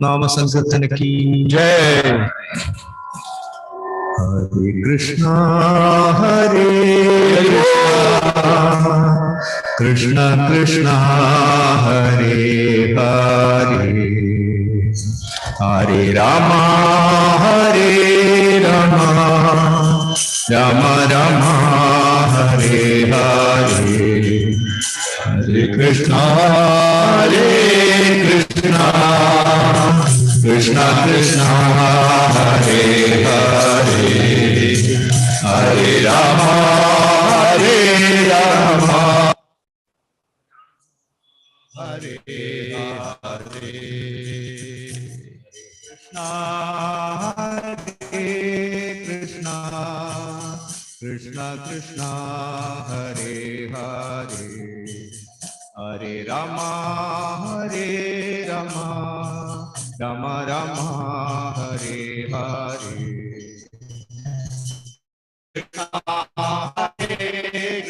नाम संकीर्तन की जय। हरे कृष्णा कृष्णा कृष्णा हरे हरे, हरे रामा राम राम हरे हरे, हरे कृष्णा कृष्णा कृष्णा हरे हरे, हरे राम हरे हरे, कृष्णा कृष्णा कृष्णा कृष्णा हरे हरे, हरे राम राम राम हरे हरे,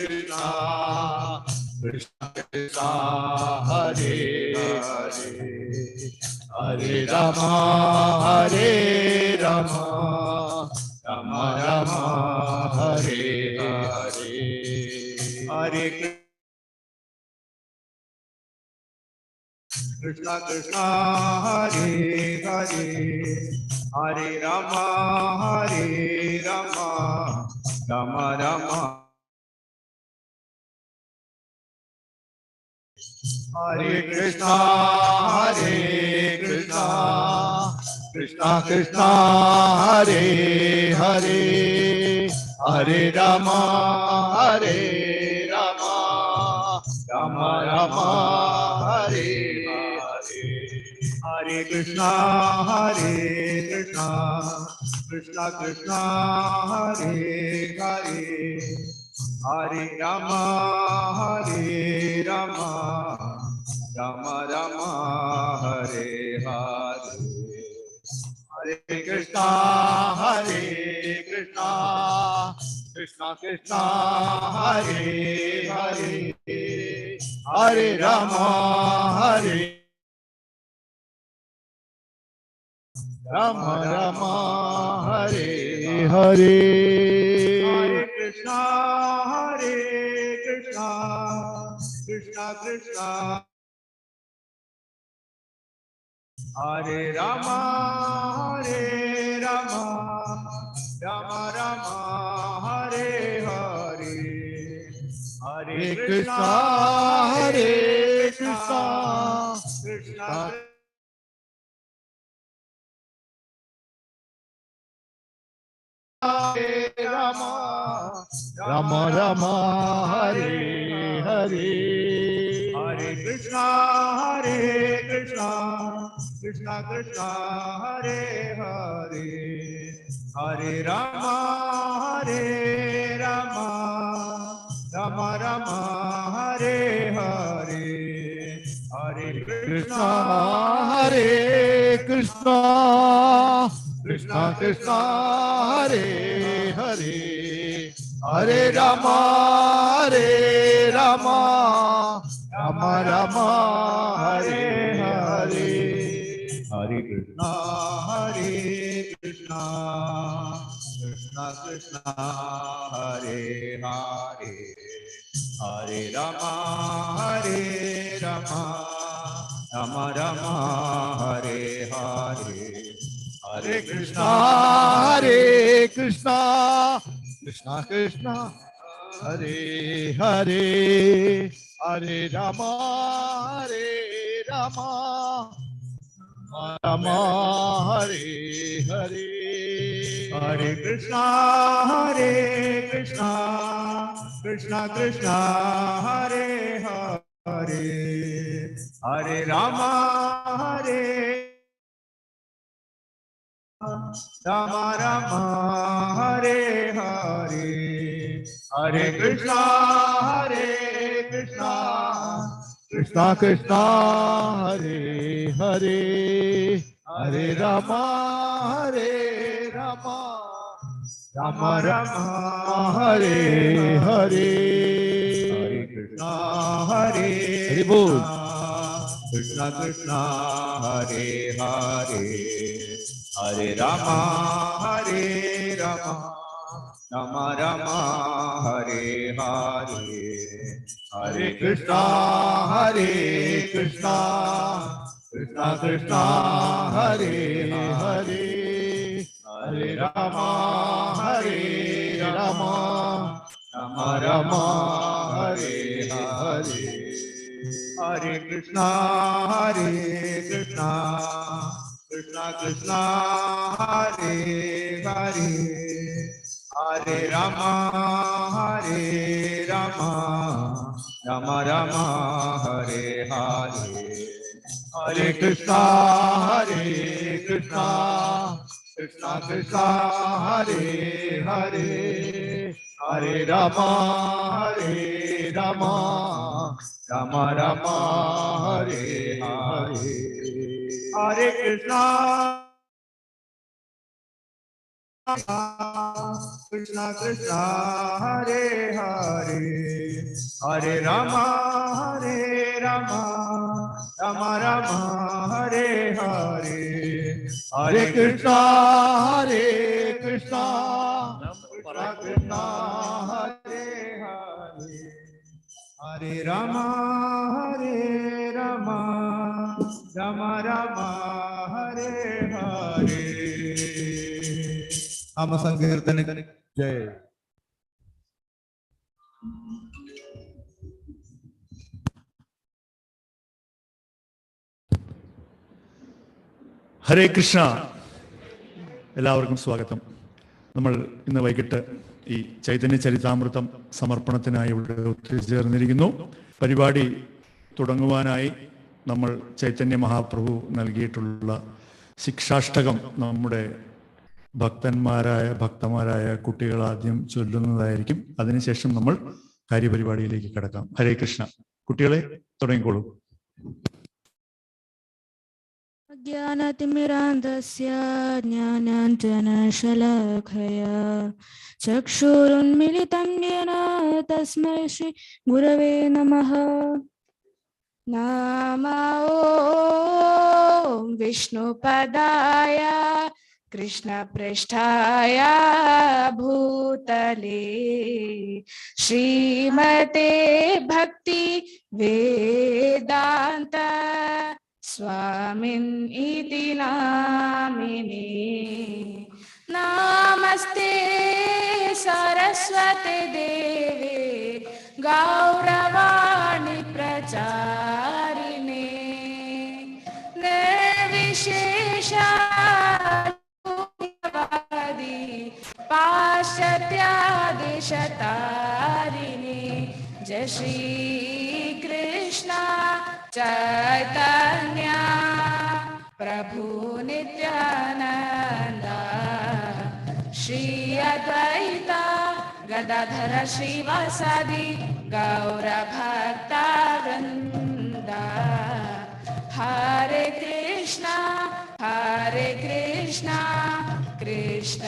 कृष्णा कृष्णा कृष्णा हरे हरे, हरे राम राम राम हरे हरे, हरे कृष्णा कृष्णा हरे हरे, हरे राम राम राम हरे कृष्णा कृष्णा कृष्णा हरे हरे, हरे राम राम राम हरे हरे, हरे कृष्णा कृष्णा कृष्णा हरे हरे, हरे राम राम राम हरे हरे, हरे कृष्णा कृष्णा कृष्णा हरे हरे, हरे राम राम हरे हरे, हरे कृष्णा कृष्णा कृष्णा हरे राम राम राम हरे हरे, हरे कृष्णा कृष्णा राम राम हरे हरे, हरे कृष्णा कृष्णा कृष्णा हरे हरे, हरे राम राम हरे हरे, हरे कृष्णा कृष्णा कृष्णा हरे हरे, हरे राम राम हरे हरे, हरे कृष्णा कृष्णा कृष्णा हरे हरे, हरे राम राम हरे हरे, हरे कृष्णा कृष्णा कृष्णा हरे हरे, हरे राम राम हरे हरे, हरे कृष्णा कृष्णा कृष्णा हरे Rama Hare Rama Rama Hare Hare Hare Krishna Krishna Krishna Hare Hare Hare Rama Rama Rama Hare Hare Hare Krishna Hare Bol Krishna Krishna Hare Hare Hare Rama Rama Rama Hare Hare Hare Krishna Krishna Krishna Hare Hare Hare Rama Rama Rama Hare Hare Hare Krishna Krishna Krishna Hare Hare Hare Rama Rama Rama Hare Hare Hare Krishna Krishna Krishna Hare Hare Hare Rama Rama Rama Hare Hare Hare Krishna Krishna Krishna Hare Hare Hare Rama Rama Rama Hare Hare Hare Krishna Krishna Krishna Hare Hare Hare Rama Rama Rama Hare Hare Nama Sankirtan Jai. ഹരേ കൃഷ്ണ. എല്ലാവർക്കും സ്വാഗതം. നമ്മൾ ഇന്ന് വൈകിട്ട് ഈ ചൈതന്യ ചരിതാമൃതം സമർപ്പണത്തിനായി ഇവിടെ ഒത്തുചേർന്നിരിക്കുന്നു. പരിപാടി തുടങ്ങുവാനായി നമ്മൾ ചൈതന്യ മഹാപ്രഭു നൽകിയിട്ടുള്ള ശിക്ഷാഷ്ടകം നമ്മുടെ ഭക്തന്മാരായ കുട്ടികൾ ആദ്യം ചൊല്ലുന്നതായിരിക്കും. അതിനുശേഷം നമ്മൾ കാര്യപരിപാടിയിലേക്ക് കടക്കാം. ഹരേ കൃഷ്ണ. കുട്ടികളെ തുടങ്ങിക്കോളൂ. അജ്ഞാനതിമിരാന്ധസ്യ ജ്ഞാനാഞ്ജനശലാഖയാ ചക്ഷുരുന്മിലിതം യേന തസ്മൈ ശ്രീ ഗുരവേ നമഃ. നമോ വിഷ്ണുപദായ കൃഷ്ണപൃഷ്ഠായ ഭൂതലേ ശ്രീമതേ ഭക്തി വേദാന്ത स्वामिन् इति नामिने. नमस्ते सरस्वती देवे गौरवाणी प्रचारिणे निर्विशेषवादी पाश्चात्यादिशतारिणे. जय श्री कृष्ण चैतन्य प्रभु नित्यानंद श्री अद्वैत गदाधर श्रीवासादि गौर भक्ता वृंद. हरे कृष्णा कृष्ण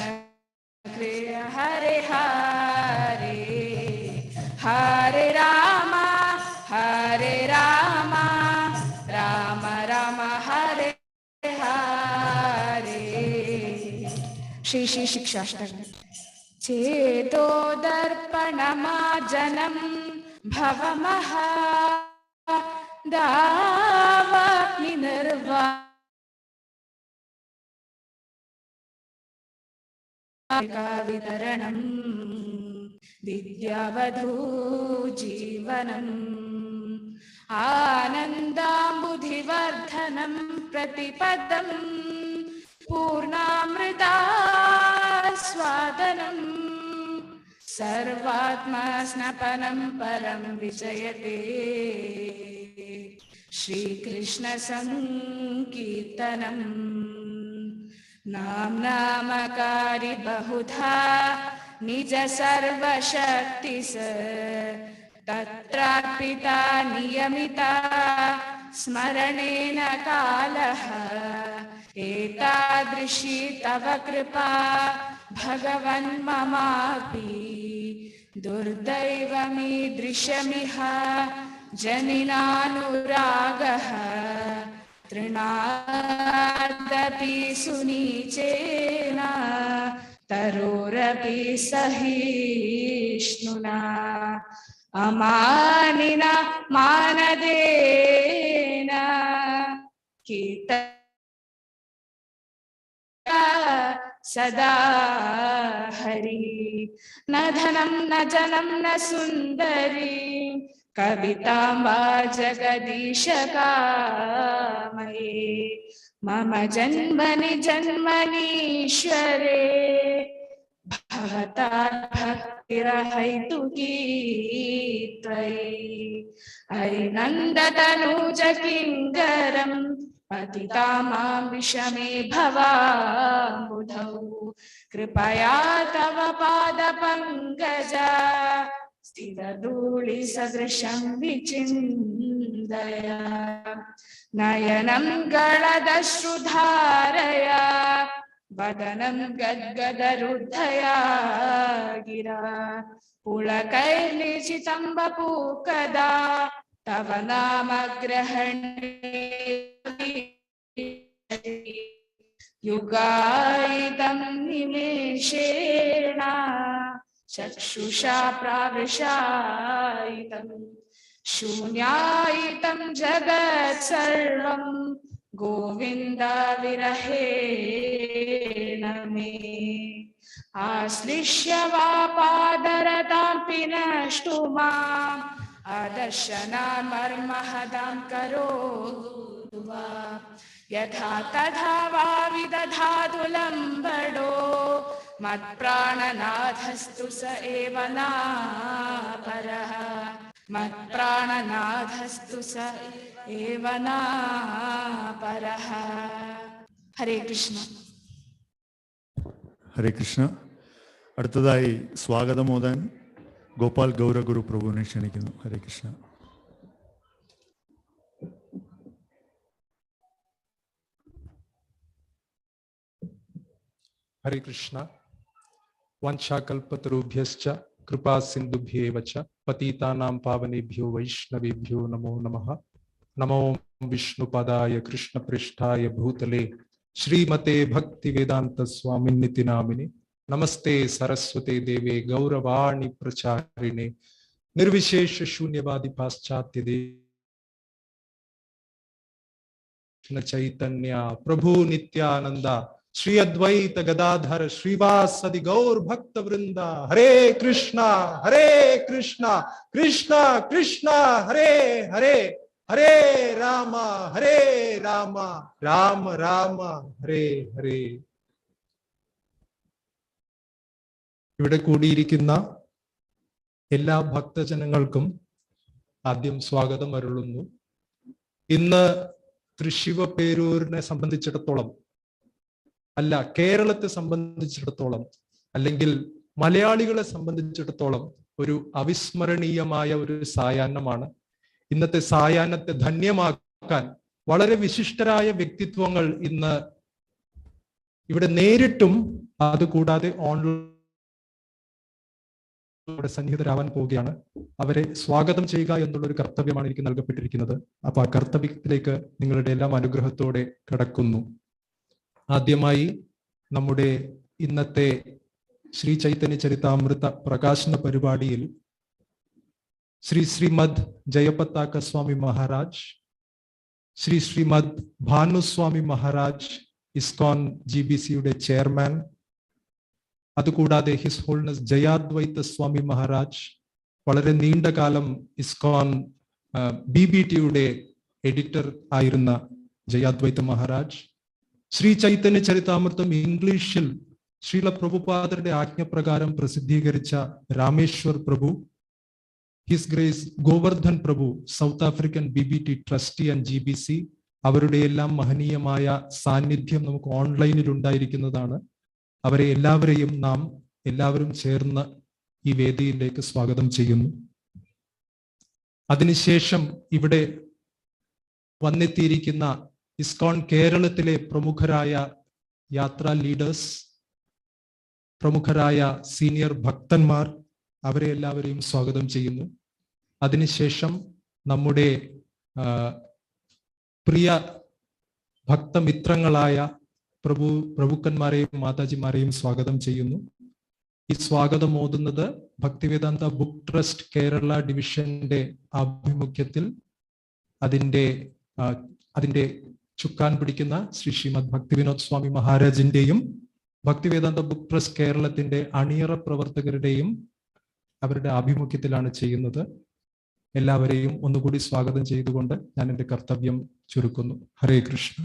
हरे हरे हरे राम राम राम हरे हरे. श्री श्री शिक्षाष्टकम्. चेतो दर्पणमार्जनं भवमहा वितरणं विद्यावधू जीवनम् आनन्दाम्बुधिवर्धनं प्रतिपदं पूर्णामृता स्वादनं सर्वात्मा स्नपनं परं विजयते. श्रीकृष्ण संकीर्तनम् नामकारी बहुधा निज सर्वशक्ति तत्रार्पिता नियमिता स्मरणेन कालः एतादृशी तव कृपा भगवन् ममापि दुर्दैवमीदृशमिह जनिनानुरागः तृणादपि सुनीचेन तरोरपि सहिष्णुना अमानिना मानदेन कीर्तन सदा हरि न धनं न जनं न सुन्दरी कवितां वा जगदीश कामये मम जन्मनि जन्मनीश्वरे भवता भक्तिरहैतुकी त्वयि हरिनन्दतनूज किङ्करं पतिता मां विषमे भवाम्बुधौ कृपया तव पादपङ्कजा स्थिरधूलिसदृशं विचिन्तय नयनं गलदश्रुधारया वदनं गद्गदरुद्धया गिरा पुलकैर्निचितं वपु कदा तव नाम ग्रहणे युगायितं निमेषेण चक्षुषा प्राविशायितं शून्यायितं जगत् सर्वं गोविन्द विरहेण मे आश्लिष्य वा पादरतां नष्टु माम् आदर्शनान् मर्महदां करोतु वा यथा तथा वा विदधातु लम्बडो मत्प्राणनाथस्तु स एव नापरः मत्प्राणनाथस्तु स एव नापरः। हरे कृष्ण. ഹരേ കൃഷ്ണ. അടുത്തതായി സ്വാഗതമോദാൻ ഗോപാൽ ഗൗരഗുരു പ്രഭുവിനെ ക്ഷണിക്കുന്നു. ഹരേ കൃഷ്ണ. ഹരേ കൃഷ്ണ. വാഞ്ചാകൽപതരുഭ്യശ്ച കൃപാ സിന്ധുഭ്യേവ ച പതിതാനാം പാവനേഭ്യോ വൈഷ്ണവേഭ്യോ നമോ നമഃ. നമോ വിഷ്ണുപദായ കൃഷ്ണപൃഷ്ഠായ ഭൂതലേ ശ്രീമതേ ഭക്തിവേദാന്ത സ്വാമിന്നിതി നാമിനി. നമസ്തേ സരസ്വതേ ദേവേ ഗൗരവാണി പ്രചാരിണേ നിർവിശേഷ ശൂന്യവാദി പാശ്ചാത്യദേ ചൈതന്യ പ്രഭു നിത്യാനന്ദ ശ്രീ അദ്വൈത ഗദാധര ശ്രീവാസദി ഗൗർ ഭക്ത വൃന്ദ. ഹരേ കൃഷ്ണ കൃഷ്ണ കൃഷ്ണ ഹരേ ഹരേ ഹരേ രാമ രാമ രാമ ഹരേ ഹരേ. ഇവിടെ കൂടിയിരിക്കുന്ന എല്ലാ ഭക്തജനങ്ങൾക്കും ആദ്യം സ്വാഗതം അരുളുന്നു. ഇന്ന് തൃശ്ശിവപേരൂരിനെ സംബന്ധിച്ചിടത്തോളം, അല്ല കേരളത്തെ സംബന്ധിച്ചിടത്തോളം, അല്ലെങ്കിൽ മലയാളികളെ സംബന്ധിച്ചിടത്തോളം ഒരു അവിസ്മരണീയമായ ഒരു സായാഹ്നമാണ്. ഇന്നത്തെ സായാഹ്നത്തെ ധന്യമാക്കാൻ വളരെ വിശിഷ്ടരായ വ്യക്തിത്വങ്ങൾ ഇന്ന് ഇവിടെ നേരിട്ടും അതുകൂടാതെ ഓൺലൈൻ സന്നിഹിതരാവാൻ പോവുകയാണ്. അവരെ സ്വാഗതം ചെയ്യുക എന്നുള്ളൊരു കർത്തവ്യമാണ് എനിക്ക് നൽകപ്പെട്ടിരിക്കുന്നത്. അപ്പൊ ആ കർത്തവ്യത്തിലേക്ക് നിങ്ങളുടെ എല്ലാം അനുഗ്രഹത്തോടെ കടക്കുന്നു. ആദ്യമായി നമ്മുടെ ഇന്നത്തെ ശ്രീ ചൈതന്യ ചരിതാമൃത പ്രകാശന പരിപാടിയിൽ ശ്രീമദ് ജയപതാക സ്വാമി മഹാരാജ്, ശ്രീമദ് ഭാനുസ്വാമി മഹാരാജ്, ഇസ്കോൺ GBCയുടെ ചെയർമാൻ, അതുകൂടാതെ ഹിസ് ഹോൾനെസ് ജയാദ്വൈത സ്വാമി മഹാരാജ്, വളരെ നീണ്ട കാലം ഇസ്കോൺ BBTയുടെ എഡിറ്റർ ആയിരുന്ന ജയാദ്വൈത മഹാരാജ്, ശ്രീ ചൈതന്യ ചരിതാമൃതം ഇംഗ്ലീഷിൽ ശ്രീല പ്രഭുപാദരുടെ ആജ്ഞപ്രകാരം പ്രസിദ്ധീകരിച്ച Rameshwar Prabhu, his grace Govardhan Prabhu, South African BBT trustee and GBC, അവരുടെ എല്ലാം മഹനീയമായ സാന്നിധ്യം നമുക്ക് ഓൺലൈനിൽ ഉണ്ടായിരിക്കുന്നതാണ്. അവരെ നാം എല്ലാവരും ചേർന്ന് ഈ വേദിയിലേക്ക് സ്വാഗതം ചെയ്യുന്നു. അതിനുശേഷം ഇവിടെ വന്നെത്തിയിരിക്കുന്ന ഇസ്കോൺ കേരളത്തിലെ പ്രമുഖരായ യാത്രാ ലീഡേഴ്സ്, പ്രമുഖരായ സീനിയർ ഭക്തന്മാർ, അവരെ എല്ലാവരെയും സ്വാഗതം ചെയ്യുന്നു. അതിനുശേഷം നമ്മുടെ പ്രിയ ഭക്തമിത്രങ്ങളായ പ്രഭുക്കന്മാരെയും മാതാജിമാരെയും സ്വാഗതം ചെയ്യുന്നു. ഈ സ്വാഗതം ഓതുന്നത് ഭക്തിവേദാന്ത ബുക്ക് ട്രസ്റ്റ് കേരള ഡിവിഷന്റെ ആഭിമുഖ്യത്തിൽ അതിന്റെ ചുക്കാൻ പിടിക്കുന്ന ശ്രീമദ് ഭക്തിവിനോദ് സ്വാമി മഹാരാജിന്റെയും ഭക്തിവേദാന്ത ബുക്ക് ട്രസ്റ്റ് കേരളത്തിന്റെ അണിയറ പ്രവർത്തകരുടെയും അവരുടെ ആഭിമുഖ്യത്തിലാണ് ചെയ്യുന്നത്. എല്ലാവരെയും ഒന്നുകൂടി സ്വാഗതം ചെയ്തുകൊണ്ട് ഞാൻ എൻ്റെ കർത്തവ്യം ചുരുക്കുന്നു. ഹരേ കൃഷ്ണ.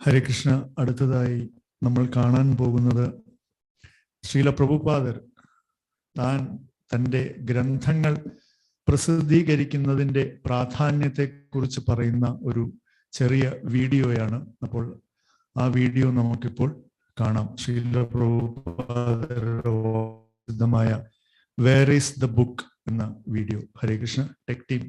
ഹരേ കൃഷ്ണ. അടുത്തതായി നമ്മൾ കാണാൻ പോകുന്നത് ശ്രീല പ്രഭുപാദർ തൻ്റെ ഗ്രന്ഥങ്ങൾ പ്രസിദ്ധീകരിക്കുന്നതിൻ്റെ പ്രാധാന്യത്തെക്കുറിച്ച് പറയുന്ന ഒരു ചെറിയ വീഡിയോയാണ്. അപ്പോൾ ആ വീഡിയോ നമുക്കിപ്പോൾ കാണാം. ശ്രീല പ്രഭുപാദരുടെ പ്രസിദ്ധമായ വേർ ഈസ് ദ ബുക്ക് എന്ന video. Hare Krishna. Tech team.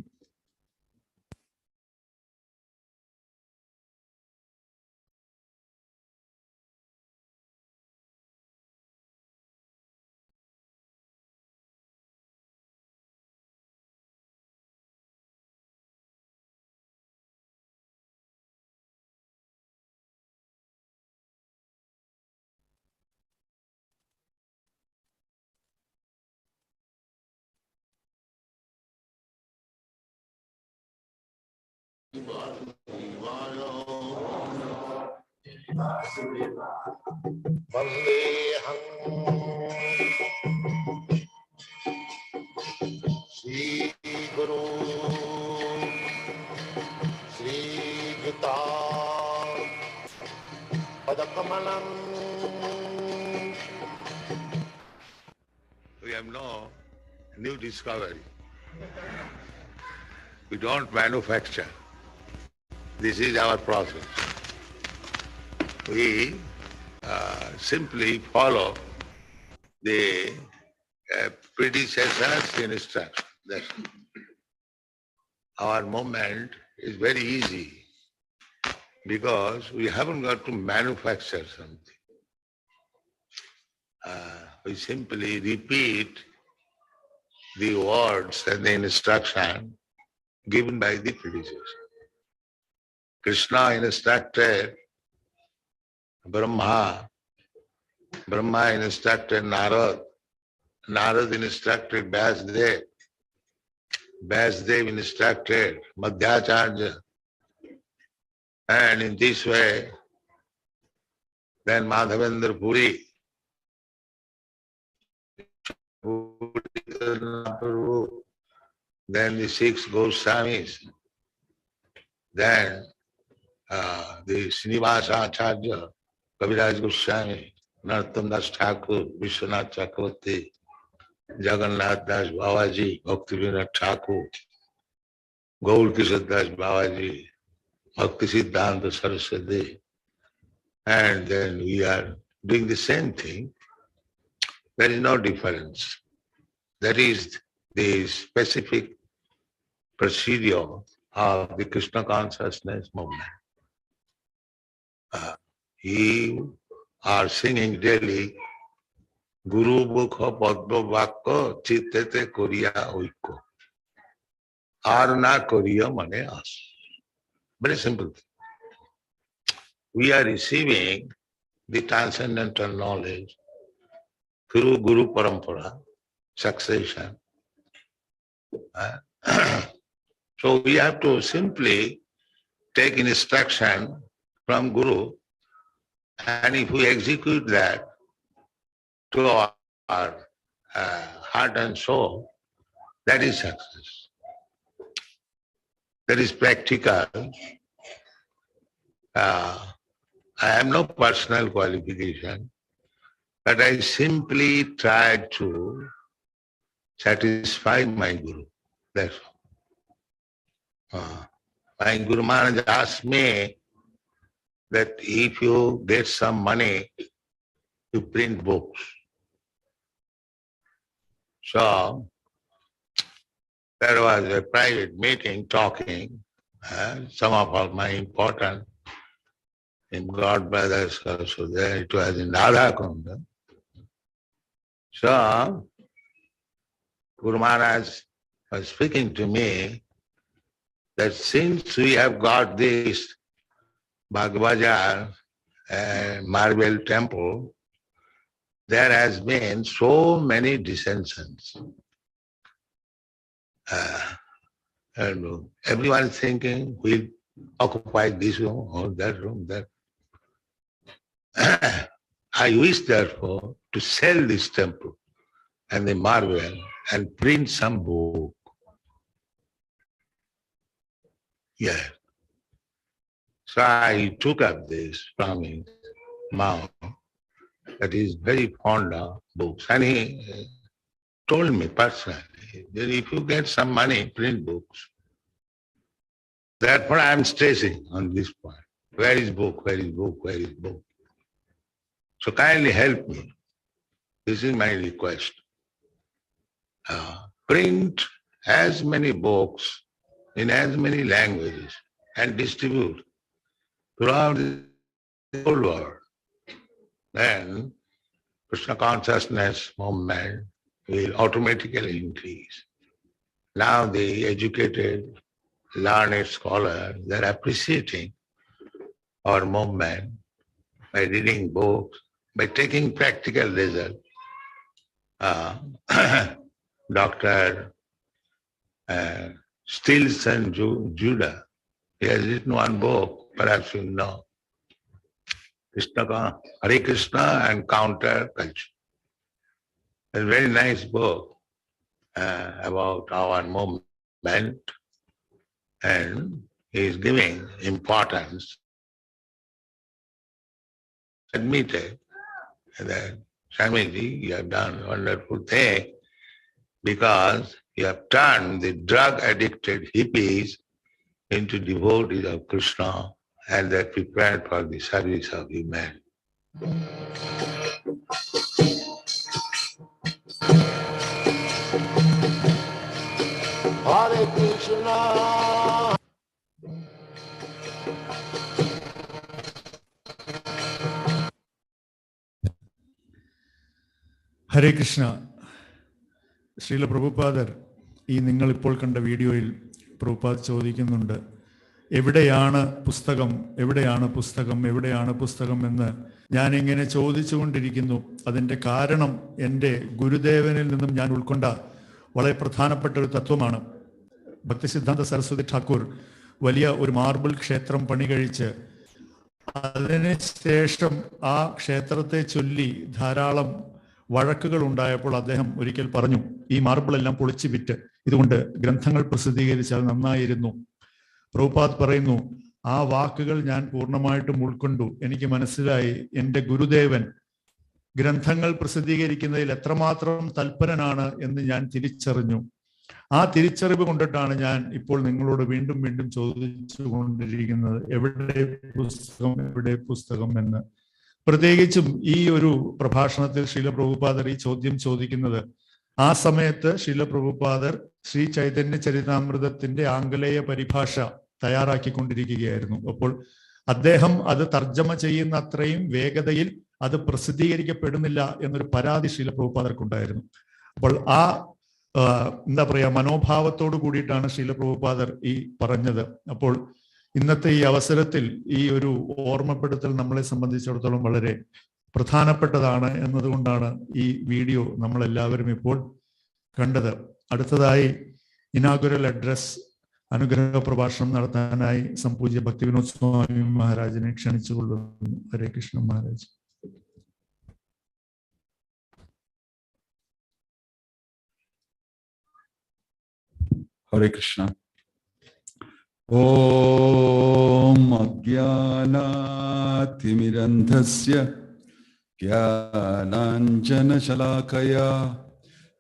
Vandeham Shri Guru Shri Juta Padakamalam. We have no new discovery. We don't manufacture. This is our process. We simply follow the predecessor's instruction. That's it. Our movement is very easy because we haven't got to manufacture something. We simply repeat the words and the instruction given by the predecessor. Krishna instructed Brahma instructed Narad, Narad instructed Vyasdev, Vyasdev instructed Madhyacharya, and in this way, then Madhavendra Puri, then the 6 Goswamis, then the Srinivasa Acharya, Kaviraj Goswami, Narottam Das Thakur, Vishwanath Chakravarti, Jagannath Das Babaji, Bhaktivinoda Thakur, Gaur Kishore Das Babaji, Bhakti Siddhanta Saraswati, and then we are doing the same thing. There is no difference. That is the specific procedure of the Krishna consciousness movement. You are singing daily Guru Bukha Padma Vakka Chittete Koriya Oiko. Arna Koriya Mane As. Very simple. We are receiving the transcendental knowledge through Guru Parampara, succession. So we have to simply take instruction from Guru, and if we execute that to our heart and soul, that is success. That is practical. I have no personal qualification. But I simply tried to satisfy my Guru. That's all. My Guru Maharaj asked me that if you get some money, you print books. So there was a private meeting talking. Some of all my important God brothers also there. It was in Radha-Kunda. So Guru Maharaj was speaking to me that since we have got this Bhagavaja marble temple, there has been so many dissensions. And everyone is thinking we'll occupy this room or that room, that. I wish therefore to sell this temple and the marble and print some book. Yeah. So I took up this from his mouth that he is very fond of books. And he told me personally that if you get some money, print books. Therefore I am stressing on this point. Where is book? Where is book? Where is book? So kindly help me. This is my request. Print as many books in as many languages and distribute throughout the whole world. Then Krishna consciousness movement will automatically increase. Now the educated, learned scholars, they are appreciating our movement by reading books, by taking practical result. Dr. Stilson Judah, he has written one book, perhaps you know, Hare Krishna and Counter Culture. It's a very nice book about our movement, and he is giving importance. Admitted that Swamiji, you have done a wonderful thing because you have turned the drug-addicted hippies into devotees of Krishna and they are prepared for the service of humanity. Hare Krishna. ഹരേ കൃഷ്ണ. ശ്രീല പ്രഭുപാദർ, ഈ നിങ്ങളിപ്പോൾ കണ്ട വീഡിയോയിൽ പ്രഭുപാദ് ചോദിക്കുന്നുണ്ട്, എവിടെയാണ് പുസ്തകം, എവിടെയാണ് പുസ്തകം, എവിടെയാണ് പുസ്തകം എന്ന് ഞാനിങ്ങനെ ചോദിച്ചുകൊണ്ടിരിക്കുന്നു. അതിൻ്റെ കാരണം എൻ്റെ ഗുരുദേവനിൽ നിന്നും ഞാൻ ഉൾക്കൊണ്ട വളരെ പ്രധാനപ്പെട്ട ഒരു തത്വമാണ്. ഭക്തിസിദ്ധാന്ത സരസ്വതി ഠാക്കൂർ വലിയ ഒരു മാർബിൾ ക്ഷേത്രം പണി കഴിച്ച് അതിനുശേഷം ആ ക്ഷേത്രത്തെ ചൊല്ലി ധാരാളം വഴക്കുകൾ ഉണ്ടായപ്പോൾ അദ്ദേഹം ഒരിക്കൽ പറഞ്ഞു, ഈ മാർബിൾ എല്ലാം പൊളിച്ചു വിറ്റ് ഇതുകൊണ്ട് ഗ്രന്ഥങ്ങൾ പ്രസിദ്ധീകരിച്ചാൽ നന്നായിരുന്നു. പ്രഭുപാദ് പറയുന്നു, ആ വാക്കുകൾ ഞാൻ പൂർണ്ണമായിട്ടും ഉൾക്കൊണ്ടു. എനിക്ക് മനസ്സിലായി എൻ്റെ ഗുരുദേവൻ ഗ്രന്ഥങ്ങൾ പ്രസിദ്ധീകരിക്കുന്നതിൽ എത്രമാത്രം തൽപരനാണ് എന്ന് ഞാൻ തിരിച്ചറിഞ്ഞു. ആ തിരിച്ചറിവ് കൊണ്ടിട്ടാണ് ഞാൻ ഇപ്പോൾ നിങ്ങളോട് വീണ്ടും വീണ്ടും ചോദിച്ചു കൊണ്ടിരിക്കുന്നത്, എവിടെ പുസ്തകം, എവിടെ പുസ്തകം എന്ന്. പ്രത്യേകിച്ചും ഈ ഒരു പ്രഭാഷണത്തിൽ ശ്രീല പ്രഭുപാദർ ഈ ചോദ്യം ചോദിക്കുന്നത് ആ സമയത്ത് ശ്രീല പ്രഭുപാദർ ശ്രീ ചൈതന്യ ചരിതാമൃതത്തിന്റെ ആംഗലേയ പരിഭാഷ തയ്യാറാക്കിക്കൊണ്ടിരിക്കുകയായിരുന്നു. അപ്പോൾ അദ്ദേഹം അത് തർജ്ജമ ചെയ്യുന്ന അത്രയും വേഗതയിൽ അത് പ്രസിദ്ധീകരിക്കപ്പെടുന്നില്ല എന്നൊരു പരാതി ശ്രീല പ്രഭുപാദർക്കുണ്ടായിരുന്നു. അപ്പോൾ ആ എന്താ പറയാ മനോഭാവത്തോടു കൂടിയിട്ടാണ് ശ്രീല പ്രഭുപാദർ ഈ പറഞ്ഞത്. അപ്പോൾ ഇന്നത്തെ ഈ അവസരത്തിൽ ഈ ഒരു ഓർമ്മപ്പെടുത്തൽ നമ്മളെ സംബന്ധിച്ചിടത്തോളം വളരെ പ്രധാനപ്പെട്ടതാണ് എന്നതുകൊണ്ടാണ് ഈ വീഡിയോ നമ്മളെല്ലാവരും ഇപ്പോൾ കണ്ടത്. അടുത്തതായി ഇനാഗുറൽ അഡ്രസ് അനുഗ്രഹ പ്രഭാഷണം നടത്താനായി സംപൂജ്യ ഭക്തിവിനോദ് സ്വാമി മഹാരാജിനെ ക്ഷണിച്ചുകൊള്ളുന്നു. ഹരേ Krishna Maharaj. Hare Krishna. Om Ajnanaatimirandhasya ज्ञानाञ्जनशलाकया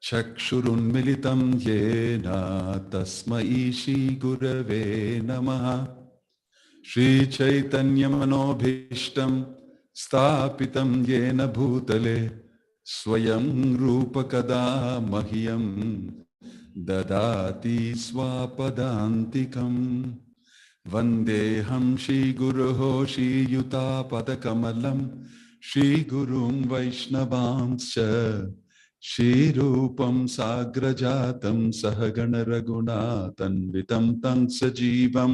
चक्षुरुन्मिलितं येन तस्मै श्रीगुरवे नमः। श्रीचैतन्यमनोभीष्टं स्थापितं येन भूतले स्वयं रूपकदा मह्यं ददाति स्वापदान्तिकम्। वन्देऽहं श्रीगुरोः श्रीयुतापदकमलं श्रीगुरुं वैष्णवांश्च श्रीरूपं साग्रजातं सहगणरघुनाथन्वितं तं सजीवं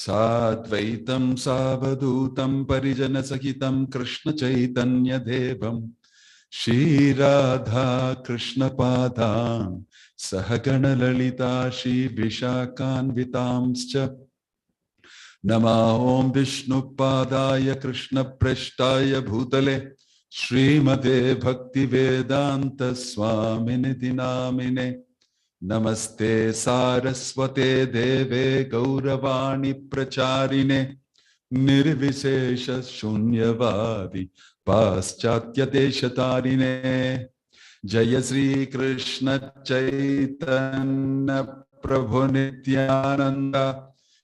साद्वैतं सावधूतं परिजनसहितं कृष्णचैतन्यदेवं श्रीराधा कृष्णपादान् सहगणललिता श्रीविशाखान्वितांश्च नमो ॐ विष्णुपादाय कृष्णप्रेष्ठाय भूतले श्रीमते भक्तिवेदान्त स्वामिनिति नामिने नमस्ते सारस्वते देवे गौरवाणी प्रचारिणे निर्विशेष शून्यवादी पाश्चात्य देशतारिणे जय श्री कृष्ण चैतन्य प्रभु नित्यानंद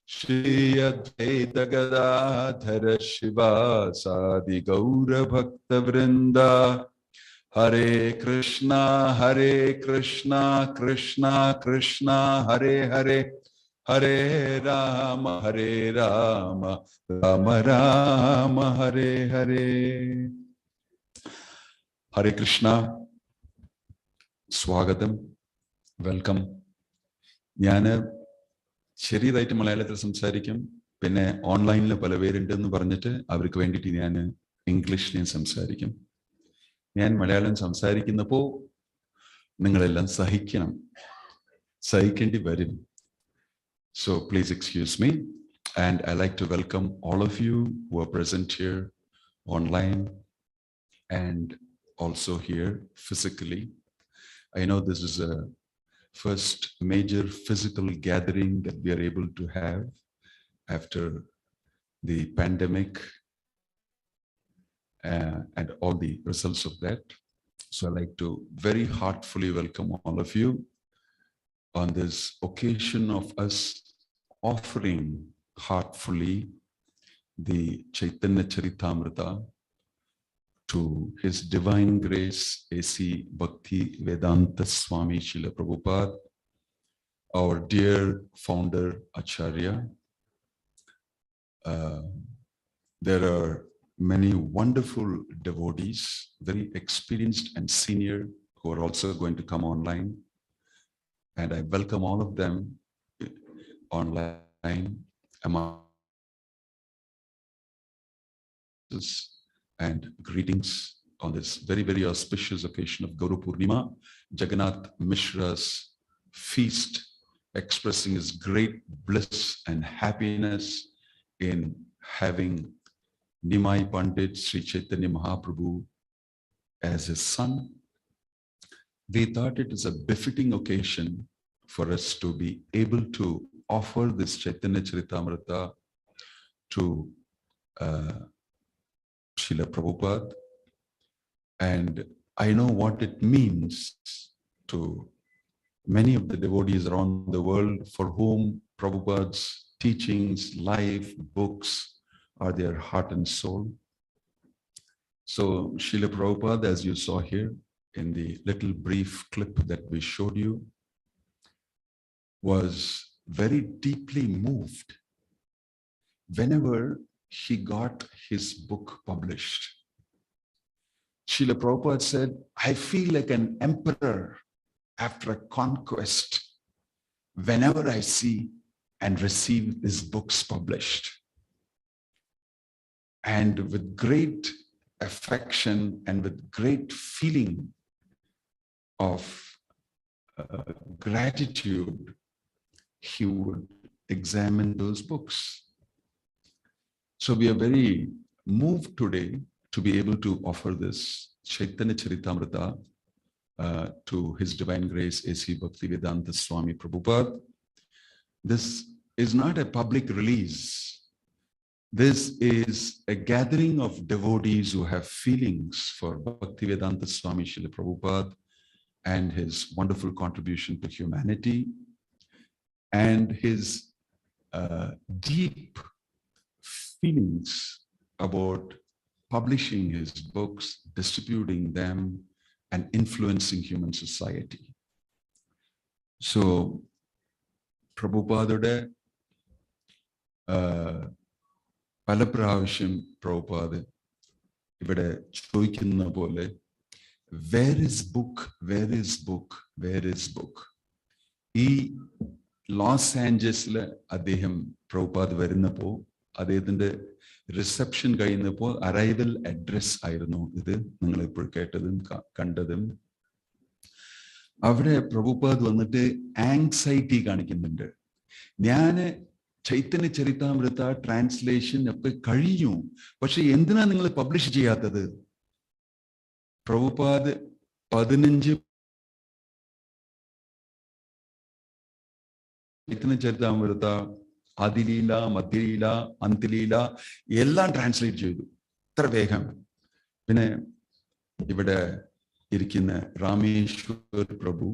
श्री अद्वैत गदाधर शिवासादि गौर भक्त वृंदा हरे कृष्णा कृष्णा कृष्णा हरे हरे हरे राम राम राम हरे हरे। हरे कृष्णा, स्वागतम, वेलकम। ഞാന് ചെറിയതായിട്ട് മലയാളത്തിൽ സംസാരിക്കും, പിന്നെ ഓൺലൈനിൽ പല പേരുണ്ടെന്ന് പറഞ്ഞിട്ട് അവർക്ക് വേണ്ടിയിട്ട് ഞാൻ ഇംഗ്ലീഷിൽ സംസാരിക്കും. ഞാൻ മലയാളം സംസാരിക്കുന്നപ്പോൾ നിങ്ങളെല്ലാം സഹിക്കേണ്ടി വരും. So please excuse me, and I like to welcome all of you who are present here online and also here physically. I know this is a first major physical gathering that we are able to have after the pandemic and all the results of that. So I'd like to very heartfully welcome all of you on this occasion of us offering heartfully the Chaitanya Caritamirta to His Divine Grace A.C. Bhakti Vedanta Swami Srila Prabhupada, our dear founder Acharya. There are many wonderful devotees, very experienced and senior, who are also going to come online. And I welcome all of them online among us, and greetings on this very, very auspicious occasion of Guru Purnima, Jagannath Mishra's feast, expressing his great bliss and happiness in having Nimai Pandit Sri Chaitanya Mahaprabhu as his son. We thought it is a befitting occasion for us to be able to offer this Chaitanya Charitamrita to Srila Prabhupada, and I know what it means to many of the devotees around the world for whom Prabhupada's teachings, life, books are their heart and soul. So Srila Prabhupada, as you saw here in the little brief clip that we showed you, was very deeply moved whenever he got his book published. Srila Prabhupada said, I feel like an emperor after a conquest whenever I see and receive his books published. And with great affection and with great feeling of gratitude, he would examine those books. So we are very moved today to be able to offer this Chaitanya Charitamrita to His Divine Grace A.C. Bhakti Vedanta Swami Prabhupada. This is not a public release. This is a gathering of devotees who have feelings for Bhaktivedanta Swami Srila Prabhupada and his wonderful contribution to humanity and his deep feelings about publishing his books, distributing them, and influencing human society. So, പ്രഭുപാദയുടെ പല പ്രാവശ്യം പ്രഭുപാദ് ഇവിടെ ചോദിക്കുന്ന പോലെ where is book, where is book, where is book. ഈ ലോസ് ആഞ്ചലസിൽ അദ്ദേഹം പ്രഭുപാദ് വരുന്നപ്പോൾ അദ്ദേഹത്തിന്റെ റിസപ്ഷൻ കഴിയുന്നപ്പോൾ അറൈവൽ അഡ്രസ് ആയിരുന്നു ഇത്, നിങ്ങളിപ്പോൾ കേട്ടതും കണ്ടതും. അവിടെ പ്രഭുപാദ് വന്നിട്ട് ആങ്സൈറ്റി കാണിക്കുന്നുണ്ട്. ഞാന് ചൈതന്യ ചരിതാമൃത ട്രാൻസ്ലേഷൻ ഒക്കെ കഴിഞ്ഞു, പക്ഷെ എന്തിനാ നിങ്ങൾ പബ്ലിഷ് ചെയ്യാത്തത്? പ്രഭുപാദ് 15 ചൈതന്യ ചരിതാമൃത, ആദിലീല, മധ്യലീല, അന്ത്യലീല എല്ലാം ട്രാൻസ്ലേറ്റ് ചെയ്തു, ഇത്ര വേഗം. പിന്നെ ഇവിടെ ഇരിക്കുന്ന രാമേശ്വർ പ്രഭു,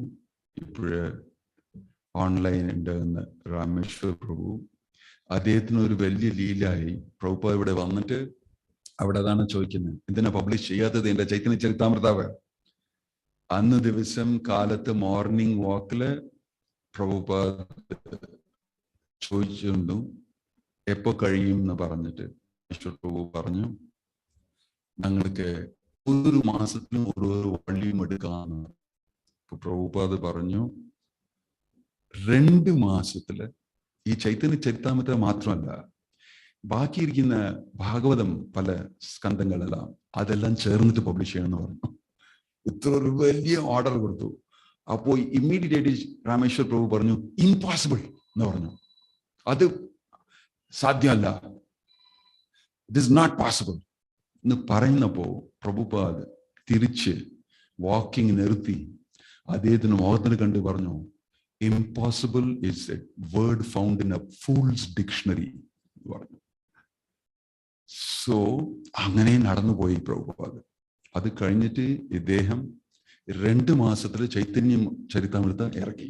ഇപ്പോഴ് ഓൺലൈൻ ഉണ്ടെന്ന് രാമേശ്വർ പ്രഭു, അദ്ദേഹത്തിന് ഒരു വലിയ ലീലായി. പ്രഭുപാദ് ഇവിടെ വന്നിട്ട് അവിടെ അതാണ് ചോദിക്കുന്നത്, എന്തിനാ പബ്ലിഷ് ചെയ്യാത്തത് എന്റെ ചൈതന്യ ചരിതാമൃതാവ്? അന്ന് ദിവസം കാലത്ത് മോർണിംഗ് വാക്കില് പ്രഭുപാദ് ചോദിച്ചിരുന്നു എപ്പോ കഴിയും എന്ന് പറഞ്ഞിട്ട്. പ്രഭു പറഞ്ഞു ഞങ്ങൾക്ക് ഒരു മാസത്തിലും ഒരു വള്ളിയും എടുക്കാന്ന്. പ്രഭുപാദ് പറഞ്ഞു 2 മാസത്തില് ഈ ചൈതന്യ ചരിതാമൃത മാത്രമല്ല, ബാക്കിയിരിക്കുന്ന ഭാഗവതം പല സ്കന്ധങ്ങളെല്ലാം അതെല്ലാം ചേർന്നിട്ട് പബ്ലിഷ് ചെയ്യണമെന്ന് പറഞ്ഞു. ഇത്ര ഒരു വലിയ ഓർഡർ കൊടുത്തു. അപ്പോൾ ഇമ്മീഡിയറ്റ് രാമേശ്വർ പ്രഭു പറഞ്ഞു ഇംപോസിബിൾ എന്ന് പറഞ്ഞു. അത് സാധ്യമല്ല, ഇറ്റ് ഇസ് നോട്ട് പോസിബിൾ എന്ന് പറയുന്നപ്പോ പ്രഭുപാദ് തിരിച്ച് വാക്കിംഗ് നിർത്തി അദ്ദേഹത്തിന് മുഖത്തിന് കണ്ട് പറഞ്ഞു, impossible is A word found in A fools dictionary പറഞ്ഞു. സോ അങ്ങനെ നടന്നുപോയി പ്രഭുപാദ്. അത് കഴിഞ്ഞിട്ട് ഇദ്ദേഹം 2 മാസത്തിൽ ചൈതന്യം ചരിതാമൃത ഇറക്കി.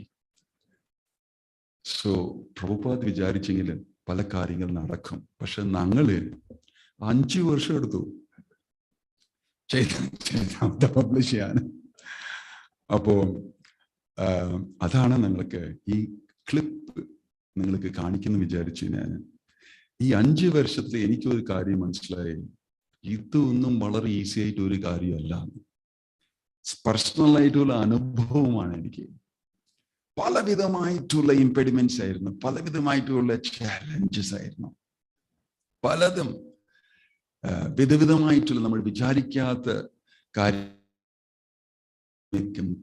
സോ പ്രഭുപാദ് വിചാരിച്ചെങ്കിൽ പല കാര്യങ്ങൾ നടക്കും, പക്ഷെ ഞങ്ങള് 5 വർഷം എടുത്തു ചരിതാമൃത പബ്ലിഷ് ചെയ്യാൻ. അപ്പോ അതാണ് നിങ്ങൾക്ക് ഈ ക്ലിപ്പ് നിങ്ങൾക്ക് കാണിക്കുന്നു വിചാരിച്ചു. ഞാൻ ഈ 5 വർഷത്തിൽ എനിക്കൊരു കാര്യം മനസ്സിലായി, ഇതൊന്നും വളരെ ഈസി ആയിട്ട് ഒരു കാര്യമല്ല. പേഴ്സണൽ ആയിട്ടുള്ള അനുഭവമാണ് എനിക്ക്. പലവിധമായിട്ടുള്ള ഇംപെഡിമെന്റ്സ് ആയിരുന്നു, പലവിധമായിട്ടുള്ള ചാലഞ്ചസ് ആയിരുന്നു, പലതും വിധവിധമായിട്ടുള്ള നമ്മൾ വിചാരിക്കാത്ത കാര്യം.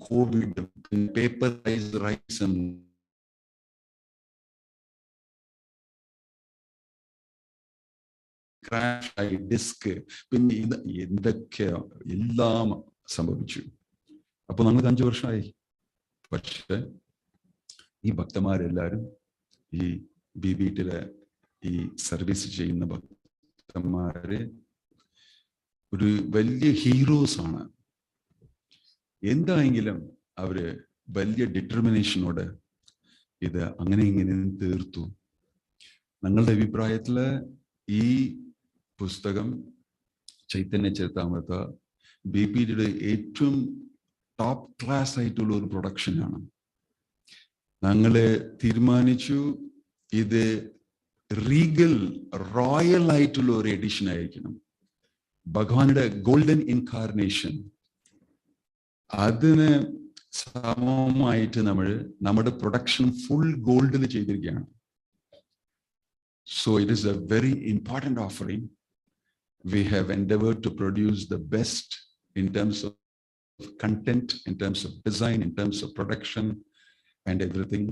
കോവിഡ്, പേപ്പർ റൈസും ക്രാഷായി, ഡിസ്ക്, പിന്നെ ഇത് എന്തൊക്കെയോ എല്ലാം സംഭവിച്ചു. അപ്പൊ നമ്മൾ 5 വർഷമായി. പക്ഷെ ഈ ഭക്തന്മാരെല്ലാരും, ഈ ബിബിയിലെ ഈ സർവീസ് ചെയ്യുന്ന ഭക്തന്മാര് ഒരു വലിയ ഹീറോസ് ആണ്. എന്തായെങ്കിലും അവര് വലിയ ഡിറ്റർമിനേഷനോട് ഇത് അങ്ങനെ ഇങ്ങനെ തീർത്തു. ഞങ്ങളുടെ അഭിപ്രായത്തില് ഈ പുസ്തകം ചൈതന്യ ചരിതാമൃത ബിപിയുടെ ഏറ്റവും ടോപ്പ് ക്ലാസ് ആയിട്ടുള്ള ഒരു പ്രൊഡക്ഷനാണ്. ഞങ്ങള് തീരുമാനിച്ചു ഇത് റീഗൽ റോയൽ ആയിട്ടുള്ള ഒരു എഡിഷൻ ആയിരിക്കണം. ഭഗവാനുടെ ഗോൾഡൻ ഇൻകാർനേഷൻ അതിന് സമമായിട്ട് നമ്മുടെ പ്രൊഡക്ഷൻ ഫുൾ ഗോൾഡിൽ ചെയ്തിരിക്കുകയാണ്. So it is a very important offering. We have endeavored to produce the best in terms of content, in terms of design, in terms of production and everything.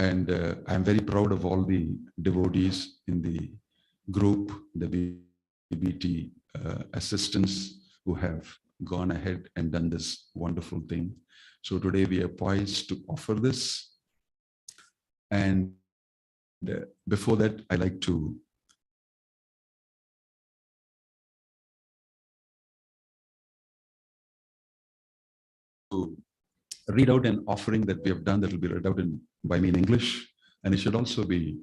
And I'm very proud of all the devotees in the group, the BBT assistants who have gone ahead and done this wonderful thing. So today we are poised to offer this. And before that, I like to read out an offering that we have done that will be read out by me in English, and it should also be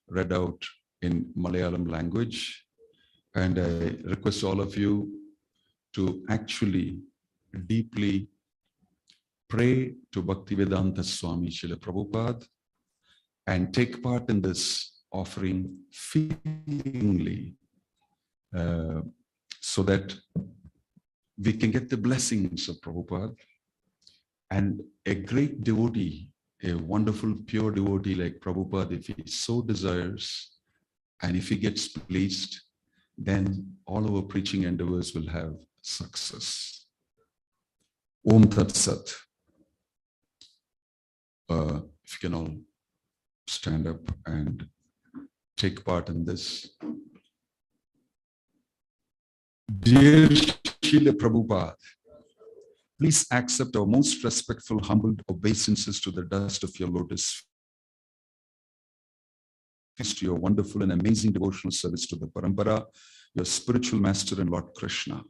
read out in Malayalam language. And I request all of you to actually deeply pray to Bhaktivedanta Swami Srila Prabhupada and take part in this offering feelingly, so that we can get the blessings of Prabhupada. And a great devotee, a wonderful pure devotee like Prabhupada, if he so desires and if he gets pleased, then all our preaching endeavors will have success. Om Tat Sat. If you can all stand up and take part in this. Dear Srila Prabhupada, please accept our most respectful, humbled obeisances to the dust of your lotus feet, to your wonderful and amazing devotional service to the Parampara, your spiritual master and Lord Krishna.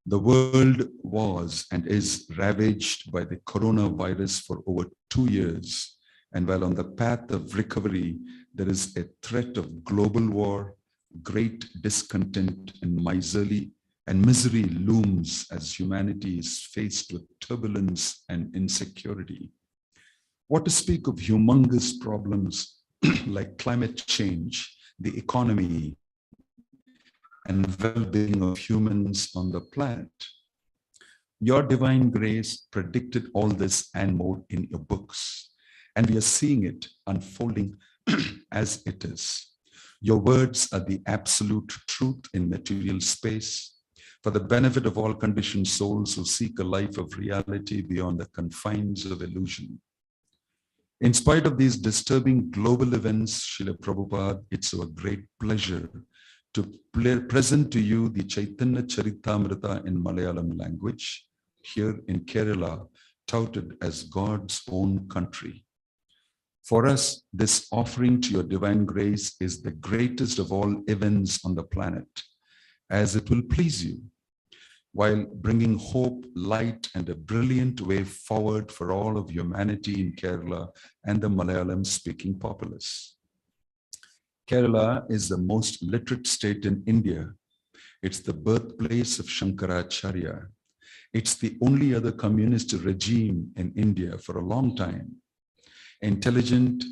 The world was and is ravaged by the coronavirus for over 2 years. And while on the path of recovery, there is a threat of global war, great discontent and misery looms as humanity is faced with turbulence and insecurity. What to speak of humongous problems like climate change, the economy, and well-being of humans on the planet. Your divine grace predicted all this and more in your books, and we are seeing it unfolding as it is. Your words are the absolute truth in material space, for the benefit of all conditioned souls who seek a life of reality beyond the confines of illusion. In spite of these disturbing global events, Srila Prabhupada, it's our great pleasure to present to you the Chaitanya Caritamirta in Malayalam language, here in Kerala, touted as God's own country. For us, this offering to your divine grace is the greatest of all events on the planet, as it will please you, while bringing hope, light, and a brilliant way forward for all of humanity in Kerala and the Malayalam-speaking populace. Kerala is the most literate state in India. It's the birthplace of Shankaracharya. It's the only other communist regime in India for a long time. Intelligent,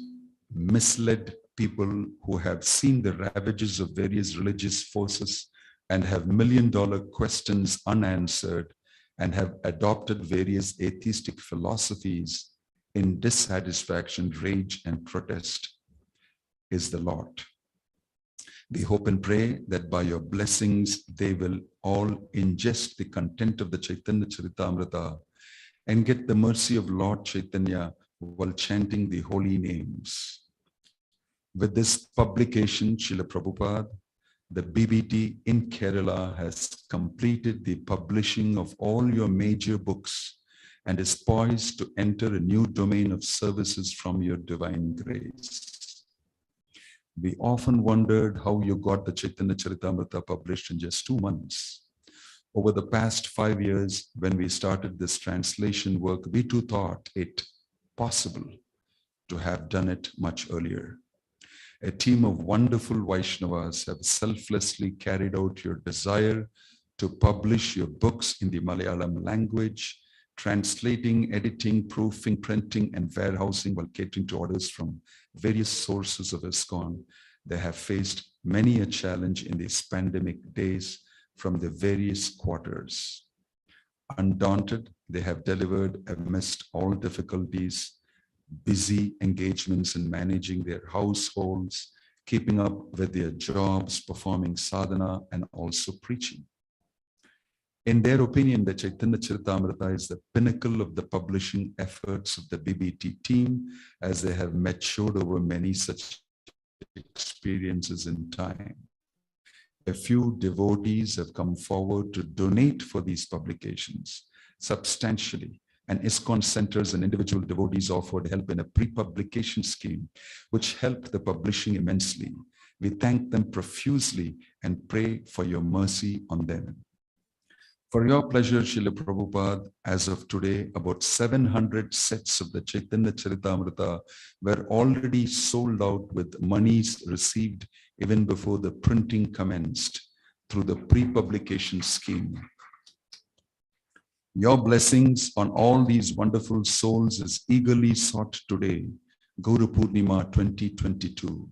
misled people who have seen the ravages of various religious forces and have million-dollar questions unanswered and have adopted various atheistic philosophies in dissatisfaction, rage, and protest is the lot. We hope and pray that by your blessings, they will all ingest the content of the Chaitanya Charitamrita and get the mercy of Lord Chaitanya while chanting the holy names. With this publication, Srila Prabhupada, the BBT in Kerala has completed the publishing of all your major books and is poised to enter a new domain of services from your divine grace. We often wondered how you got the Chaitanya Charitamrita published in just 2 months. Over the past 5 years, when we started this translation work, we too thought it possible to have done it much earlier. A team of wonderful Vaishnavas have selflessly carried out your desire to publish your books in the Malayalam language, translating, editing, proofing, printing, and warehousing while catering to orders from various sources of ISKCON. They have faced many a challenge in these pandemic days from the various quarters. Undaunted, they have delivered amidst all difficulties, busy engagements in managing their households, keeping up with their jobs, performing sadhana, and also preaching. In their opinion, the Chaitanya Charitamrita is the pinnacle of the publishing efforts of the BBT team, as they have matured over many such experiences in time. A few devotees have come forward to donate for these publications substantially, and ISKCON centers and individual devotees offered help in a pre-publication scheme, which helped the publishing immensely. We thank them profusely and pray for your mercy on them. For your pleasure, Srila Prabhupada, as of today, about 700 sets of the Chaitanya Charitamrita were already sold out with monies received even before the printing commenced through the pre-publication scheme. Your blessings on all these wonderful souls is eagerly sought today, Guru Purnima 2022,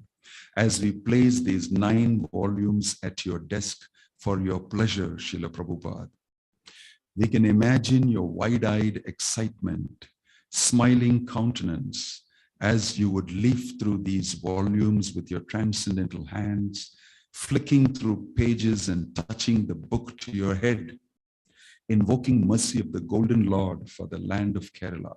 as we place these 9 volumes at your desk for your pleasure, Srila Prabhupada. We can imagine your wide-eyed excitement, smiling countenance as you would leaf through these volumes with your transcendental hands, flicking through pages and touching the book to your head, invoking mercy of the Golden Lord for the land of Kerala.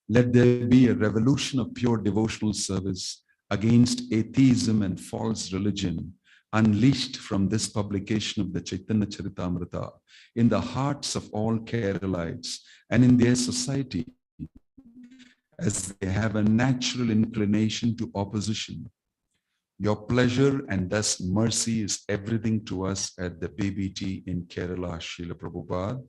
Let there be a revolution of pure devotional service against atheism and false religion, unleashed from this publication of the Chaitanya Charitamrita in the hearts of all Keralites and in their society, as they have a natural inclination to opposition. Your pleasure and thus mercy is everything to us at the BBT in Kerala, Srila Prabhupada.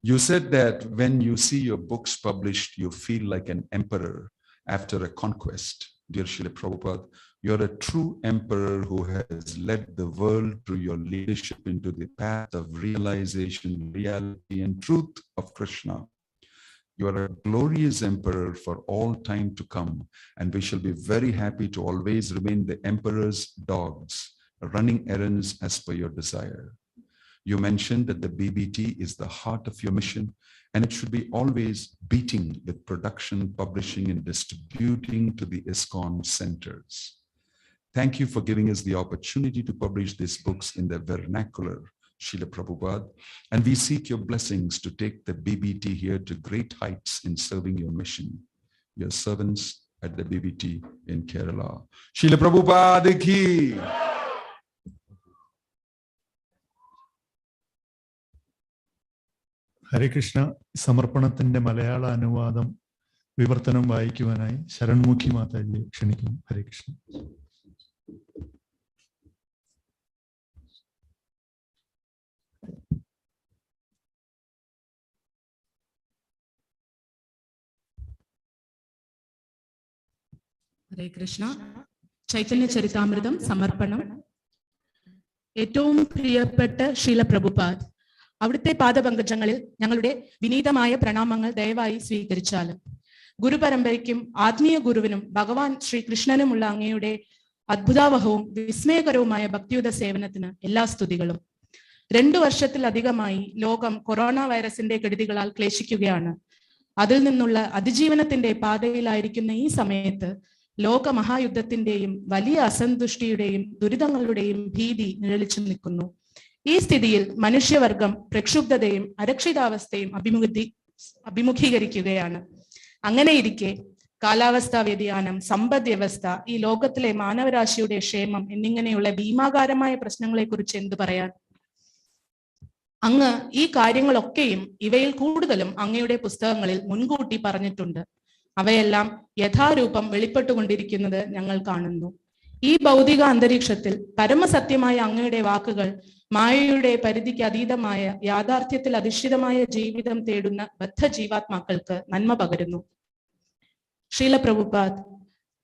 You said that when you see your books published, you feel like an emperor after a conquest. Dear Srila Prabhupada, you're a true emperor who has led the world through your leadership into the path of realization, reality, and truth of Krishna. You are a glorious emperor for all time to come, and we shall be very happy to always remain the emperor's dogs, running errands as per your desire. You mentioned that the BBT is the heart of your mission, and it should be always beating with production, publishing, and distributing to the ISKCON centers. Thank you for giving us the opportunity to publish these books in the vernacular, Srila Prabhupada, and we seek your blessings to take the BBT here to great heights in serving your mission. Your servants at the BBT in Kerala. Srila Prabhupada ki. ഹരേ കൃഷ്ണ. സമർപ്പണത്തിന്റെ മലയാള അനുവാദം വിവർത്തനം വായിക്കുവാനായി ശരൺമുഖി മാതാജിയെ ക്ഷണിക്കുന്നു. ഹരേ കൃഷ്ണ. ഹരേ കൃഷ്ണ. ചൈതന്യ ചരിതാമൃതം സമർപ്പണം. ഏറ്റവും പ്രിയപ്പെട്ട ശ്രീല പ്രഭുപാദ്, അവിടുത്തെ പാദപങ്കജങ്ങളിൽ ഞങ്ങളുടെ വിനീതമായ പ്രണാമങ്ങൾ ദയവായി സ്വീകരിച്ചാലും. ഗുരുപരമ്പരയ്ക്കും ആത്മീയ ഗുരുവിനും ഭഗവാൻ ശ്രീകൃഷ്ണനുമുള്ള അങ്ങയുടെ അത്ഭുതാവഹവും വിസ്മയകരവുമായ ഭക്തിയുത സേവനത്തിന് എല്ലാ സ്തുതികളും. 2 വർഷത്തിലധികമായി ലോകം കൊറോണ വൈറസിന്റെ കെടുതികളാൽ ക്ലേശിക്കുകയാണ്. അതിൽ നിന്നുള്ള അതിജീവനത്തിന്റെ പാതയിലായിരിക്കുന്ന ഈ സമയത്ത് ലോക മഹായുദ്ധത്തിന്റെയും വലിയ അസന്തുഷ്ടിയുടെയും ദുരിതങ്ങളുടെയും ഭീതി നിഴലിച്ചു നിൽക്കുന്നു. ഈ സ്ഥിതിയിൽ മനുഷ്യവർഗം പ്രക്ഷുബ്ധതയും അരക്ഷിതാവസ്ഥയും അഭിമുഖീകരിക്കുകയാണ്. അങ്ങനെയിരിക്കെ കാലാവസ്ഥാ വ്യതിയാനം, സമ്പദ് വ്യവസ്ഥ, ഈ ലോകത്തിലെ മാനവരാശിയുടെ ക്ഷേമം എന്നിങ്ങനെയുള്ള ഭീമാകാരമായ പ്രശ്നങ്ങളെ കുറിച്ച് എന്തു പറയാൻ? അങ്ങ് ഈ കാര്യങ്ങളൊക്കെയും ഇവയിൽ കൂടുതലും അങ്ങയുടെ പുസ്തകങ്ങളിൽ മുൻകൂട്ടി പറഞ്ഞിട്ടുണ്ട്. അവയെല്ലാം യഥാരൂപം വെളിപ്പെട്ടുകൊണ്ടിരിക്കുന്നത് ഞങ്ങൾ കാണുന്നു. ഈ ഭൗതിക അന്തരീക്ഷത്തിൽ പരമസത്യമായ അങ്ങയുടെ വാക്കുകൾ മായയുടെ പരിധിക്ക് അതീതമായ യാഥാർത്ഥ്യത്തിൽ അധിഷ്ഠിതമായ ജീവിതം തേടുന്ന ബദ്ധജീവാത്മാക്കൾക്ക് നന്മ പകരുന്നു. ശ്രീല പ്രഭുപാദ്,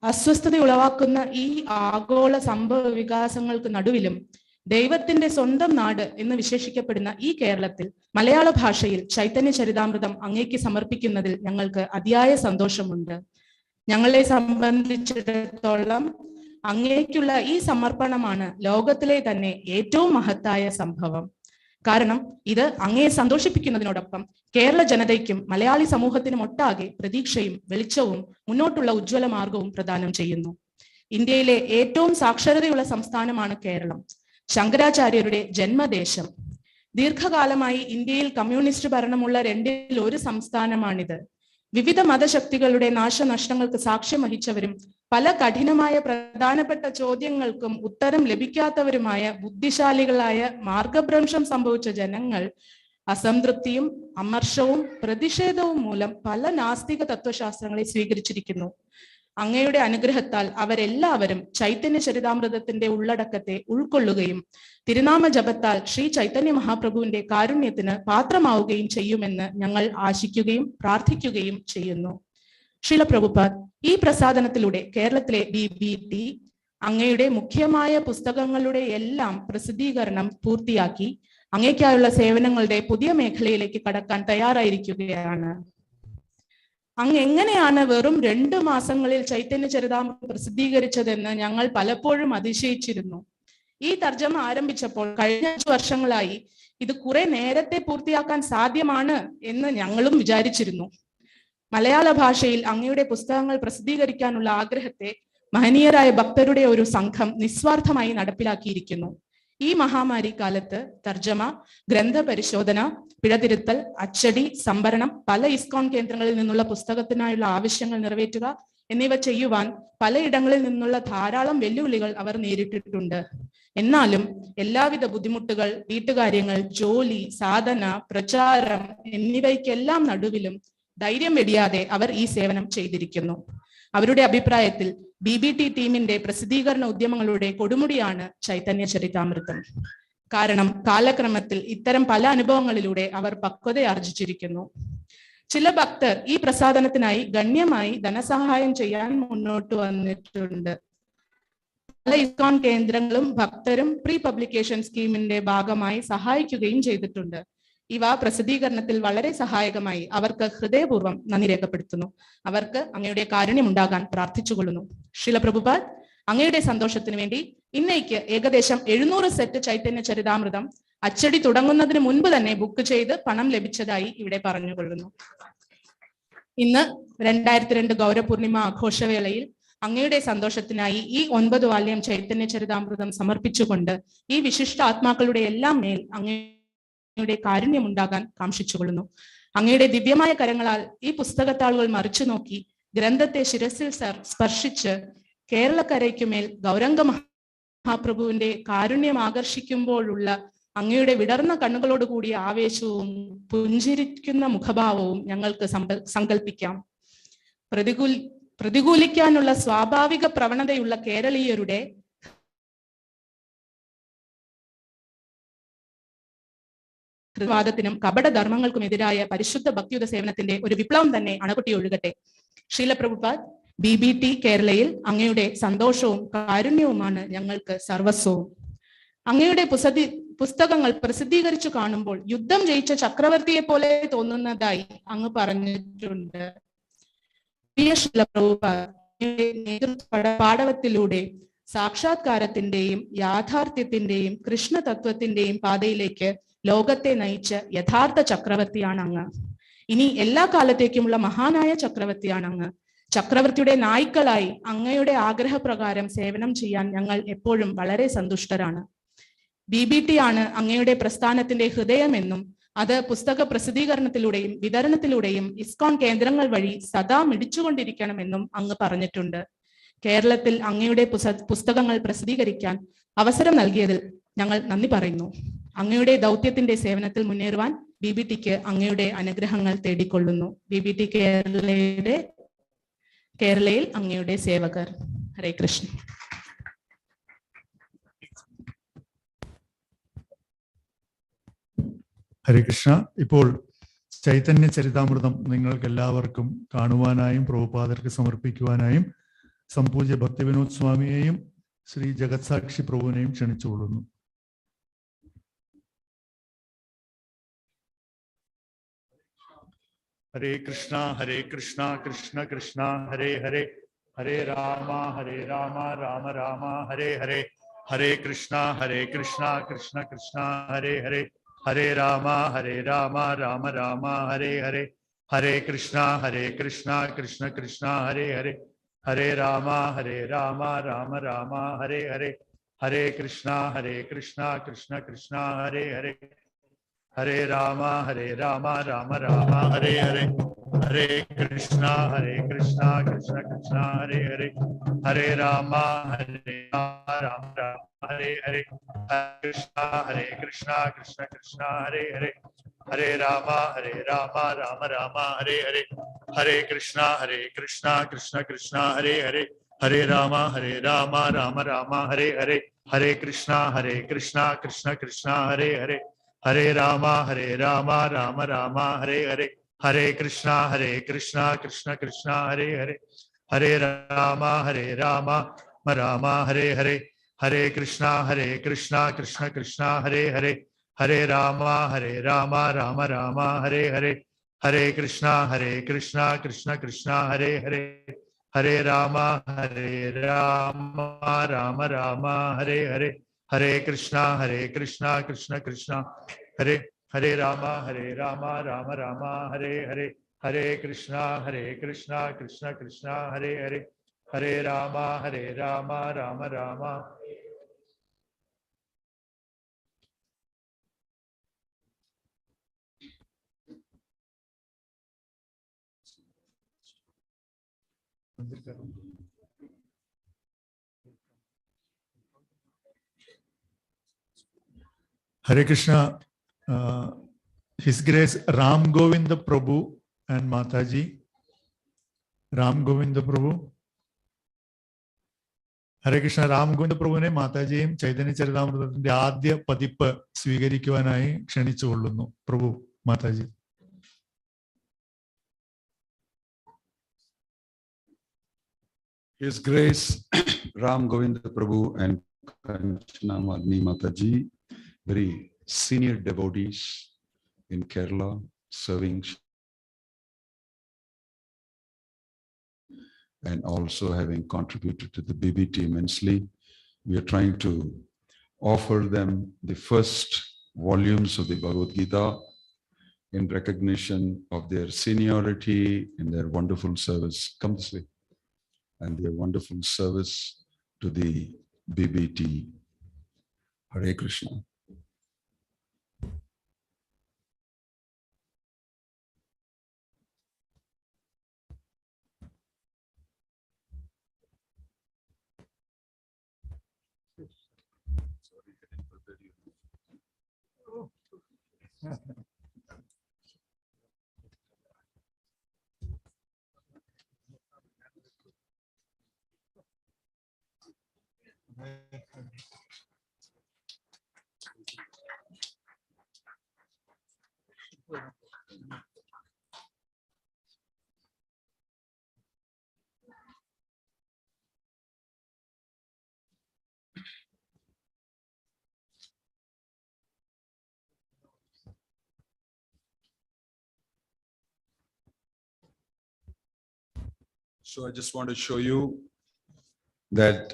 അസ്വസ്ഥത ഉളവാക്കുന്ന ഈ ആഗോള സംഭവ വികാസങ്ങൾക്ക് നടുവിലും ദൈവത്തിന്റെ സ്വന്തം നാട് എന്ന് വിശേഷിക്കപ്പെടുന്ന ഈ കേരളത്തിൽ മലയാള ഭാഷയിൽ ചൈതന്യ ചരിതാമൃതം അങ്ങേക്ക് സമർപ്പിക്കുന്നതിൽ ഞങ്ങൾക്ക് അതിയായ സന്തോഷമുണ്ട്. ഞങ്ങളെ സംബന്ധിച്ചിടത്തോളം അങ്ങേക്കുള്ള ഈ സമർപ്പണമാണ് ലോകത്തിലെ തന്നെ ഏറ്റവും മഹത്തായ സംഭവം. കാരണം ഇത് അങ്ങയെ സന്തോഷിപ്പിക്കുന്നതിനോടൊപ്പം കേരള ജനതയ്ക്കും മലയാളി സമൂഹത്തിനും ഒട്ടാകെ പ്രതീക്ഷയും വെളിച്ചവും മുന്നോട്ടുള്ള ഉജ്ജ്വല മാർഗവും പ്രദാനം ചെയ്യുന്നു. ഇന്ത്യയിലെ ഏറ്റവും സാക്ഷരതയുള്ള സംസ്ഥാനമാണ് കേരളം. ശങ്കരാചാര്യരുടെ ജന്മദേശം. ദീർഘകാലമായി ഇന്ത്യയിൽ കമ്മ്യൂണിസ്റ്റ് ഭരണമുള്ള 2ൽ 1 സംസ്ഥാനമാണിത്. വിവിധ മതശക്തികളുടെ നാശനഷ്ടങ്ങൾക്ക് സാക്ഷ്യം വഹിച്ചവരും പല കഠിനമായ പ്രധാനപ്പെട്ട ചോദ്യങ്ങൾക്കും ഉത്തരം ലഭിക്കാത്തവരുമായ ബുദ്ധിശാലികളായ മാർഗഭ്രംശം സംഭവിച്ച ജനങ്ങൾ അസംതൃപ്തിയും അമർഷവും പ്രതിഷേധവും മൂലം പല നാസ്തിക തത്വശാസ്ത്രങ്ങളെ സ്വീകരിച്ചിരിക്കുന്നു. അങ്ങയുടെ അനുഗ്രഹത്താൽ അവരെല്ലാവരും ചൈതന്യ ചരിതാമൃതത്തിന്റെ ഉള്ളടക്കത്തെ ഉൾക്കൊള്ളുകയും തിരുനാമ ജപത്താൽ ശ്രീ ചൈതന്യ മഹാപ്രഭുവിന്റെ കാരുണ്യത്തിന് പാത്രമാവുകയും ചെയ്യുമെന്ന് ഞങ്ങൾ ആശിക്കുകയും പ്രാർത്ഥിക്കുകയും ചെയ്യുന്നു. ശ്രീല പ്രഭുപാദ്, ഈ പ്രസാദനത്തിലൂടെ കേരളത്തിലെ BBT അങ്ങയുടെ മുഖ്യമായ പുസ്തകങ്ങളുടെ എല്ലാം പ്രസിദ്ധീകരണം പൂർത്തിയാക്കി അങ്ങേക്കായുള്ള സേവനങ്ങളുടെ പുതിയ മേഖലയിലേക്ക് കടക്കാൻ തയ്യാറായിരിക്കുകയാണ്. അങ്ങ് എങ്ങനെയാണ് വെറും 2 മാസങ്ങളിൽ ചൈതന്യ ചരിതാമൃതം പ്രസിദ്ധീകരിച്ചതെന്ന് ഞങ്ങൾ പലപ്പോഴും അതിശയിച്ചിരുന്നു. ഈ തർജ്ജമ ആരംഭിച്ചപ്പോൾ കഴിഞ്ഞ 5 വർഷങ്ങളായി ഇത് കുറെ നേരത്തെ പൂർത്തിയാക്കാൻ സാധ്യമാണ് എന്ന് ഞങ്ങളും വിചാരിച്ചിരുന്നു. മലയാള ഭാഷയിൽ അങ്ങയുടെ പുസ്തകങ്ങൾ പ്രസിദ്ധീകരിക്കാനുള്ള ആഗ്രഹത്തെ മഹനീയരായ ഭക്തരുടെ ഒരു സംഘം നിസ്വാർത്ഥമായി നടപ്പിലാക്കിയിരിക്കുന്നു. ഈ മഹാമാരി കാലത്ത് തർജ്ജമ, ഗ്രന്ഥപരിശോധന, പിഴതിരുത്തൽ, അച്ചടി, സംഭരണം, പല ഇസ്കോൺ കേന്ദ്രങ്ങളിൽ നിന്നുള്ള പുസ്തകത്തിനായുള്ള ആവശ്യങ്ങൾ നിറവേറ്റുക എന്നിവ ചെയ്യുവാൻ പലയിടങ്ങളിൽ നിന്നുള്ള ധാരാളം വെല്ലുവിളികൾ അവർ നേരിട്ടിട്ടുണ്ട്. എന്നാലും എല്ലാവിധ ബുദ്ധിമുട്ടുകൾ, വീട്ടുകാര്യങ്ങൾ, ജോലി, സാധന, പ്രചാരം എന്നിവയ്ക്കെല്ലാം നടുവിലും ധൈര്യം വെടിയാതെ അവർ ഈ സേവനം ചെയ്തിരിക്കുന്നു. അവരുടെ അഭിപ്രായത്തിൽ BBT ടീമിന്റെ പ്രസിദ്ധീകരണ ഉദ്യമങ്ങളുടെ കൊടുമുടിയാണ് ചൈതന്യ ചരിതാമൃതം. കാരണം കാലക്രമത്തിൽ ഇത്തരം പല അനുഭവങ്ങളിലൂടെ അവർ പക്വതയാർജിച്ചിരിക്കുന്നു. ചില ഭക്തർ ഈ പ്രസാദനത്തിനായി ഗണ്യമായി ധനസഹായം ചെയ്യാൻ മുന്നോട്ട് വന്നിട്ടുണ്ട്. പല ഇസ്കോൺ കേന്ദ്രങ്ങളും ഭക്തരും പ്രീ പബ്ലിക്കേഷൻ സ്കീമിന്റെ ഭാഗമായി സഹായിക്കുകയും ചെയ്തിട്ടുണ്ട്. ഇവ പ്രസിദ്ധീകരണത്തിൽ വളരെ സഹായകമായി. അവർക്ക് ഹൃദയപൂർവ്വം നന്ദി രേഖപ്പെടുത്തുന്നു. അവർക്ക് അങ്ങയുടെ കാരുണ്യം ഉണ്ടാകാൻ പ്രാർത്ഥിച്ചുകൊള്ളുന്നു. ശ്രീല പ്രഭുപാദ്, അങ്ങയുടെ സന്തോഷത്തിന് വേണ്ടി ഇന്നേക്ക് ഏകദേശം 700 സെറ്റ് ചൈതന്യ ചരിതാമൃതം അച്ചടി തുടങ്ങുന്നതിന് മുൻപ് തന്നെ ബുക്ക് ചെയ്ത് പണം ലഭിച്ചതായി ഇവിടെ പറഞ്ഞുകൊള്ളുന്നു. ഇന്ന് 2002 ഗൗരപൂർണിമ ആഘോഷവേളയിൽ അങ്ങയുടെ സന്തോഷത്തിനായി ഈ 9 വാല്യം ചൈതന്യ ചരിതാമൃതം സമർപ്പിച്ചുകൊണ്ട് ഈ വിശിഷ്ട ആത്മാക്കളുടെ എല്ലാം മേൽ അങ്ങയുടെ കാരുണ്യം ഉണ്ടാകാൻ കാംക്ഷിച്ചുകൊള്ളുന്നു. അങ്ങയുടെ ദിവ്യമായ കരങ്ങളാൽ ഈ പുസ്തകത്താളുകൾ മറിച്ചു നോക്കി ഗ്രന്ഥത്തെ ശിരസിൽ സ്പർശിച്ച് കേരളക്കരയ്ക്കുമേൽ ഗൗരംഗ മഹാപ്രഭുവിന്റെ കാരുണ്യം ആകർഷിക്കുമ്പോഴുള്ള അങ്ങയുടെ വിടർന്ന കണ്ണുകളോട് കൂടിയ ആവേശവും പുഞ്ചിരിക്കുന്ന മുഖഭാവവും ഞങ്ങൾക്ക് സങ്കല്പിക്കാം. പ്രതികൂലിക്കാനുള്ള സ്വാഭാവിക പ്രവണതയുള്ള കേരളീയരുടെ വാദത്തിനും കപടധർമ്മങ്ങൾക്കുമെതിരായ പരിശുദ്ധ ഭക്തിയുത സേവനത്തിന്റെ ഒരു വിപ്ലവം തന്നെ അണകുട്ടി ഒഴുകട്ടെ. ശ്രീല പ്രഭുപാദ്, BBT കേരളയിൽ അങ്ങയുടെ സന്തോഷവും കാരുണ്യവുമാണ് ഞങ്ങൾക്ക് സർവസ്വവും. അങ്ങയുടെ പുസ്തകങ്ങൾ പ്രസിദ്ധീകരിച്ചു കാണുമ്പോൾ യുദ്ധം ജയിച്ച ചക്രവർത്തിയെ പോലെ തോന്നുന്നതായി അങ്ങ് പറഞ്ഞിട്ടുണ്ട്. ശ്രീല പ്രഭുപാദ് പാടവത്തിലൂടെ സാക്ഷാത്കാരത്തിന്റെയും യാഥാർത്ഥ്യത്തിന്റെയും കൃഷ്ണ തത്വത്തിന്റെയും പാതയിലേക്ക് ലോകത്തെ നയിച്ച യഥാർത്ഥ ചക്രവർത്തിയാണ് അങ്ങ്. ഇനി എല്ലാ കാലത്തേക്കുമുള്ള മഹാനായ ചക്രവർത്തിയാണ് അങ്ങ്. ചക്രവർത്തിയുടെ നായ്ക്കളായി അങ്ങയുടെ ആഗ്രഹപ്രകാരം സേവനം ചെയ്യാൻ ഞങ്ങൾ എപ്പോഴും വളരെ സന്തുഷ്ടരാണ്. BBT ആണ് അങ്ങയുടെ പ്രസ്ഥാനത്തിന്റെ ഹൃദയമെന്നും അത് പുസ്തക പ്രസിദ്ധീകരണത്തിലൂടെയും വിതരണത്തിലൂടെയും ഇസ്കോൺ കേന്ദ്രങ്ങൾ വഴി സദാ മിടിച്ചുകൊണ്ടിരിക്കണമെന്നും അങ്ങ് പറഞ്ഞിട്ടുണ്ട്. കേരളത്തിൽ അങ്ങയുടെ പുസ്തകങ്ങൾ പ്രസിദ്ധീകരിക്കാൻ അവസരം നൽകിയതിൽ ഞങ്ങൾ നന്ദി പറയുന്നു. അങ്ങയുടെ ദൗത്യത്തിന്റെ സേവനത്തിൽ മുന്നേറുവാൻ BBTക്ക് അങ്ങയുടെ അനുഗ്രഹങ്ങൾ തേടിക്കൊള്ളുന്നു. BBT കേരളയിൽ അങ്ങയുടെ സേവകർ. ഹരേ കൃഷ്ണ. ഹരേ കൃഷ്ണ. ഇപ്പോൾ ചൈതന്യ ചരിതാമൃതം നിങ്ങൾക്ക് എല്ലാവർക്കും കാണുവാനായും പ്രഭുപാദർക്ക് സമർപ്പിക്കുവാനായും സംപൂജ്യ ഭക്തിവിനോദ് സ്വാമിയെയും ശ്രീ ജഗത്സാക്ഷി പ്രഭുവിനെയും ക്ഷണിച്ചുകൊള്ളുന്നു. ഹരേ കൃഷ്ണ കൃഷ്ണ കൃഷ്ണ ഹരേ ഹരേ, ഹരേ രാമ രാമ രാമ ഹരേ ഹരേ, ഹരേ കൃഷ്ണ കൃഷ്ണ കൃഷ്ണ ഹരേ ഹരേ, ഹരേ രാമ രാമ രാമ ഹരേ ഹരേ, ഹരേ കൃഷ്ണ കൃഷ്ണ കൃഷ്ണ ഹരേ ഹരേ, ഹരേ രാമ രാമ രാമ ഹരേ ഹരേ, ഹരേ കൃഷ്ണ കൃഷ്ണ കൃഷ്ണ ഹരേ ഹരേ, ഹരേ രാമ രാമ രാമ ഹരേ ഹരേ, ഹരേ കൃഷ്ണ കൃഷ്ണ കൃഷ്ണ ഹരേ ഹരേ, ഹരേ രാമ രാമ രാമ ഹരേ ഹരേ, ഹരേ കൃഷ്ണ കൃഷ്ണ കൃഷ്ണ ഹരേ ഹരേ, Hare Rama, Rama Rama, Hare Hare, Hare Krishna, Krishna Krishna, Hare Hare, Hare Rama, Rama Rama, Hare Hare, Hare Krishna, Krishna Krishna, Hare Hare, Hare Rama, Rama Rama, Hare Hare, Hare Krishna, Krishna Krishna, Hare Hare, Hare Rama, Rama, Hare Hare, Hare Krishna, Krishna Krishna, Hare Hare, Hare Rama, Rama Rama, Hare Hare, Hare Krishna, Krishna Krishna, Hare Hare, Hare Rama, Rama Rama, Hare Hare, Hare Krishna, Krishna Krishna, Hare Hare Rama, Rama Rama, Hare Hare, Hare Krishna, Krishna Krishna, Hare Hare, Hare Rama, Rama Rama. Hare Krishna, His Grace Ram Govinda Prabhu and Mataji. Ram Govinda Prabhu. Hare Krishna, Ram Govinda Prabhuവിനെ മാതാജിയും Chaitanya ചരിതാമൃതത്തിന്റെ ആദ്യ പതിപ്പ് സ്വീകരിക്കുവാനായി ക്ഷണിച്ചുകൊള്ളുന്നു. പ്രഭു, Mataji. His Grace Ram Govinda Prabhu and Kanchana Malini Mataji, very senior devotees in Kerala, serving and also having contributed to the BBT immensely. We are trying to offer them the first volumes of the Bhagavad Gita in recognition of their seniority in their wonderful service. Come this way. And their wonderful service to the BBT. Hare Krishna. So I just want to show you that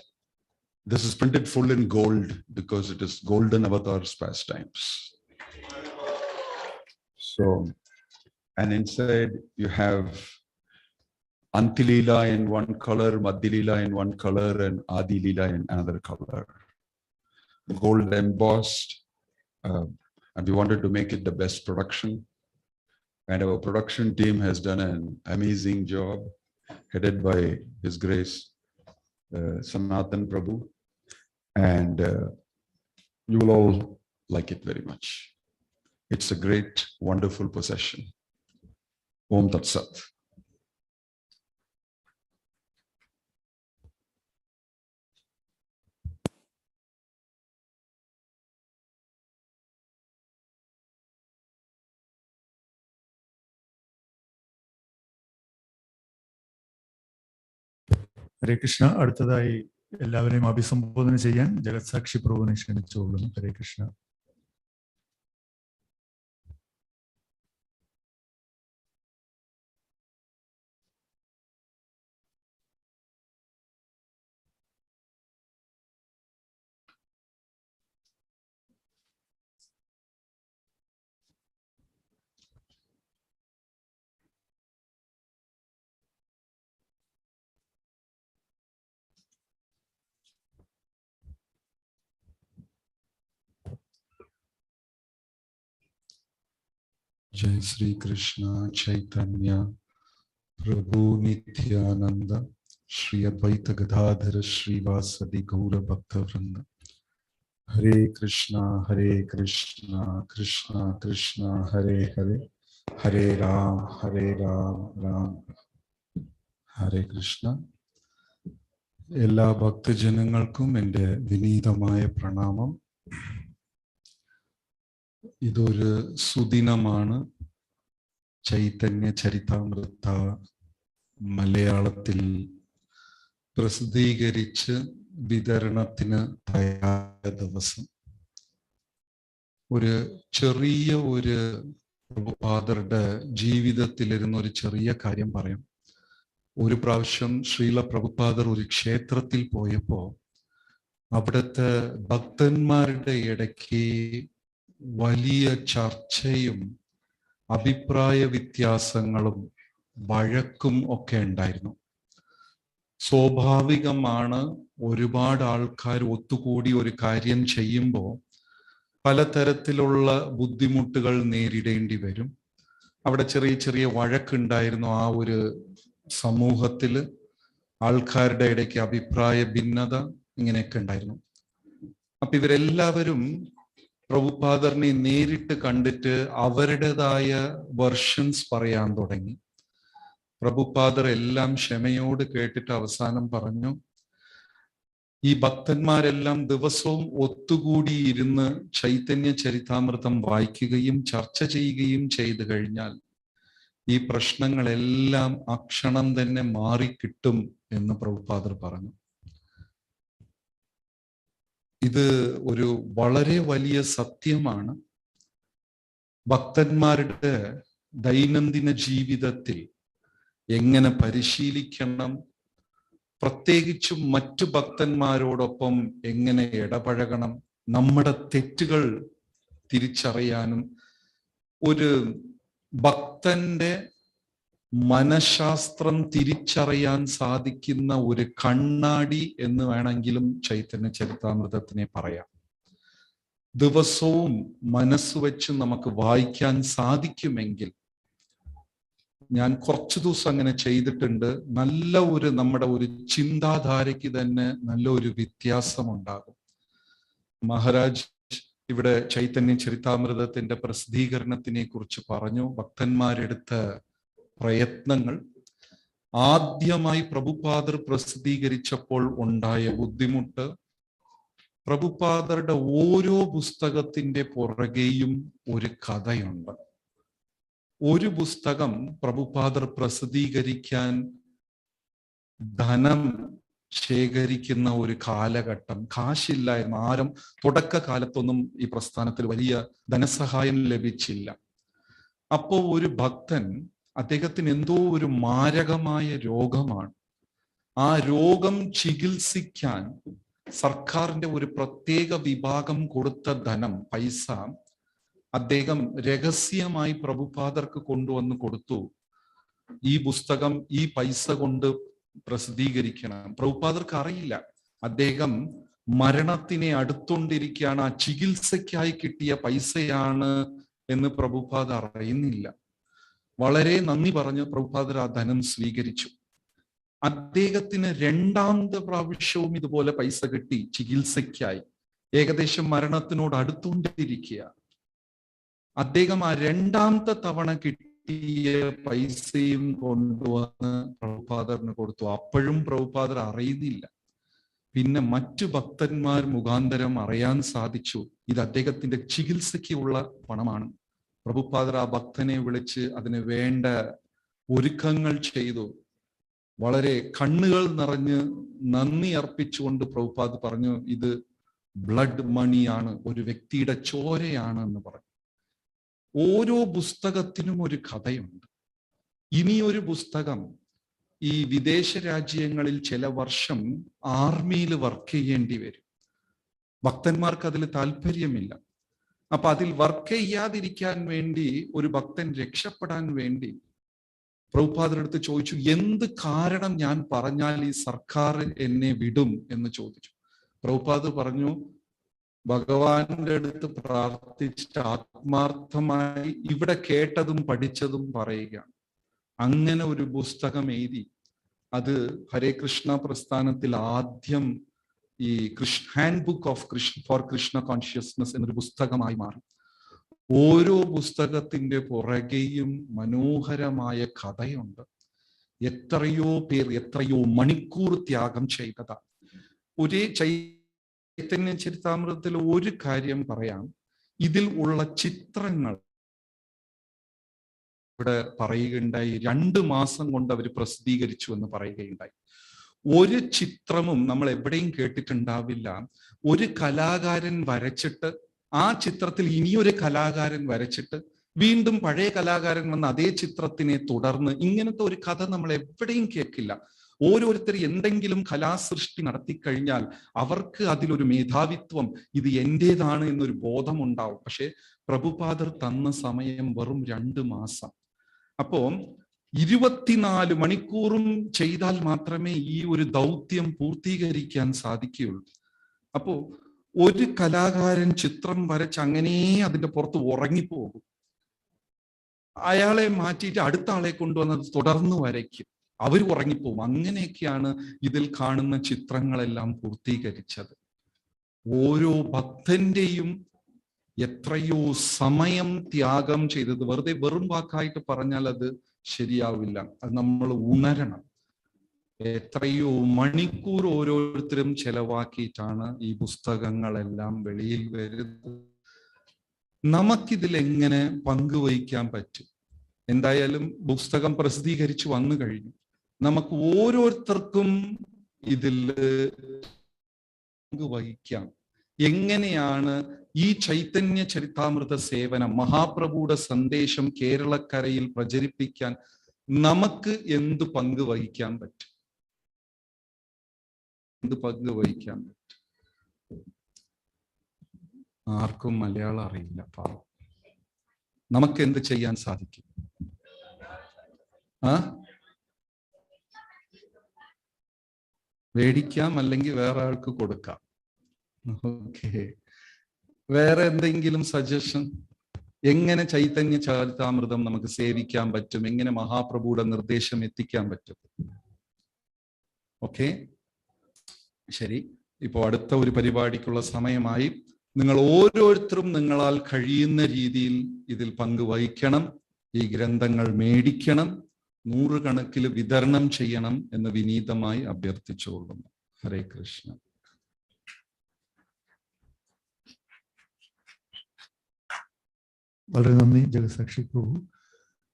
this is printed full in gold because it is golden avatars pastimes. So, and inside you have Antilila in one color, Madhilila in one color, and Adilila in another color. Gold embossed, and we wanted to make it the best production. And our production team has done an amazing job, headed by His Grace Sanatan Prabhu. And you will all like it very much. It's a great, wonderful possession. Om Tat Sat. ഹരേ കൃഷ്ണ. അടുത്തതായി എല്ലാവരെയും അഭിസംബോധന ചെയ്യാൻ ജഗത് സാക്ഷി പ്രഭുവിനെ ക്ഷണിച്ചുകൊള്ളുന്നു. ഹരേ Krishna. Jai Sri Krishna Chaitanya Prabhu Nityananda Shri Advaita Gadadhara Sri Vasadi Gaura Bhakta Vrinda ഹരേ കൃഷ്ണ കൃഷ്ണ കൃഷ്ണ ഹരേ ഹരേ, ഹരേ രാം രാം ഹരേ കൃഷ്ണ. എല്ലാ ഭക്തജനങ്ങൾക്കും എൻ്റെ വിനീതമായ പ്രണാമം. ഇതൊരു സുദിനമാണ്. ചൈതന്യ ചരിതാമൃത മലയാളത്തിൽ പ്രസിദ്ധീകരിച്ച് വിതരണത്തിന് തയ്യാറായ ദിവസം. ഒരു ചെറിയ പ്രഭുപാദരുടെ ജീവിതത്തിലിരുന്ന ഒരു ചെറിയ കാര്യം പറയാം. ഒരു പ്രാവശ്യം ശ്രീല പ്രഭുപാദർ ഒരു ക്ഷേത്രത്തിൽ പോയപ്പോ അവിടുത്തെ ഭക്തന്മാരുടെ ഇടയ്ക്ക് വലിയ ചർച്ചയും അഭിപ്രായ വ്യത്യാസങ്ങളും വഴക്കും ഒക്കെ ഉണ്ടായിരുന്നു. സ്വാഭാവികമാണ്, ഒരുപാട് ആൾക്കാർ ഒത്തുകൂടി ഒരു കാര്യം ചെയ്യുമ്പോൾ പലതരത്തിലുള്ള ബുദ്ധിമുട്ടുകൾ നേരിടേണ്ടി വരും. അവിടെ ചെറിയ ചെറിയ വഴക്കുണ്ടായിരുന്നു. ആ ഒരു സമൂഹത്തിൽ ആൾക്കാരുടെ ഇടയ്ക്ക് അഭിപ്രായ ഭിന്നത ഇങ്ങനെയൊക്കെ ഉണ്ടായിരുന്നു. അപ്പൊ ഇവരെല്ലാവരും പ്രഭുപാദറിനെ നേരിട്ട് കണ്ടിട്ട് അവരുടേതായ വെർഷൻസ് പറയാൻ തുടങ്ങി. പ്രഭുപാദർ എല്ലാം ക്ഷമയോട് കേട്ടിട്ട് അവസാനം പറഞ്ഞു, ഈ ഭക്തന്മാരെല്ലാം ദിവസവും ഒത്തുകൂടി ഇരുന്ന് ചൈതന്യ ചരിതാമൃതം വായിക്കുകയും ചർച്ച ചെയ്യുകയും ചെയ്തു കഴിഞ്ഞാൽ ഈ പ്രശ്നങ്ങളെല്ലാം അക്ഷണം തന്നെ മാറിക്കിട്ടും എന്ന് പ്രഭുപാദർ പറഞ്ഞു. ഇത് ഒരു വളരെ വലിയ സത്യമാണ്. ഭക്തന്മാരുടെ ദൈനംദിന ജീവിതത്തിൽ എങ്ങനെ പരിശീലിക്കണം, പ്രത്യേകിച്ചും മറ്റു ഭക്തന്മാരോടൊപ്പം എങ്ങനെ ഇടപഴകണം, നമ്മുടെ തെറ്റുകൾ തിരിച്ചറിയാനും ഒരു ഭക്തന്റെ മനഃശാസ്ത്രം തിരിച്ചറിയാൻ സാധിക്കുന്ന ഒരു കണ്ണാടി എന്ന് വേണമെങ്കിലും ചൈതന്യ ചരിതാമൃതത്തിനെ പറയാം. ദിവസവും മനസ്സ് വെച്ച് നമുക്ക് വായിക്കാൻ സാധിക്കുമെങ്കിൽ, ഞാൻ കുറച്ചു ദിവസം അങ്ങനെ ചെയ്തിട്ടുണ്ട്, നമ്മുടെ ഒരു ചിന്താധാരയ്ക്ക് തന്നെ നല്ല ഒരു വ്യത്യാസം ഉണ്ടാകും. മഹാരാജ് ഇവിടെ ചൈതന്യ ചരിതാമൃതത്തിന്റെ പ്രസിദ്ധീകരണത്തിനെ കുറിച്ച് പറഞ്ഞു. ഭക്തന്മാരെടുത്ത പ്രയത്നങ്ങൾ, ആദ്യമായി പ്രഭുപാദർ പ്രസിദ്ധീകരിച്ചപ്പോൾ ഉണ്ടായ ബുദ്ധിമുട്ട്, പ്രഭുപാദരുടെ ഓരോ പുസ്തകത്തിന്റെ പുറകെയും ഒരു കഥയുണ്ട്. ഒരു പുസ്തകം പ്രഭുപാദർ പ്രസിദ്ധീകരിക്കാൻ ധനം ശേഖരിക്കുന്ന ഒരു കാലഘട്ടം, കാശില്ലായിരുന്നു. ആരും തുടക്കകാലത്തൊന്നും ഈ പ്രസ്ഥാനത്തിൽ വലിയ ധനസഹായം ലഭിച്ചില്ല. അപ്പോ ഒരു ഭക്തൻ, അദ്ദേഹത്തിന് എന്തോ ഒരു മാരകമായ രോഗമാണ്. ആ രോഗം ചികിത്സിക്കാൻ സർക്കാരിന്റെ ഒരു പ്രത്യേക വിഭാഗം കൊടുത്ത ധനം, പൈസ അദ്ദേഹം രഹസ്യമായി പ്രഭുപാദർക്ക് കൊണ്ടുവന്ന് കൊടുത്തു. ഈ പുസ്തകം ഈ പൈസ കൊണ്ട് പ്രസിദ്ധീകരിക്കണം. പ്രഭുപാദർക്ക് അറിയില്ല, അദ്ദേഹം മരണത്തിനെ അടുത്തുകൊണ്ടിരിക്കുകയാണ്, ആ ചികിത്സയ്ക്കായി കിട്ടിയ പൈസയാണ് എന്ന് പ്രഭുപാദർ അറിയുന്നില്ല. വളരെ നന്ദി പറഞ്ഞ് പ്രഭുപാദർ ആ ധനം സ്വീകരിച്ചു. അദ്ദേഹത്തിന് രണ്ടാമത്തെ പ്രാവശ്യവും ഇതുപോലെ പൈസ കിട്ടി ചികിത്സയ്ക്കായി. ഏകദേശം മരണത്തിനോട് അടുത്തുകൊണ്ടിരിക്കുക. അദ്ദേഹം ആ രണ്ടാമത്തെ തവണ കിട്ടിയ പൈസയും കൊണ്ടുവന്ന് പ്രഭുപാദറിന് കൊടുത്തു. അപ്പോഴും പ്രഭുപാദർ അറിയുന്നില്ല. പിന്നെ മറ്റു ഭക്തന്മാർ മുഖാന്തരം അറിയാൻ സാധിച്ചു, ഇത് അദ്ദേഹത്തിന്റെ ചികിത്സയ്ക്കുള്ള പണമാണ്. പ്രഭുപാദർ ആ ഭക്തനെ വിളിച്ച് അതിന് വേണ്ട ഒരുക്കങ്ങൾ ചെയ്തു. വളരെ കണ്ണുകൾ നിറഞ്ഞ് നന്ദി അർപ്പിച്ചുകൊണ്ട് പ്രഭുപാദ് പറഞ്ഞു, ഇത് ബ്ലഡ് മണിയാണ്, ഒരു വ്യക്തിയുടെ ചോരയാണ് എന്ന് പറഞ്ഞു. ഓരോ പുസ്തകത്തിനും ഒരു കഥയുണ്ട്. ഇനിയൊരു പുസ്തകം ഈ വിദേശ രാജ്യങ്ങളിൽ ചില വർഷം ആർമിയിൽ വർക്ക് ചെയ്യേണ്ടി വരും. ഭക്തന്മാർക്ക് അതിൽ താല്പര്യമില്ല. അപ്പൊ അതിൽ വർക്ക് ചെയ്യാതിരിക്കാൻ വേണ്ടി ഒരു ഭക്തൻ രക്ഷപ്പെടാൻ വേണ്ടി പ്രഭുപാദരുടെ അടുത്ത് ചോദിച്ചു, എന്ത് കാരണം ഞാൻ പറഞ്ഞാൽ ഈ സർക്കാർ എന്നെ വിടും എന്ന് ചോദിച്ചു. പ്രഭുപാദ് പറഞ്ഞു, ഭഗവാന്റെ അടുത്ത് പ്രാർത്ഥിച്ചിട്ട് ആത്മാർത്ഥമായി ഇവിടെ കേട്ടതും പഠിച്ചതും പറയുക. അങ്ങനെ ഒരു പുസ്തകം എഴുതി. അത് ഹരേ കൃഷ്ണ പ്രസ്ഥാനത്തിൽ ആദ്യം ഈ hand book of for Krishna consciousness എന്നൊരു പുസ്തകമായി മാറി. ഓരോ പുസ്തകത്തിന്റെ പുറകെയും മനോഹരമായ കഥയുണ്ട്. എത്രയോ പേർ എത്രയോ മണിക്കൂർ ത്യാഗം ചെയ്തതാ. ഒരേ ചൈതന്യ ചരിതാമൃതത്തിൽ ഒരു കാര്യം പറയാം, ഇതിൽ ഉള്ള ചിത്രങ്ങൾ ഇവിടെ പറയുകയുണ്ടായി, 2 മാസം കൊണ്ട് അവർ പ്രസിദ്ധീകരിച്ചു എന്ന് പറയുകയുണ്ടായി. ഒരു ചിത്രമും നമ്മൾ എവിടെയും കേട്ടിട്ടുണ്ടാവില്ല. ഒരു കലാകാരൻ വരച്ചിട്ട് ആ ചിത്രത്തിൽ ഇനിയൊരു കലാകാരൻ വരച്ചിട്ട് വീണ്ടും പഴയ കലാകാരൻ വന്ന് അതേ ചിത്രത്തിനെ തുടർന്ന്, ഇങ്ങനത്തെ ഒരു കഥ നമ്മൾ എവിടെയും കേൾക്കില്ല. ഓരോരുത്തർ എന്തെങ്കിലും കലാസൃഷ്ടി നടത്തിക്കഴിഞ്ഞാൽ അവർക്ക് അതിലൊരു മേധാവിത്വം, ഇത് എന്റേതാണ് എന്നൊരു ബോധമുണ്ടാവും. പക്ഷെ പ്രഭുപാദർ തന്ന സമയം വെറും 2 മാസം. അപ്പോ 24 മണിക്കൂറും ചെയ്താൽ മാത്രമേ ഈ ഒരു ദൗത്യം പൂർത്തീകരിക്കാൻ സാധിക്കുകയുള്ളൂ. അപ്പോ ഒരു കലാകാരൻ ചിത്രം വരച്ച് അങ്ങനെ അതിന്റെ പുറത്ത് ഉറങ്ങിപ്പോകും. അയാളെ മാറ്റിയിട്ട് അടുത്ത ആളെ കൊണ്ടുവന്നത് തുടർന്ന് വരയ്ക്കും, അവർ ഉറങ്ങിപ്പോകും. അങ്ങനെയൊക്കെയാണ് ഇതിൽ കാണുന്ന ചിത്രങ്ങളെല്ലാം പൂർത്തീകരിച്ചത്. ഓരോ ഭക്തന്റെയും എത്രയോ സമയം ത്യാഗം ചെയ്തത് വെറും വാക്കായിട്ട് പറഞ്ഞാൽ അത് ശരിയാവില്ല. അത് നമ്മൾ ഉണരണം. എത്രയോ മണിക്കൂർ ഓരോരുത്തരും ചെലവാക്കിയിട്ടാണ് ഈ പുസ്തകങ്ങളെല്ലാം വെളിയിൽ വരുന്നത്. നമുക്കിതിൽ എങ്ങനെ പങ്കുവഹിക്കാൻ പറ്റും? എന്തായാലും പുസ്തകം പ്രസിദ്ധീകരിച്ചു വന്നു കഴിഞ്ഞു. നമുക്ക് ഓരോരുത്തർക്കും ഇതിൽ പങ്കുവഹിക്കാം. എങ്ങനെയാണ് ഈ ചൈതന്യ ചരിതാമൃത സേവനം, മഹാപ്രഭുയുടെ സന്ദേശം കേരളക്കരയിൽ പ്രചരിപ്പിക്കാൻ നമുക്ക് എന്ത് പങ്ക് വഹിക്കാൻ പറ്റും? എന്ത് പങ്ക് വഹിക്കാൻ പറ്റും? ആർക്കും മലയാളം അറിയില്ല, പാവം. നമുക്ക് എന്ത് ചെയ്യാൻ സാധിക്കും? മേടിക്കാം, അല്ലെങ്കിൽ വേറെ ആൾക്ക് കൊടുക്കാം. ഓക്കെ, വേറെ എന്തെങ്കിലും സജഷൻ? എങ്ങനെ ചൈതന്യ ചരിതാമൃതം നമുക്ക് സേവിക്കാൻ പറ്റും? എങ്ങനെ മഹാപ്രഭുയുടെ നിർദ്ദേശം എത്തിക്കാൻ പറ്റും? ഓക്കെ, ശരി. ഇപ്പോൾ അടുത്ത ഒരു പരിപാടിക്കുള്ള സമയമായി. നിങ്ങൾ ഓരോരുത്തരും നിങ്ങളാൽ കഴിയുന്ന രീതിയിൽ ഇതിൽ പങ്കുവഹിക്കണം. ഈ ഗ്രന്ഥങ്ങൾ മേടിക്കണം, 100 കണക്കിൽ വിതരണം ചെയ്യണം എന്ന് വിനീതമായി അഭ്യർത്ഥിച്ചുകൊള്ളുന്നു. ഹരേ കൃഷ്ണ. വളരെ നന്ദി ജഗസാക്ഷി പ്രഭു.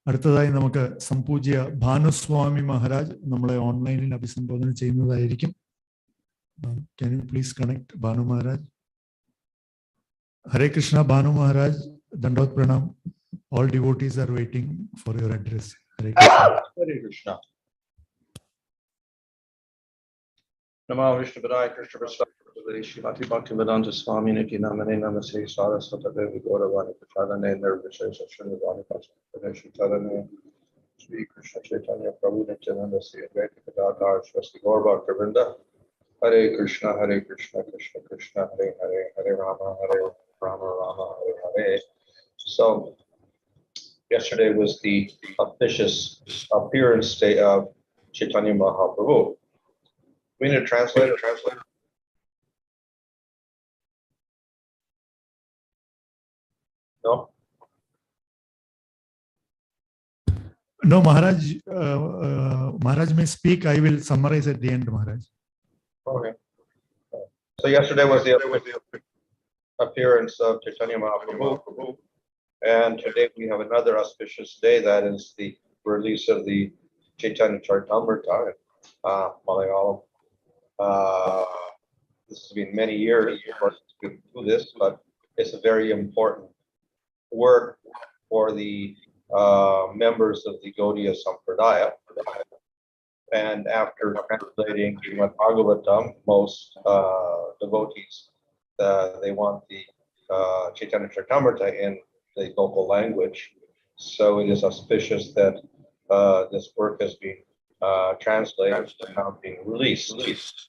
അടുത്തതായി നമുക്ക് സംപൂജ്യ ഭാനുസ്വാമി മഹാരാജ് നമ്മളെ ഓൺലൈനിൽ അഭിസംബോധന ചെയ്യുന്നതായിരിക്കും. Can you please connect Bhanu Maharaj? Hare Krishna, Bhanu Maharaj, Dandot Pranam. All devotees are waiting for your address. Hare Krishna. Hare Krishna. Namo Vishnu Padaya Krishna Prasad Shrimati Bhaktivedanta Swami Niti Namane Namaste Saraswata Devi Gauravani Prashadane Nirvishesha Srinivani Pasadane Tadane Sri Krishna Chaitanya Prabhu Nityananda Sri Advaita Gadadhar Swasti Gaur Bhaktivinoda. Hare Krishna, Krishna Krishna, Hare Hare, Hare Rama, Rama, Hare Hare. So, yesterday was the auspicious appearance day of Chaitanya Mahaprabhu. We need a translator. No? No, Maharaj. Maharaj may speak. I will summarize at the end, Maharaj. Okay. So yesterday was the appearance of Chaitanya Mahaprabhu, and today we have another auspicious day, that is the release of the Chaitanya Caritamirta in Malayalam. This has been many years to do this, but it's a very important work for the members of the Gaudiya Sampradaya. And after translating Srimad Bhagavatam, most devotees, they want the Chaitanya Charitamrita in the local language. So it is auspicious that this work has been translated and now being released.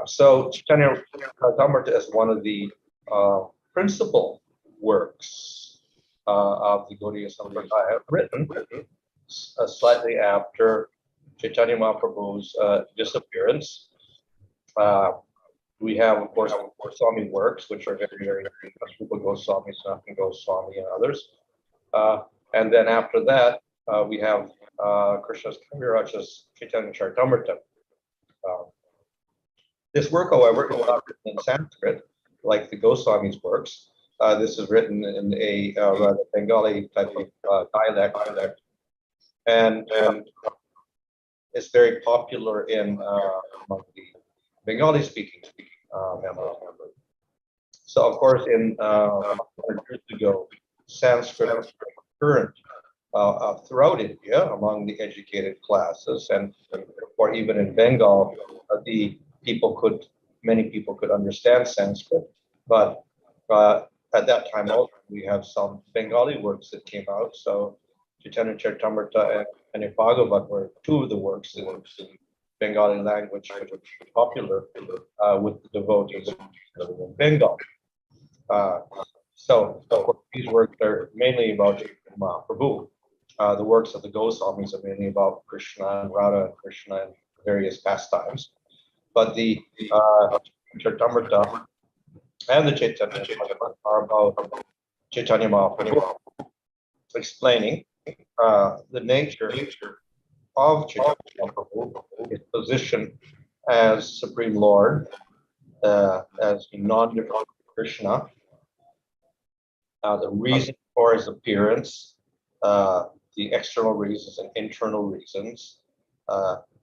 So Chaitanya Charitamrita is one of the principal works of the Gaudiya Sampradaya, written slightly after Chaitanya Mahaprabhu's disappearance. We have, of course, Goswami works, which are very, very Rupa Goswami, Sanatana Goswami, and others. And then after that, we have Krishna's Kaviraja's Chaitanya Charitamrita. This work, however, is not written in Sanskrit like the Goswami's works. This is written in a rather Bengali type of dialect, and it's very popular in among the Bengali-speaking members. So, of course, in 100 years ago, Sanskrit was current throughout India among the educated classes, and or even in Bengal, many people could understand Sanskrit. But at that time also, we have some Bengali works that came out. So Chaitanya Charitamrita and Bhagavat were two of the works in Bengali language which were popular with the devotees living in Bengal. So, of course, these works are mainly about Mahaprabhu. The works of the Goswamis are mainly about Krishna and Radha and Krishna and various pastimes. But the Charitamrita and the Chaitanya Bhagavat are about Chaitanya Mahaprabhu, explaining the nature of Chaitanya Mahaprabhu, his position as Supreme Lord, as non-different Krishna, the reason for his appearance, the external reasons and internal reasons,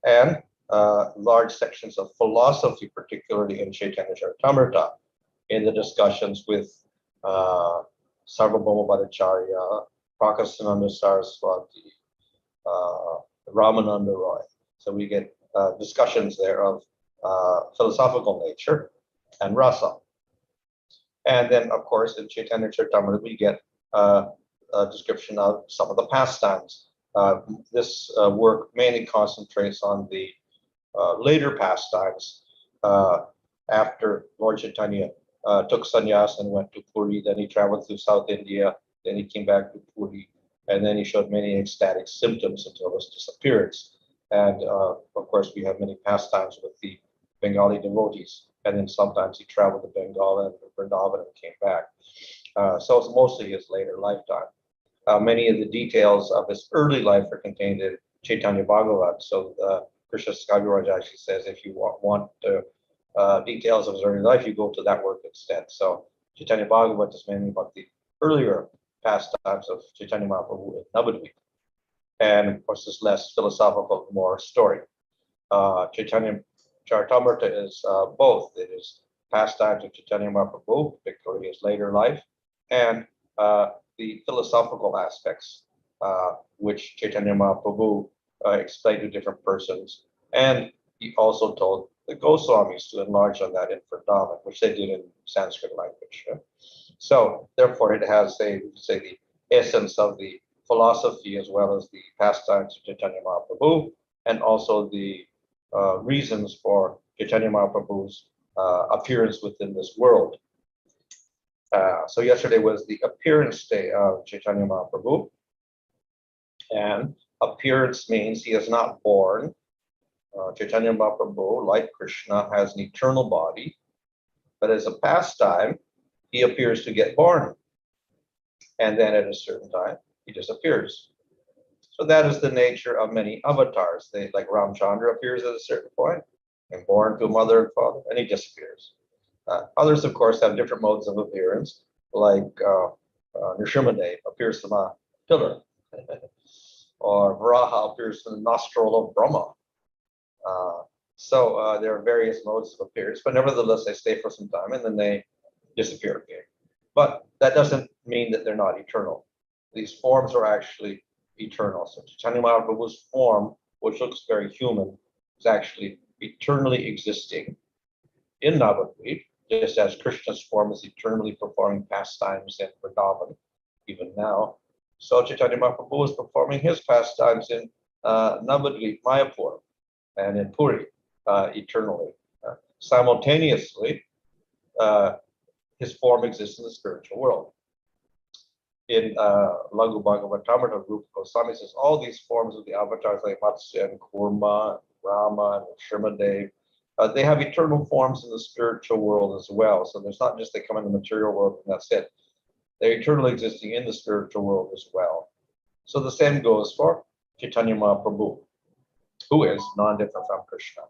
and large sections of philosophy, particularly in Chaitanya Charitamrita, in the discussions with Sarvabhauma Bhattacharya, Prakasananda Saraswati, Ramananda Roy. So we get discussions there of philosophical nature and rasa. And then, of course, in Chaitanya Charitamrita, we get a description of some of the pastimes. This work mainly concentrates on the later pastimes after Lord Chaitanya took sannyas and went to Puri. Then he traveled through South India. Then he came back to Puri. And then he showed many ecstatic symptoms until his disappearance. And of course, we have many pastimes with the Bengali devotees. And then sometimes he traveled to Bengal and Vrindavan and came back. So it's mostly his later lifetime. Many of the details of his early life are contained in Chaitanya Bhagavat. So Krishna Kaviraj actually says, if you want details of his early life, you go to that work instead. So Chaitanya Bhagavat is mainly about the earlier pastimes of Chaitanya Mahaprabhu in Navadvip. And of course, it's less philosophical, more story. Chaitanya Charitamrita is both. It is pastimes of Chaitanya Mahaprabhu, particularly his later life, and the philosophical aspects, which Chaitanya Mahaprabhu explained to different persons. And he also told the Goswamis to enlarge on that in Vrindavan, which they did in Sanskrit language. So, therefore, it has, say, the essence of the philosophy as well as the pastimes of Chaitanya Mahaprabhu, and also the reasons for Chaitanya Mahaprabhu's appearance within this world. So yesterday was the appearance day of Chaitanya Mahaprabhu, and appearance means he is not born. Chaitanya Mahaprabhu, like Krishna, has an eternal body, but as a pastime, he appears to get born, and then at a certain time, he disappears. So that is the nature of many avatars. Like Ramchandra appears at a certain point, and born to mother and father, and he disappears. Others, of course, have different modes of appearance, like Nrsimhadev appears from a pillar, or Varaha appears from the nostril of Brahma. So there are various modes of appearance, but nevertheless, they stay for some time and then they disappear again. But that doesn't mean that they're not eternal. These forms are actually eternal. So Chaitanya Mahaprabhu's form, which looks very human, is actually eternally existing in Navadvip, just as Krishna's form is eternally performing pastimes in Vrindavan, even now. So Chaitanya Mahaprabhu is performing his pastimes in Navadvip, Mayapur, and in Puri eternally. Simultaneously, his form exists in the spiritual world. In Lagu Bhagavatamrita, Rupa Goswami says all these forms of the avatars like Matsya and Kurma, Rama, and Nrsimhadev, They have eternal forms in the spiritual world as well. So there's not just they come in the material world and that's it. They're eternally existing in the spiritual world as well. So the same goes for Chaitanya Mahaprabhu, who is non-different from Krishna.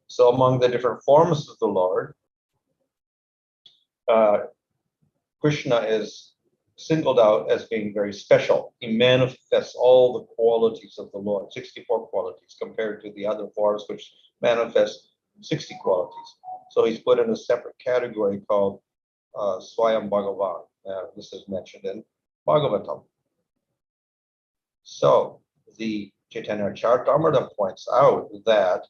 So among the different forms of the Lord, Krishna is singled out as being very special. He manifests all the qualities of the Lord, 64 qualities, compared to the other forms which manifest 60 qualities. So he's put in a separate category called Swayam Bhagavan. This is mentioned in Bhagavatam. So the Chaitanya Charitamrita points out that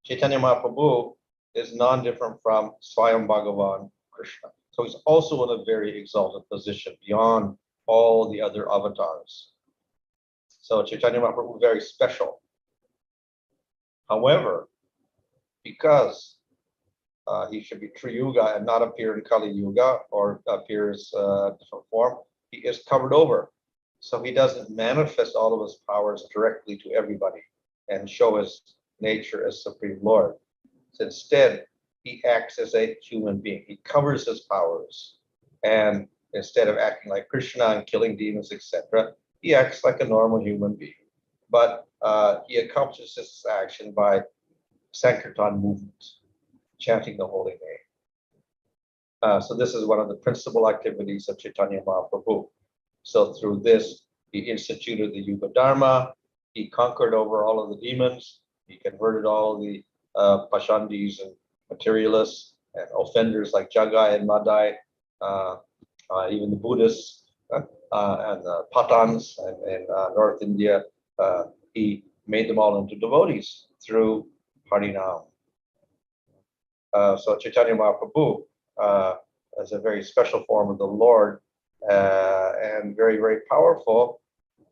Chaitanya Mahaprabhu is non-different from Swayam Bhagavan Krishna. So he's also in a very exalted position beyond all the other avatars. So Chaitanya Mahaprabhu is very special. However, because he should be Triyuga and not appear in Kali Yuga or appears different form, he is covered over. So he doesn't manifest all of his powers directly to everybody and show his nature as Supreme Lord. So instead, he acts as a human being. He covers his powers. And instead of acting like Krishna and killing demons, etc., he acts like a normal human being. But he accomplishes this action by Sankirtan movement, chanting the holy name. So this is one of the principal activities of Chaitanya Mahaprabhu. So through this, he instituted the Yuga Dharma. He conquered over all of the demons. He converted all the Pashandis and materialists and offenders like Jagai and Madai, even the Buddhists and the Pathans in North India. He made them all into devotees through Harinam. So Chaitanya Mahaprabhu is a very special form of the Lord and very, very powerful,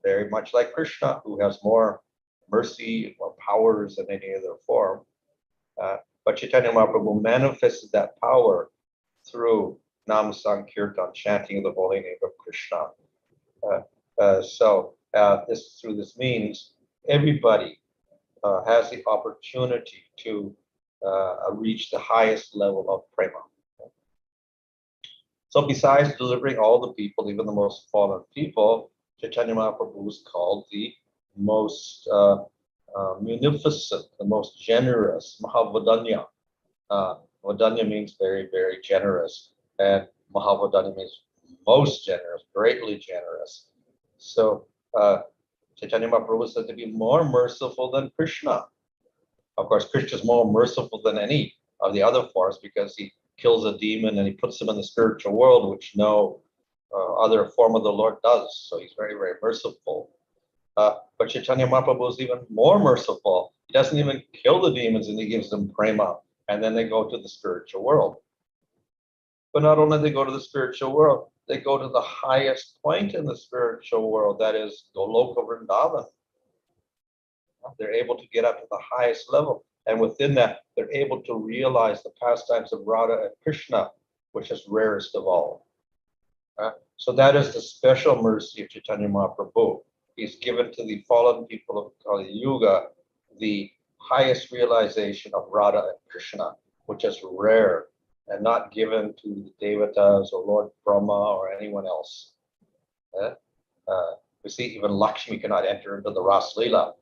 very much like Krishna, who has more mercy and more powers than any other form. But Chaitanya Mahaprabhu manifested that power through Nam Sankirtan, chanting the holy name of Krishna. Through this means everybody has the opportunity to reach the highest level of prema. So besides delivering all the people, even the most fallen people, Chaitanya Mahaprabhu is called the most munificent, the most generous, Mahavadanya. Vadanya means very, very generous, and Mahavadanya means most generous, greatly generous. So Chaitanya Mahaprabhu is said to be more merciful than Krishna. Of course, Krishna is more merciful than any of the other forms because he kills a demon and he puts him in the spiritual world, which no other form of the Lord does. So he's very, very merciful. But Chaitanya Mahaprabhu is even more merciful. He doesn't even kill the demons and he gives them prema, and then they go to the spiritual world. But not only do they go to the spiritual world, they go to the highest point in the spiritual world, that is Goloka Vrindavan. They're able to get up to the highest level. And within that, they're able to realize the pastimes of Radha and Krishna, which is rarest of all. So that is the special mercy of Chaitanya Mahaprabhu. He's given to the fallen people of Kali Yuga the highest realization of Radha and Krishna, which is rare and not given to the Devatas or Lord Brahma or anyone else. We see even Lakshmi cannot enter into the Ras Leela,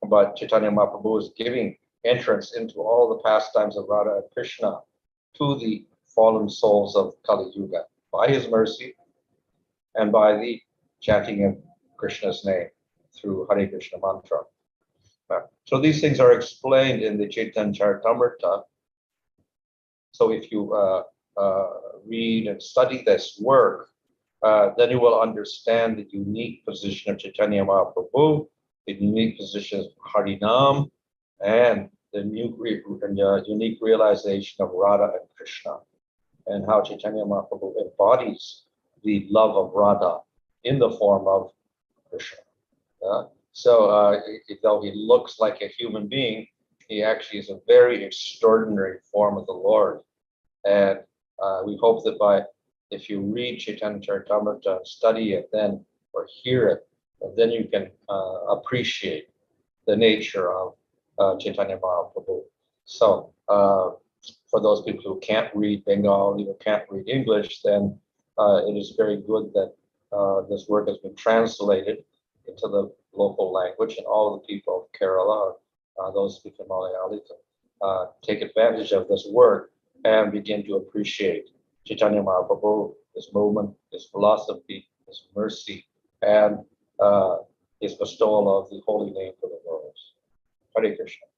but Chaitanya Mahaprabhu is giving entrance into all the pastimes of Radha and Krishna to the fallen souls of Kali Yuga by his mercy and by the chanting of Krishna's name through Hare Krishna mantra. So these things are explained in the Chaitanya Charitamrita. So if you read and study this work, then you will understand the unique position of Chaitanya Mahaprabhu, the unique position of Harinam, and the unique realization of Radha and Krishna, and how Chaitanya Mahaprabhu embodies the love of Radha in the form of Krishna. So though he looks like a human being, he actually is a very extraordinary form of the Lord. And we hope that if you read Chaitanya Charitamrita and study it then, or hear it, then you can appreciate the nature of Chaitanya Mahaprabhu. So for those people who can't read Bengali or can't read English, then it is very good that this work has been translated into the local language, and all the people of Kerala, those who speak Malayalam, can take advantage of this work and begin to appreciate Chaitanya Mahaprabhu, his movement, his philosophy, his mercy, and his bestowal of the holy name for the world. Hare Krishna.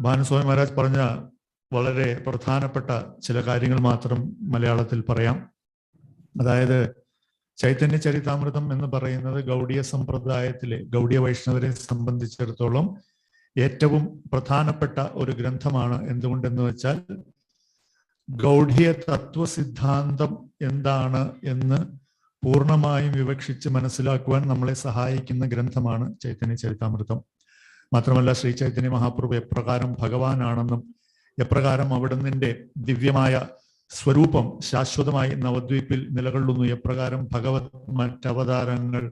ഭാനുസ്വാമി Maharaj പറഞ്ഞ വളരെ പ്രധാനപ്പെട്ട ചില കാര്യങ്ങൾ മാത്രം മലയാളത്തിൽ പറയാം. അതായത് ചൈതന്യ ചരിതാമൃതം എന്ന് പറയുന്നത് ഗൗഡീയ സമ്പ്രദായത്തിലെ ഗൗഡീയ വൈഷ്ണവരെ സംബന്ധിച്ചിടത്തോളം ഏറ്റവും പ്രധാനപ്പെട്ട ഒരു ഗ്രന്ഥമാണ്. എന്തുകൊണ്ടെന്ന് വെച്ചാൽ ഗൗഡീയ തത്വസിദ്ധാന്തം എന്താണ് എന്ന് പൂർണ്ണമായും വിവക്ഷിച്ച് മനസ്സിലാക്കുവാൻ നമ്മളെ സഹായിക്കുന്ന ഗ്രന്ഥമാണ് ചൈതന്യ ചരിതാമൃതം. മാത്രമല്ല ശ്രീ ചൈതന്യ മഹാപ്രഭു എപ്രകാരം ഭഗവാനാണെന്നും എപ്രകാരം അവിടുന്നിന്റെ ദിവ്യമായ സ്വരൂപം ശാശ്വതമായി നവദ്വീപിൽ നിലകൊള്ളുന്നു, എപ്രകാരം ഭഗവത് മറ്റവതാരങ്ങൾ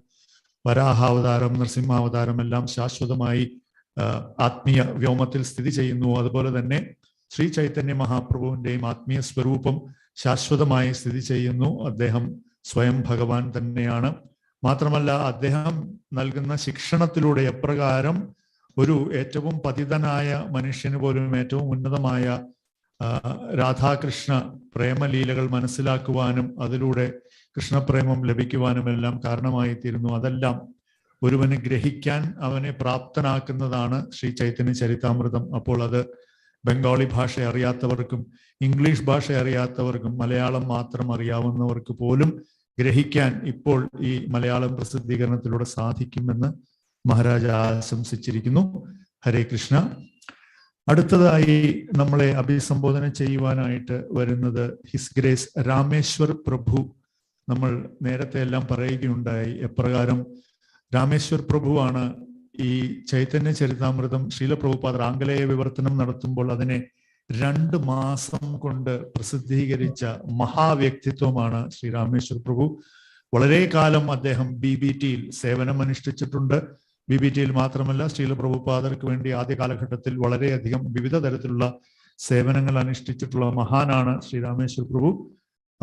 വരാഹാവതാരം നൃസിംഹാവതാരം എല്ലാം ശാശ്വതമായി ആത്മീയ വ്യോമത്തിൽ സ്ഥിതി ചെയ്യുന്നു, അതുപോലെ തന്നെ ശ്രീ ചൈതന്യ മഹാപ്രഭുവിന്റെയും ആത്മീയ സ്വരൂപം ശാശ്വതമായി സ്ഥിതി ചെയ്യുന്നു. അദ്ദേഹം സ്വയം ഭഗവാൻ തന്നെയാണ്. മാത്രമല്ല അദ്ദേഹം നൽകുന്ന ശിക്ഷണത്തിലൂടെ എപ്രകാരം ഒരു ഏറ്റവും പതിതനായ മനുഷ്യന് പോലും ഏറ്റവും ഉന്നതമായ രാധാകൃഷ്ണ പ്രേമലീലകൾ മനസ്സിലാക്കുവാനും അതിലൂടെ കൃഷ്ണപ്രേമം ലഭിക്കുവാനും എല്ലാം കാരണമായി തീരുന്നു. അതെല്ലാം ഒരുവന് ഗ്രഹിക്കാൻ അവനെ പ്രാപ്തനാക്കുന്നതാണ് ശ്രീ ചൈതന്യ ചരിതാമൃതം. അപ്പോൾ അത് ബംഗാളി ഭാഷ അറിയാത്തവർക്കും ഇംഗ്ലീഷ് ഭാഷ അറിയാത്തവർക്കും മലയാളം മാത്രം അറിയാവുന്നവർക്ക് പോലും ഗ്രഹിക്കാൻ ഇപ്പോൾ ഈ മലയാളം പ്രസിദ്ധീകരണത്തിലൂടെ സാധിക്കുമെന്ന് മഹാരാജ ആശംസിച്ചിരിക്കുന്നു. ഹരേ കൃഷ്ണ. അടുത്തതായി നമ്മളെ അഭിസംബോധന ചെയ്യുവാനായിട്ട് വരുന്നത് ഹിസ് ഗ്രേസ് രാമേശ്വർ പ്രഭു. നമ്മൾ നേരത്തെ എല്ലാം പറയുകയുണ്ടായി എപ്രകാരം രാമേശ്വർ പ്രഭുവാണ് ഈ ചൈതന്യ ചരിതാമൃതം ശ്രീല പ്രഭുപാദർ ആംഗലേയ വിവർത്തനം നടത്തുമ്പോൾ അതിനെ 2 മാസം കൊണ്ട് പ്രസിദ്ധീകരിച്ച മഹാവ്യക്തിത്വമാണ് ശ്രീ രാമേശ്വർ പ്രഭു. വളരെ കാലം അദ്ദേഹം BBTയിൽ സേവനമനുഷ്ഠിച്ചിട്ടുണ്ട്. BBTയിൽ മാത്രമല്ല ശ്രീല പ്രഭുപാദർക്ക് വേണ്ടി ആദ്യ കാലഘട്ടത്തിൽ വളരെയധികം വിവിധ തരത്തിലുള്ള സേവനങ്ങൾ അനുഷ്ഠിച്ചിട്ടുള്ള മഹാനാണ് ശ്രീ രാമേശ്വർ പ്രഭു.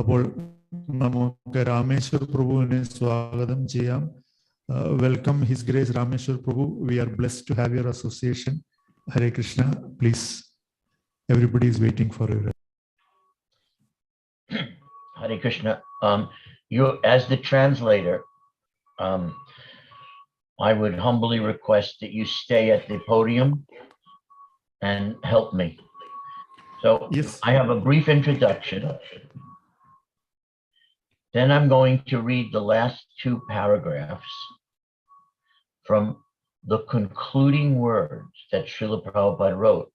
അപ്പോൾ നമുക്ക് രാമേശ്വർ പ്രഭുവിനെ സ്വാഗതം ചെയ്യാം. Welcome his grace Rameshwar Prabhu. We are blessed to have your association. Hare Krishna. Please, everybody is waiting for you. Hare Krishna. You, as the translator, I would humbly request that you stay at the podium and help me. So yes. I have a brief introduction. Then I'm going to read the last 2 paragraphs from the concluding words that Srila Prabhupada wrote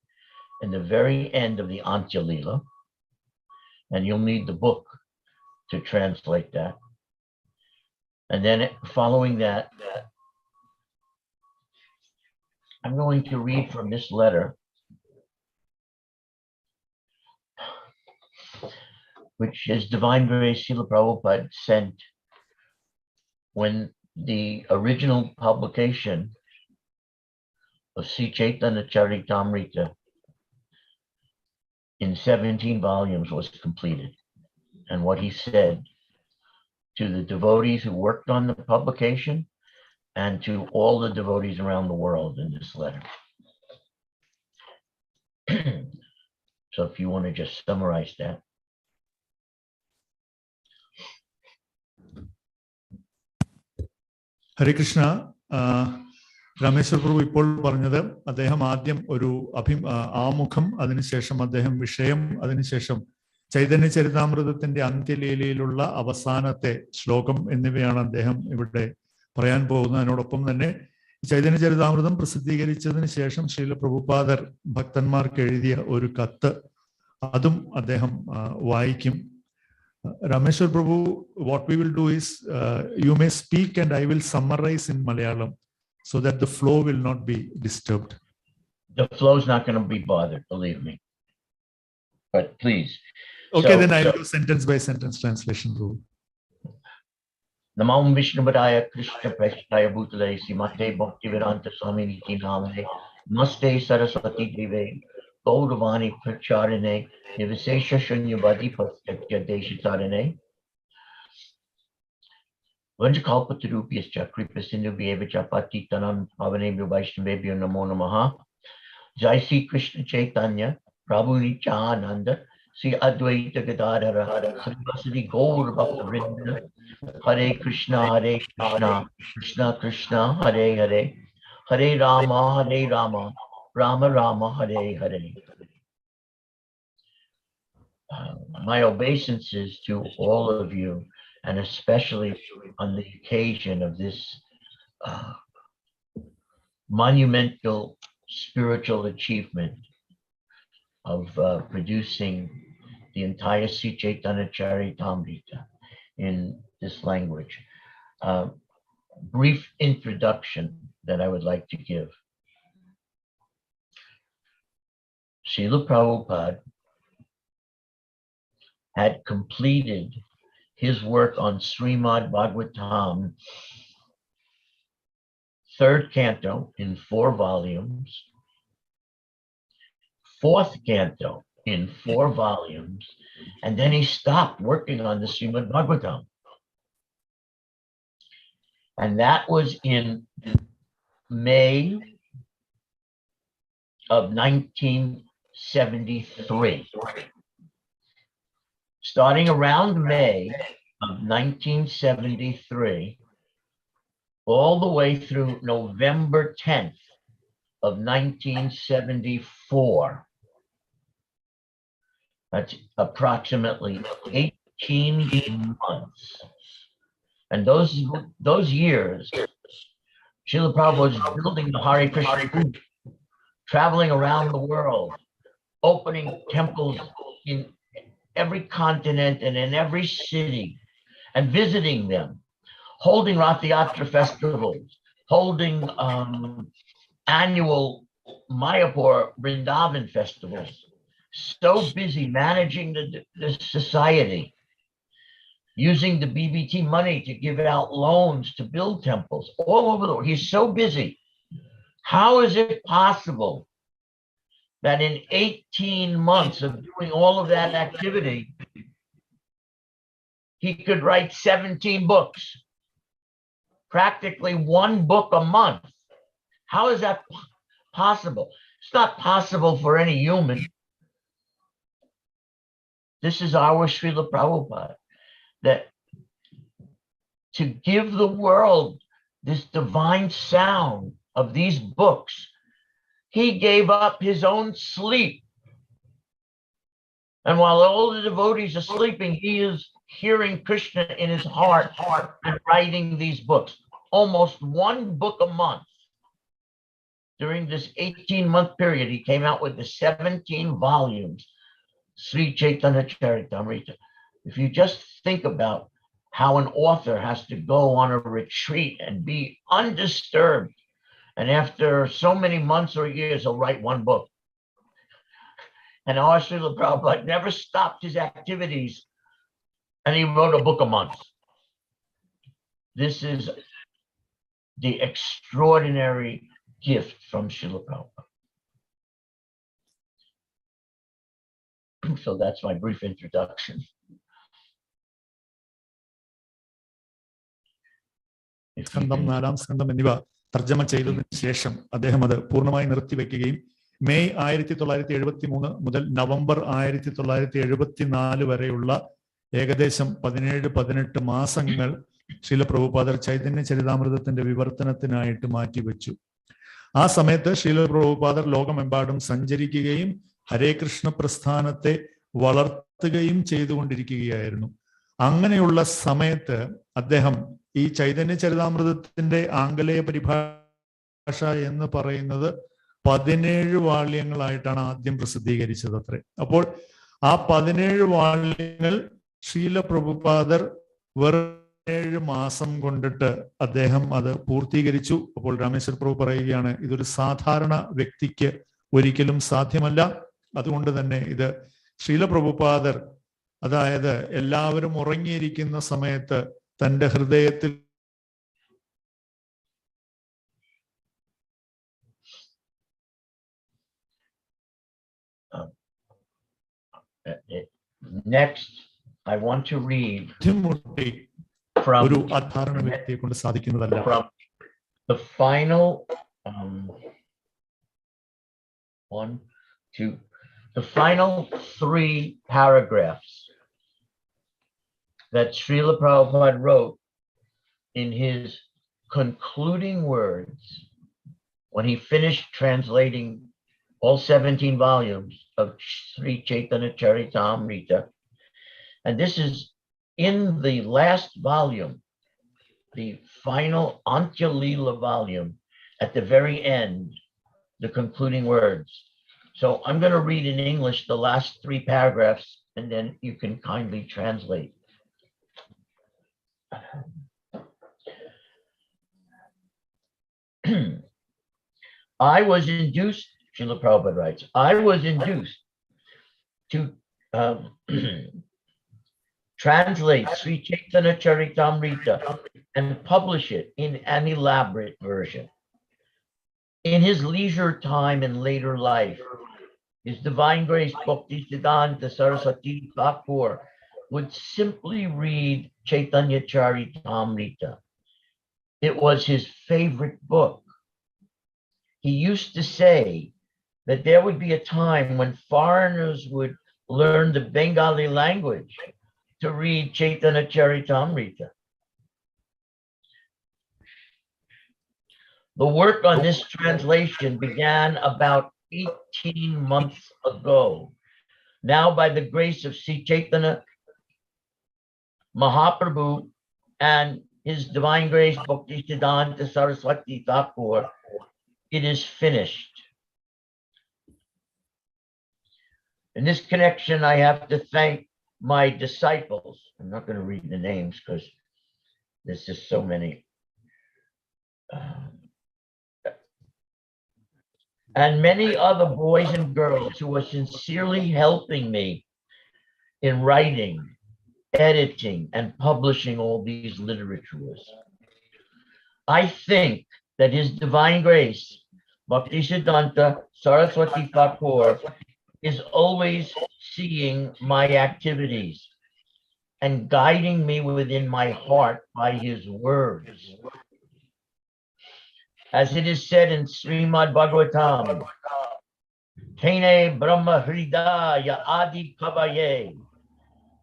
in the very end of the Antya Leela, and you'll need the book to translate that. And then following that, I'm going to read from this letter, which is Divine Grace Srila Prabhupada sent when the original publication of Sri Chaitanya Caritamirta in 17 volumes was completed, and what he said to the devotees who worked on the publication and to all the devotees around the world in this letter. So if you want to just summarize that. ഹരേ കൃഷ്ണ. രാമേശ്വർ പ്രഭു ഇപ്പോൾ പറഞ്ഞത് അദ്ദേഹം ആദ്യം ഒരു ആമുഖം, അതിനുശേഷം അദ്ദേഹം വിഷയം, അതിനുശേഷം ചൈതന്യ ചരിതാമൃതത്തിന്റെ അന്ത്യലീലയിലുള്ള അവസാനത്തെ ശ്ലോകം എന്നിവയാണ് അദ്ദേഹം ഇവിടെ പറയാൻ പോകുന്നത്. അതിനോടൊപ്പം തന്നെ ചൈതന്യ ചരിതാമൃതം പ്രസിദ്ധീകരിച്ചതിന് ശേഷം ശ്രീല പ്രഭുപാദർ ഭക്തന്മാർക്ക് എഴുതിയ ഒരു കത്ത്, അതും അദ്ദേഹം വായിക്കും. Rameshwar Prabhu, what we will do is you may speak and I will summarize in Malayalam so that the flow will not be disturbed. The flow is not going to be bothered, believe me. But please. Okay, then I will do sentence by sentence translation, Prabhu. Namo Vishnu Padaya Krishna Prasthaya Bhutale Srimate Bhaktivedanta Swami Niti Namane Namaste Saraswati Deve Gauravani Pracharine Nivesesha Shunyavadi Pastyatya Deshitarine Vanjakalpatarupyascha Kripasindu Bhyevacha Patitanam Pavanebhyo Vaishnavebhyo Namo Namaha. Jai Sri Krishna Chaitanya Prabhu Nityananda Sri Advaita Gadadhara Sri Vasudhi Gaur Bhaktivinoda Hare Krishna Krishna Krishna Hare Hare Hare Rama Rama Rama Hare Hare. My obeisances to all of you, and especially on the occasion of this monumental spiritual achievement of producing the entire Sri Chaitanya Caritamirta in this language. Brief introduction that I would like to give. Srila Prabhupada had completed his work on Srimad Bhagavatam, 3rd canto in 4 volumes, 4th canto in 4 volumes, and then he stopped working on the Srimad Bhagavatam. And that was in May of 1973. Starting around May of 1973, all the way through November 10th of 1974. That's approximately 18 months. And those years, Srila Prabhupada was building the Hare Krishna movement, traveling around the world, opening temples in every continent and in every city, and visiting them, holding Rathayatra festivals, holding annual Mayapur Vrindavan festivals. So busy managing the society, using the BBT money to give out loans to build temples all over the world. He's so busy. How is it possible that in 18 months of doing all of that activity, he could write 17 books, practically 1 book a month? How is that possible? It's not possible for any human. This is our Srila Prabhupada, that to give the world this divine sound of these books, he gave up his own sleep. And while all the devotees are sleeping, he is hearing Krishna in his heart and writing these books. Almost 1 book a month. During this 18-month period, he came out with the 17 volumes, Sri Chaitanya Caritamirta. If you just think about how an author has to go on a retreat and be undisturbed, and after so many months or years, he'll write 1 book. And our Srila Prabhupada never stopped his activities, and he wrote a book a month. This is the extraordinary gift from Srila Prabhupada. So that's my brief introduction. സ്കന്ധം, 4ാം സ്കന്ധം എന്നിവ തർജ്ജമ ചെയ്തതിനു ശേഷം അദ്ദേഹം അത് പൂർണ്ണമായി നിർത്തിവെക്കുകയും May 1973 മുതൽ November 1974 വരെയുള്ള ഏകദേശം 17-18 മാസങ്ങൾ ശ്രീല പ്രഭുപാദർ ചൈതന്യ ചരിതാമൃതത്തിന്റെ വിവർത്തനത്തിനായിട്ട് മാറ്റിവെച്ചു. ആ സമയത്ത് ശ്രീല പ്രഭുപാദർ ലോകമെമ്പാടും സഞ്ചരിക്കുകയും ഹരേ കൃഷ്ണ പ്രസ്ഥാനത്തെ നടത്തുകയും ചെയ്തുകൊണ്ടിരിക്കുകയായിരുന്നു. അങ്ങനെയുള്ള സമയത്ത് അദ്ദേഹം ഈ ചൈതന്യ ചരിതാമൃതത്തിന്റെ ആംഗലേയ പരിഭാഷ എന്ന് പറയുന്നത് 17 വാള്യങ്ങളായിട്ടാണ് ആദ്യം പ്രസിദ്ധീകരിച്ചത് അത്രേ. അപ്പോൾ ആ 17 വാള്യങ്ങൾ ശ്രീല പ്രഭുപാദർ വെറും 7 മാസം കൊണ്ടിട്ട് അദ്ദേഹം അത് പൂർത്തീകരിച്ചു. അപ്പോൾ രാമേശ്വർ പ്രഭു പറയുകയാണ്, ഇതൊരു സാധാരണ വ്യക്തിക്ക് ഒരിക്കലും സാധ്യമല്ല. അതുകൊണ്ട് തന്നെ ഇത് ശ്രീല പ്രഭുപാദർ, അതായത് എല്ലാവരും ഉറങ്ങിയിരിക്കുന്ന സമയത്ത് തൻ്റെ ഹൃദയത്തിൽ Next, I want to read ഒരു അധാരണ വ്യക്തിയെ കൊണ്ട് സാധിക്കുന്നതല്ല. From the final the final 3 paragraphs that Srila Prabhupada wrote in his concluding words when he finished translating all 17 volumes of Sri Chaitanya Charitamrita. And this is in the last volume, the final Antya Leela volume, at the very end, the concluding words. So I'm going to read in English the last 3 paragraphs, and then you can kindly translate. I was induced, Srila Prabhupada writes, I was induced to translate Sri Chaitanya Charitamrita and publish it in an elaborate version. In his leisure time and later life, His Divine Grace Bhaktisiddhanta Saraswati Thakur would simply read Chaitanya Charitamrita. It was his favorite book. He used to say that there would be a time when foreigners would learn the Bengali language to read Chaitanya Charitamrita. The work on this translation began about 18 months ago. Now, by the grace of Sri Chaitanya Mahaprabhu and His Divine Grace Bhaktisiddhanta Saraswati Thakur, it is finished. In this connection, I have to thank my disciples. I'm not going to read the names because there's just so many. And many other boys and girls who are sincerely helping me in writing, editing, and publishing all these literatures. I think that His Divine Grace, Bhaktisiddhanta Saraswati Thakur, is always seeing my activities and guiding me within my heart by His words. As it is said in Srimad Bhagavatam, Tene Brahma Hridaya Adi Kavaye,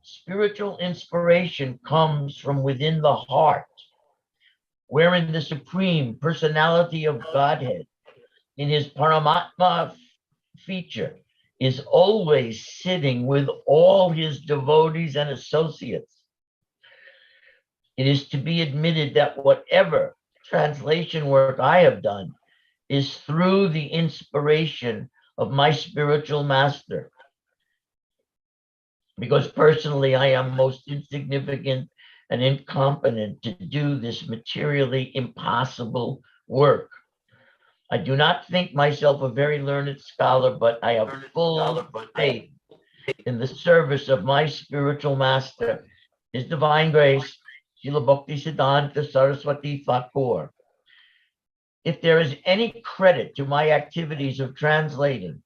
spiritual inspiration comes from within the heart, wherein the Supreme Personality of Godhead, in His Paramatma feature, is always sitting with all His devotees and associates. It is to be admitted that whatever translation work I have done is through the inspiration of my spiritual master. Because personally, I am most insignificant and incompetent to do this materially impossible work. I do not think myself a very learned scholar, but I have full faith in the service of my spiritual master, His Divine Grace, Srila Bhaktisiddhanta Saraswati Thakur. If there is any credit to my activities of translating,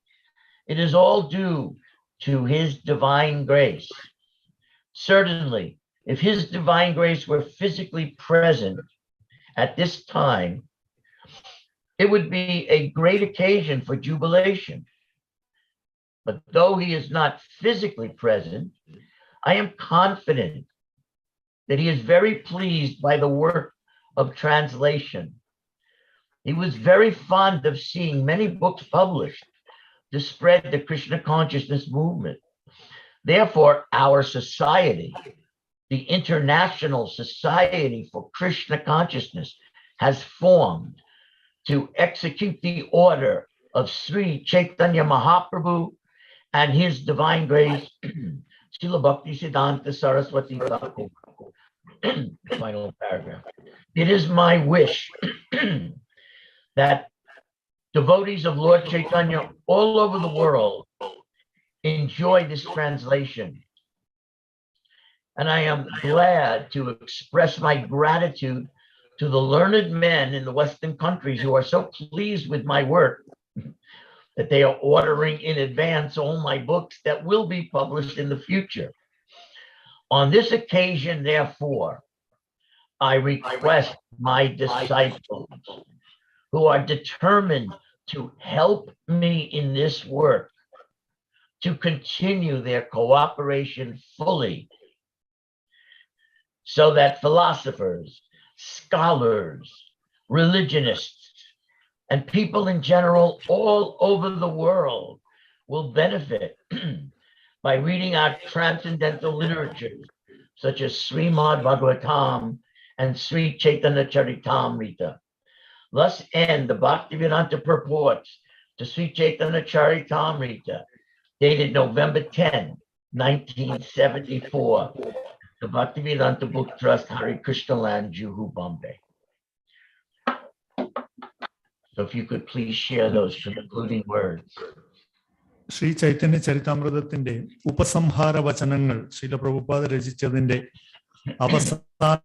it is all due to His Divine Grace. Certainly, if His Divine Grace were physically present at this time, it would be a great occasion for jubilation. But though He is not physically present, I am confident that He is very pleased by the work of translation. He was very fond of seeing many books published to spread the Krishna consciousness movement. Therefore, our society, the International Society for Krishna Consciousness, has formed to execute the order of Sri Chaitanya Mahaprabhu and His Divine Grace, Srila Bhaktisiddhanta Saraswati Thakur. Final paragraph. It is my wish that devotees of Lord Chaitanya all over the world enjoy this translation. And I am glad to express my gratitude to the learned men in the Western countries who are so pleased with my work that they are ordering in advance all my books that will be published in the future. On this occasion, therefore, I request my disciples who are determined to help me in this work to continue their cooperation fully, so that philosophers, scholars, religionists, and people in general all over the world will benefit by reading our transcendental literatures, such as Srimad Bhagavatam and Sri Chaitanya Charitamrita. Thus end the Bhaktivedanta purports to Sri Chaitanya Charitamrita, dated November 10, 1974, the Bhaktivedanta Book Trust, Hare Krishna Land, Juhu, Bombay. So if you could please share those concluding words. Shri Chaitanya ചരിതാമൃതത്തിന്റെ ഉപസംഹാര വചനങ്ങൾ ശ്രീല പ്രഭുപാദ രചിച്ചതിന്റെ അവസാന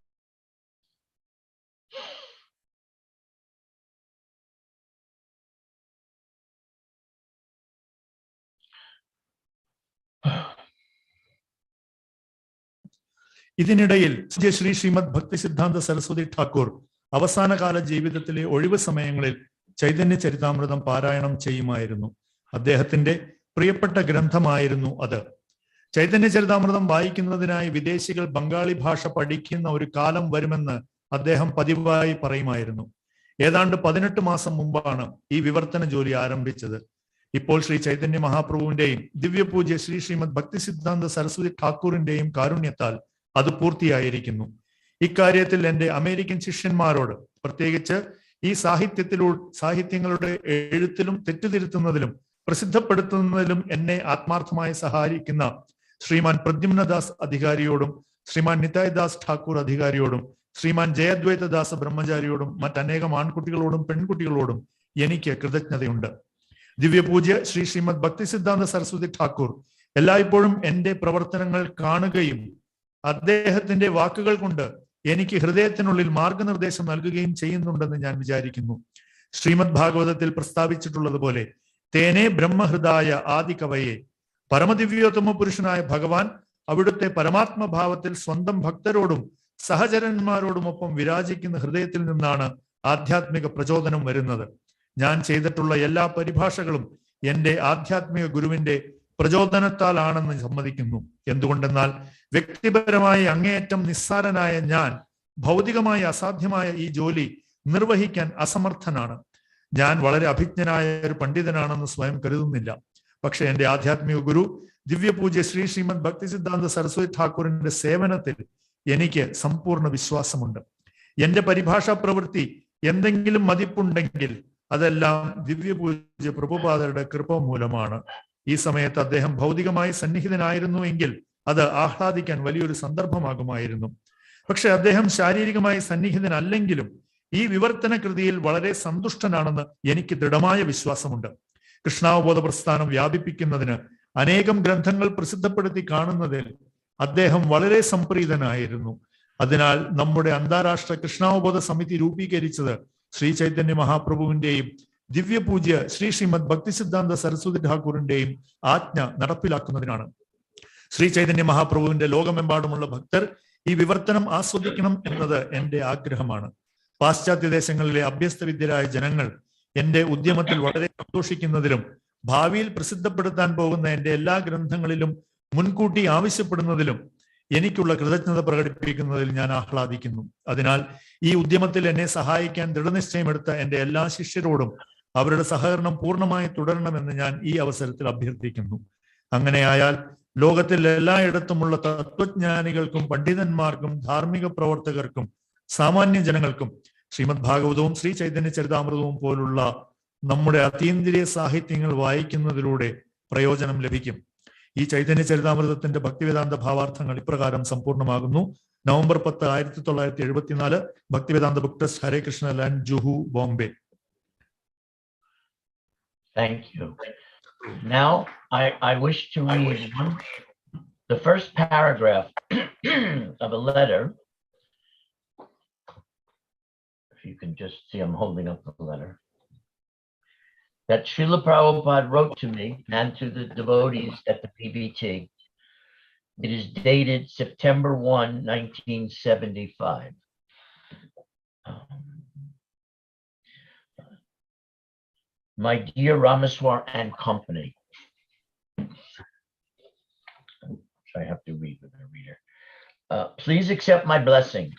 ഇതിനിടയിൽ ശ്രീ ശ്രീമദ് ഭക്തി സിദ്ധാന്ത സരസ്വതി ഠാക്കൂർ അവസാനകാല ജീവിതത്തിലെ ഒഴിവ് സമയങ്ങളിൽ ചൈതന്യ ചരിതാമൃതം പാരായണം ചെയ്യുമായിരുന്നു. അദ്ദേഹത്തിന്റെ പ്രിയപ്പെട്ട ഗ്രന്ഥമായിരുന്നു അത്. ചൈതന്യ ചരിതാമൃതം വായിക്കുന്നതിനായി വിദേശികൾ ബംഗാളി ഭാഷ പഠിക്കുന്ന ഒരു കാലം വരുമെന്ന് അദ്ദേഹം പതിവായി പറയുമായിരുന്നു. ഏതാണ്ട് 18 മാസം മുമ്പാണ് ഈ വിവർത്തന ജോലി ആരംഭിച്ചത്. ഇപ്പോൾ ശ്രീ ചൈതന്യ മഹാപ്രഭുവിന്റെയും ദിവ്യപൂജ്യ ശ്രീ ശ്രീമദ് ഭക്തി സിദ്ധാന്ത സരസ്വതി ഠാക്കൂറിന്റെയും കാരുണ്യത്താൽ അത് പൂർത്തിയായിരിക്കുന്നു. ഇക്കാര്യത്തിൽ എൻ്റെ അമേരിക്കൻ ശിഷ്യന്മാരോട്, പ്രത്യേകിച്ച് ഈ സാഹിത്യങ്ങളുടെ എഴുത്തിലും തെറ്റുതിരുത്തുന്നതിലും പ്രസിദ്ധപ്പെടുത്തുന്നതിലും എന്നെ ആത്മാർത്ഥമായി സഹായിക്കുന്ന ശ്രീമാൻ പ്രദ്യുമ്നദാസ് അധികാരിയോടും ശ്രീമാൻ നിതായ്ദാസ് ഠാക്കൂർ അധികാരിയോടും ശ്രീമാൻ ജയദ്വൈതദാസ് ബ്രഹ്മചാരിയോടും മറ്റനേകം ആൺകുട്ടികളോടും പെൺകുട്ടികളോടും എനിക്ക് കൃതജ്ഞതയുണ്ട്. ദിവ്യപൂജ്യ ശ്രീ ശ്രീമദ് ഭക്തി സിദ്ധാന്ത സരസ്വതി ഠാക്കൂർ എല്ലായ്പ്പോഴും എൻ്റെ പ്രവർത്തനങ്ങൾ കാണുകയും അദ്ദേഹത്തിന്റെ വാക്കുകൾ കൊണ്ട് എനിക്ക് ഹൃദയത്തിനുള്ളിൽ മാർഗനിർദ്ദേശം നൽകുകയും ചെയ്യുന്നുണ്ടെന്ന് ഞാൻ വിചാരിക്കുന്നു. ശ്രീമദ് ഭാഗവതത്തിൽ പ്രസ്താവിച്ചിട്ടുള്ളതുപോലെ, തേനെ ബ്രഹ്മഹൃദായ ആദി കവയെ, പരമദിവ്യോത്തമ പുരുഷനായ ഭഗവാൻ അവിടുത്തെ പരമാത്മഭാവത്തിൽ സ്വന്തം ഭക്തരോടും സഹചരന്മാരോടുമൊപ്പം വിരാജിക്കുന്ന ഹൃദയത്തിൽ നിന്നാണ് ആധ്യാത്മിക പ്രചോദനം വരുന്നത്. ഞാൻ ചെയ്തിട്ടുള്ള എല്ലാ പരിഭാഷകളും എൻ്റെ ആധ്യാത്മിക ഗുരുവിന്റെ പ്രചോദനത്താലാണെന്ന് സമ്മതിക്കുന്നു. എന്തുകൊണ്ടെന്നാൽ വ്യക്തിപരമായി അങ്ങേയറ്റം നിസ്സാരനായ ഞാൻ ഭൗതികമായി അസാധ്യമായ ഈ ജോലി നിർവഹിക്കാൻ അസമർത്ഥനാണ്. ഞാൻ വളരെ അഭിജ്ഞനായ ഒരു പണ്ഡിതനാണെന്ന് സ്വയം കരുതുന്നില്ല. പക്ഷെ എൻ്റെ ആധ്യാത്മിക ഗുരു ദിവ്യപൂജ്യ ശ്രീ ശ്രീമദ് ഭക്തി സിദ്ധാന്ത സരസ്വതി ഠാക്കൂറിന്റെ സേവനത്തിൽ എനിക്ക് സമ്പൂർണ്ണ വിശ്വാസമുണ്ട്. എൻ്റെ പരിഭാഷാ പ്രവൃത്തി എന്തെങ്കിലും മതിപ്പുണ്ടെങ്കിൽ അതെല്ലാം ദിവ്യപൂജ്യ പ്രഭുപാദരുടെ കൃപ മൂലമാണ്. ഈ സമയത്ത് അദ്ദേഹം ഭൗതികമായി സന്നിഹിതനായിരുന്നു എങ്കിൽ അത് ആഹ്ലാദിക്കാൻ വലിയൊരു സന്ദർഭമാകുമായിരുന്നു. പക്ഷെ അദ്ദേഹം ശാരീരികമായി സന്നിഹിതനല്ലെങ്കിലും ഈ വിവർത്തന കൃതിയിൽ വളരെ സന്തുഷ്ടനാണെന്ന് എനിക്ക് ദൃഢമായ വിശ്വാസമുണ്ട്. കൃഷ്ണാവബോധ പ്രസ്ഥാനം വ്യാപിപ്പിക്കുന്നതിന് അനേകം ഗ്രന്ഥങ്ങൾ പ്രസിദ്ധപ്പെടുത്തി കാണുന്നതിൽ അദ്ദേഹം വളരെ സംപ്രീതനായിരുന്നു. അതിനാൽ നമ്മുടെ അന്താരാഷ്ട്ര കൃഷ്ണാവബോധ സമിതി രൂപീകരിച്ചത് ശ്രീ ചൈതന്യ മഹാപ്രഭുവിന്റെയും ദിവ്യപൂജ്യ ശ്രീ ശ്രീമദ് ഭക്തി സിദ്ധാന്ത സരസ്വതി ഠാക്കൂറിന്റെയും ആജ്ഞ നടപ്പിലാക്കുന്നതിനാണ്. ശ്രീ ചൈതന്യ മഹാപ്രഭുവിന്റെ ലോകമെമ്പാടുമുള്ള ഭക്തർ ഈ വിവർത്തനം ആസ്വദിക്കണം എന്നത് എൻ്റെ ആഗ്രഹമാണ്. പാശ്ചാത്യ ദേശങ്ങളിലെ അഭ്യസ്തവിദ്യരായ ജനങ്ങൾ എൻ്റെ ഉദ്യമത്തിൽ വളരെ സന്തോഷിക്കുന്നതിലും ഭാവിയിൽ പ്രസിദ്ധപ്പെടുത്താൻ പോകുന്ന എൻ്റെ എല്ലാ ഗ്രന്ഥങ്ങളിലും മുൻകൂട്ടി ആവശ്യപ്പെടുന്നതിലും എനിക്കുള്ള കൃതജ്ഞത പ്രകടിപ്പിക്കുന്നതിൽ ഞാൻ ആഹ്ലാദിക്കുന്നു. അതിനാൽ ഈ ഉദ്യമത്തിൽ എന്നെ സഹായിക്കാൻ ദൃഢനിശ്ചയമെടുത്ത എൻ്റെ എല്ലാ ശിഷ്യരോടും അവരുടെ സഹകരണം പൂർണ്ണമായി തുടരണമെന്ന് ഞാൻ ഈ അവസരത്തിൽ അഭ്യർത്ഥിക്കുന്നു. അങ്ങനെയായാൽ ലോകത്തിൽ എല്ലായിടത്തുമുള്ള തത്വജ്ഞാനികൾക്കും പണ്ഡിതന്മാർക്കും ധാർമ്മിക പ്രവർത്തകർക്കും സാമാന്യ ജനങ്ങൾക്കും ശ്രീമദ് ഭാഗവതവും ശ്രീ ചൈതന്യ ചരിതാമൃതവും പോലുള്ള നമ്മുടെ അതീന്ദ്രിയ സാഹിത്യങ്ങൾ വായിക്കുന്നതിലൂടെ പ്രയോജനം ലഭിക്കും. ഈ ചൈതന്യ ചരിതാമൃതത്തിന്റെ ഭക്തിവേദാന്ത ഭാവാർത്ഥങ്ങൾ ഇപ്രകാരം സമ്പൂർണ്ണമാകുന്നു. November 10, 1974, Bhaktivedanta book trust, Hare Krishna, land, Juhu, Bombay. Thank you. Now, I wish to read the first paragraph of a letter. If you can just see, I'm holding up the letter that Srila Prabhupada wrote to me and to the devotees at the PBT. It is dated September 1, 1975. My dear Ramaswar and company. So I have to read with a reader. Please accept my blessings.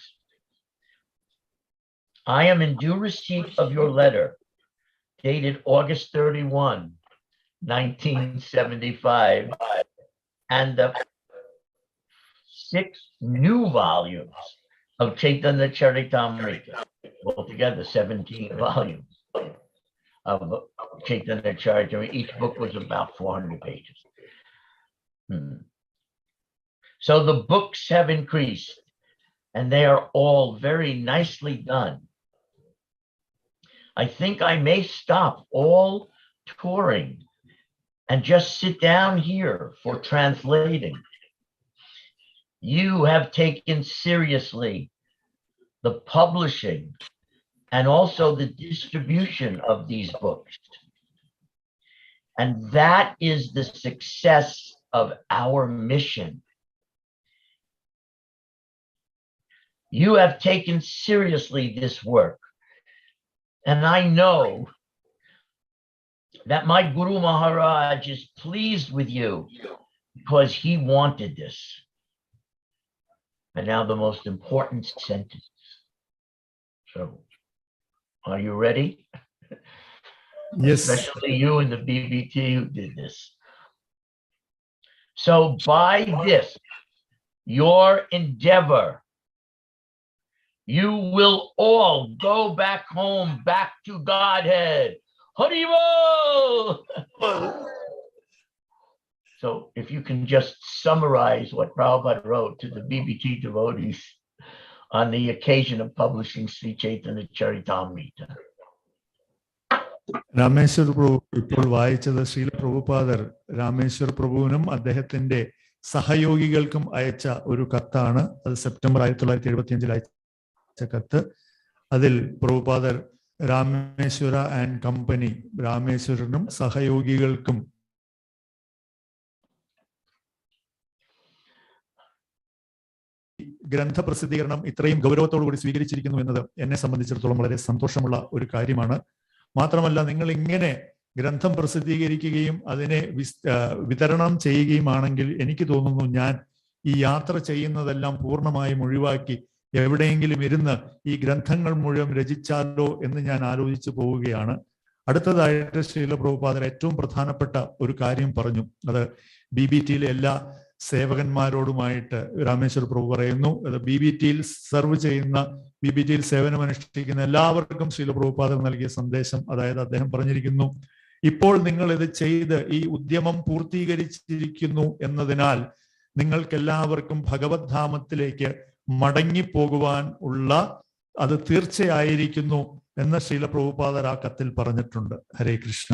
I am in due receipt of your letter dated August 31, 1975, and the 6 new volumes of Chaitanya Charitamrita, altogether 17 volumes of Chaitanya Charitamrita. Each book was about 400 pages. So the books have increased, and they are all very nicely done. I think I may stop all touring and just sit down here for translating. You have taken seriously the publishing and also the distribution of these books. And that is the success of our mission. You have taken seriously this work. And I know that my Guru Maharaj is pleased with you because he wanted this. And now the most important sentence. So, are you ready? Yes. Especially you and the BBT who did this. So by this, your endeavor, you will all go back home, back to Godhead. Haribo! So if you can just summarize what Prabhupada wrote to the BBT devotees on the occasion of publishing Sri Chaitanya Charitamrita. Rameshwar Prabhu ഇപ്പോൾ വായിച്ചത് ശ്രീല പ്രഭുപാദർ രാമേശ്വർ പ്രഭുവിനും അദ്ദേഹത്തിന്റെ സഹയോഗികൾക്കും അയച്ച ഒരു കത്താണ്. അത് September 1975 അയച്ച കത്ത്. അതിൽ പ്രഭുപാദർ രാമേശ്വര ആൻഡ് കമ്പനി, രാമേശ്വരനും സഹയോഗികൾക്കും ഗ്രന്ഥ പ്രസിദ്ധീകരണം ഇത്രയും ഗൗരവത്തോടു കൂടി സ്വീകരിച്ചിരിക്കുന്നു എന്നത് എന്നെ സംബന്ധിച്ചിടത്തോളം വളരെ സന്തോഷമുള്ള ഒരു കാര്യമാണ്. മാത്രമല്ല, നിങ്ങൾ ഇങ്ങനെ ഗ്രന്ഥം പ്രസിദ്ധീകരിക്കുകയും അതിനെ വിതരണം ചെയ്യുകയുമാണെങ്കിൽ എനിക്ക് തോന്നുന്നു ഞാൻ ഈ യാത്ര ചെയ്യുന്നതെല്ലാം പൂർണ്ണമായും ഒഴിവാക്കി എവിടെയെങ്കിലും ഇരുന്ന് ഈ ഗ്രന്ഥങ്ങൾ മുഴുവൻ രചിച്ചാലോ എന്ന് ഞാൻ ആലോചിച്ചു പോവുകയാണ്. അടുത്തതായിട്ട് ശ്രീല പ്രഭുപാദർ ഏറ്റവും പ്രധാനപ്പെട്ട ഒരു കാര്യം പറഞ്ഞു. അത് BBTയിലെ എല്ലാ സേവകന്മാരോടുമായിട്ട് രാമേശ്വർ പ്രഭു പറയുന്നു. അത് BBTയിൽ സെർവ് ചെയ്യുന്ന, BBTയിൽ സേവനമനുഷ്ഠിക്കുന്ന എല്ലാവർക്കും ശ്രീല പ്രഭുപാദർ നൽകിയ സന്ദേശം. അതായത് അദ്ദേഹം പറഞ്ഞിരിക്കുന്നു, ഇപ്പോൾ നിങ്ങൾ ഇത് ചെയ്ത് ഈ ഉദ്യമം പൂർത്തീകരിച്ചിരിക്കുന്നു എന്നതിനാൽ നിങ്ങൾക്കെല്ലാവർക്കും ഭഗവത് ധാമത്തിലേക്ക് മടങ്ങിപ്പോകുവാൻ ഉള്ള അത് തീർച്ചയായിരിക്കുന്നു എന്ന് ശ്രീല പ്രഭുപാദർ ആ കത്തിൽ പറഞ്ഞിട്ടുണ്ട്. ഹരേ Krishna.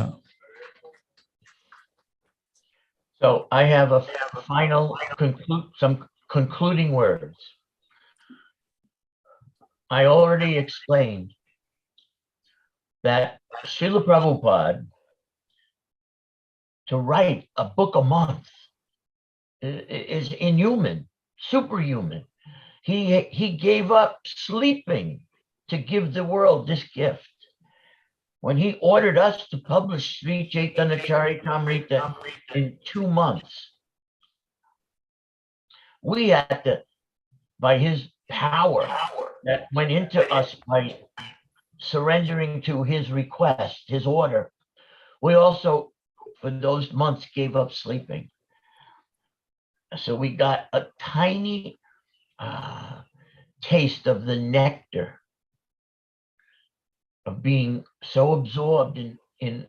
So I have a final some concluding words. I already explained that Srila Prabhupada, to write a book a month is inhuman, superhuman. He gave up sleeping to give the world this gift. When he ordered us to publish Sri Chaitanya Charitamrita in 2 months, we had to, by his power that went into us by surrendering to his request, his order, we also, for those months, gave up sleeping. So we got a tiny taste of the nectar of being so absorbed in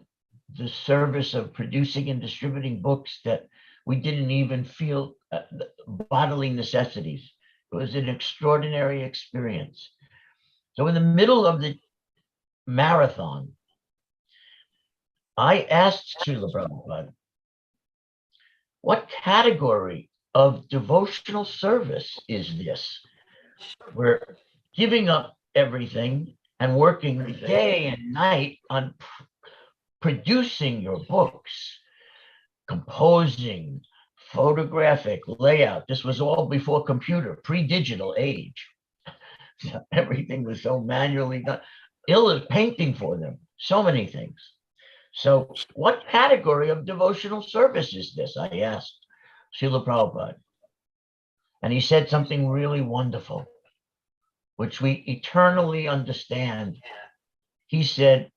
the service of producing and distributing books that we didn't even feel bodily necessities. It was an extraordinary experience. So in the middle of the marathon, I asked Srila Prabhupada, what category of devotional service is this? We're giving up everything and working day and night on producing your books, composing, photographic layout. This was all before computer, pre-digital age. So everything was so manually done. Painting for them, so many things. So what category of devotional service is this? I asked Srila Prabhupada. And he said something really wonderful, which we eternally understand. He said,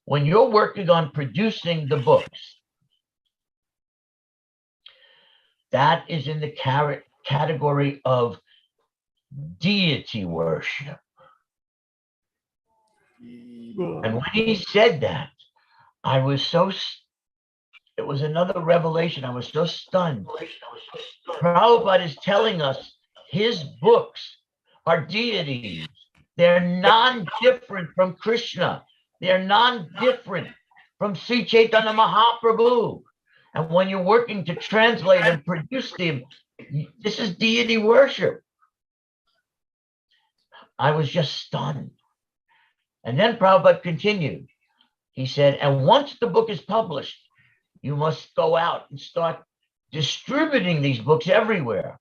when you're working on producing the books, that is in the category of deity worship. And when he said that, I was so, it was another revelation. I was so stunned. Prabhupada is telling us his books are deities. They're non-different from Krishna. They're non-different from Sri Chaitanya Mahaprabhu. And when you're working to translate and produce them, this is deity worship. I was just stunned. And then Prabhupada continued. He said, and once the book is published, you must go out and start distributing these books everywhere.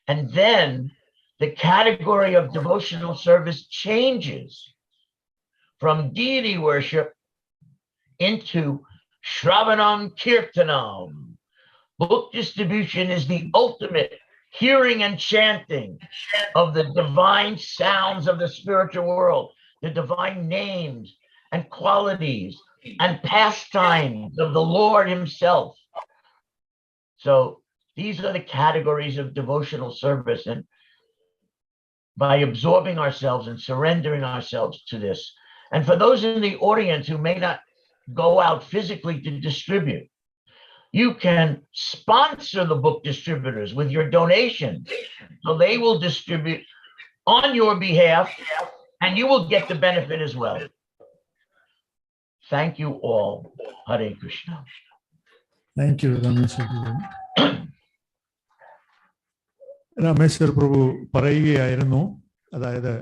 And then the category of devotional service changes from deity worship into Shravanam-Kirtanam. Book distribution is the ultimate hearing and chanting of the divine sounds of the spiritual world, the divine names and qualities and pastimes of the Lord himself. So these are the categories of devotional service. And by absorbing ourselves and surrendering ourselves to this, and for those in the audience who may not go out physically to distribute, you can sponsor the book distributors with your donation. So they will distribute on your behalf and you will get the benefit as well. Thank you all. Hare Krishna. Thank you, Rameshwar Prabhu. Rameswar പ്രഭു പറയുകയായിരുന്നു, അതായത്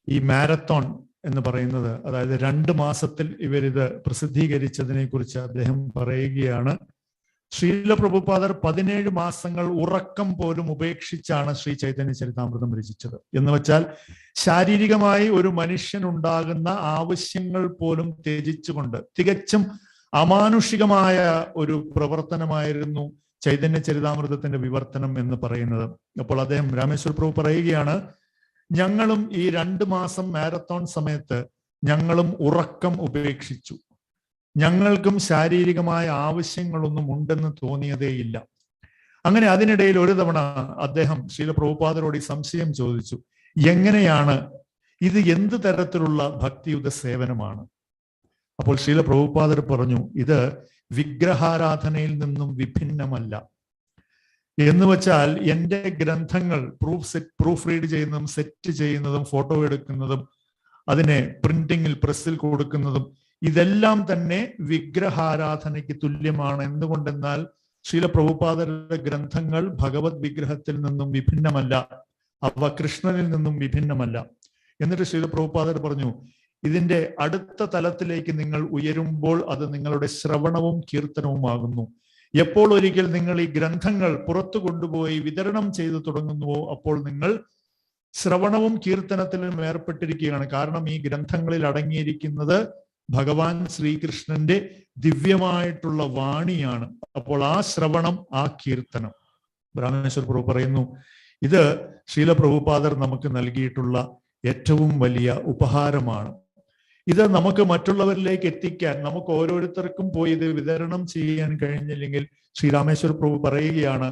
ഈ marathon എന്ന് പറയുന്നത്, അതായത് 2 മാസത്തിൽ ഇവരിത് പ്രസിദ്ധീകരിച്ചതിനെ കുറിച്ച് അദ്ദേഹം പറയുകയാണ്. ശ്രീല പ്രഭുപാദർ 17 മാസങ്ങൾ ഉറക്കം പോലും ഉപേക്ഷിച്ചാണ് ശ്രീ ചൈതന്യ ചരിതാമൃതം രചിച്ചത്. എന്ന് വെച്ചാൽ ശാരീരികമായി ഒരു മനുഷ്യനുണ്ടാകുന്ന ആവശ്യങ്ങൾ പോലും ത്യജിച്ചുകൊണ്ട് തികച്ചും അമാനുഷികമായ ഒരു പ്രവർത്തനമായിരുന്നു ചൈതന്യ ചരിതാമൃതത്തിന്റെ വിവർത്തനം എന്ന് പറയുന്നത്. അപ്പോൾ അദ്ദേഹം രാമേശ്വർ പ്രഭു പറയുകയാണ്, ഞങ്ങളും ഈ 2 മാസം മാരത്തോൺ സമയത്ത് ഞങ്ങളും ഉറക്കം ഉപേക്ഷിച്ചു. ഞങ്ങൾക്കും ശാരീരികമായ ആവശ്യങ്ങളൊന്നും ഉണ്ടെന്ന് തോന്നിയതേയില്ല. അങ്ങനെ അതിനിടയിൽ ഒരു തവണ അദ്ദേഹം ശ്രീല പ്രഭുപാദരോട് ഈ സംശയം ചോദിച്ചു, എങ്ങനെയാണ് ഇത്, എന്ത് തരത്തിലുള്ള ഭക്തിയുത സേവനമാണ്? അപ്പോൾ ശ്രീല പ്രഭുപാദർ പറഞ്ഞു, ഇത് വിഗ്രഹാരാധനയിൽ നിന്നും വിഭിന്നമല്ല. എന്ന് വെച്ചാൽ എൻ്റെ ഗ്രന്ഥങ്ങൾ പ്രൂഫ് റീഡ് ചെയ്യുന്നതും സെറ്റ് ചെയ്യുന്നതും ഫോട്ടോ എടുക്കുന്നതും അതിനെ പ്രിന്റിങ്ങിൽ പ്രസ്സിൽ കൊടുക്കുന്നതും ഇതെല്ലാം തന്നെ വിഗ്രഹാരാധനയ്ക്ക് തുല്യമാണ്. എന്തുകൊണ്ടെന്നാൽ ശ്രീല പ്രഭുപാദരുടെ ഗ്രന്ഥങ്ങൾ ഭഗവത് വിഗ്രഹത്തിൽ നിന്നും വിഭിന്നമല്ല, അവ കൃഷ്ണനിൽ നിന്നും വിഭിന്നമല്ല. എന്നിട്ട് ശ്രീല പ്രഭുപാദർ പറഞ്ഞു, ഇതിന്റെ അടുത്ത തലത്തിലേക്ക് നിങ്ങൾ ഉയരുമ്പോൾ അത് നിങ്ങളുടെ ശ്രവണവും കീർത്തനവുമാകുന്നു. എപ്പോൾ ഒരിക്കൽ നിങ്ങൾ ഈ ഗ്രന്ഥങ്ങൾ പുറത്തു കൊണ്ടുപോയി വിതരണം ചെയ്തു തുടങ്ങുന്നുവോ അപ്പോൾ നിങ്ങൾ ശ്രവണവും കീർത്തനത്തിലും ഏർപ്പെട്ടിരിക്കുകയാണ്. കാരണം ഈ ഗ്രന്ഥങ്ങളിൽ അടങ്ങിയിരിക്കുന്നത് ഭഗവാൻ ശ്രീകൃഷ്ണന്റെ ദിവ്യമായിട്ടുള്ള വാണിയാണ്. അപ്പോൾ ആ ശ്രവണം, ആ കീർത്തനം. രാമേശ്വർ പ്രഭു പറയുന്നു, ഇത് ശ്രീല പ്രഭുപാദർ നമുക്ക് നൽകിയിട്ടുള്ള ഏറ്റവും വലിയ ഉപഹാരമാണ്. ഇത് നമുക്ക് മറ്റുള്ളവരിലേക്ക് എത്തിക്കാൻ, നമുക്ക് ഓരോരുത്തർക്കും പോയി ഇത് വിതരണം ചെയ്യാൻ കഴിഞ്ഞില്ലെങ്കിൽ ശ്രീരാമേശ്വര പ്രഭു പറയുകയാണ്,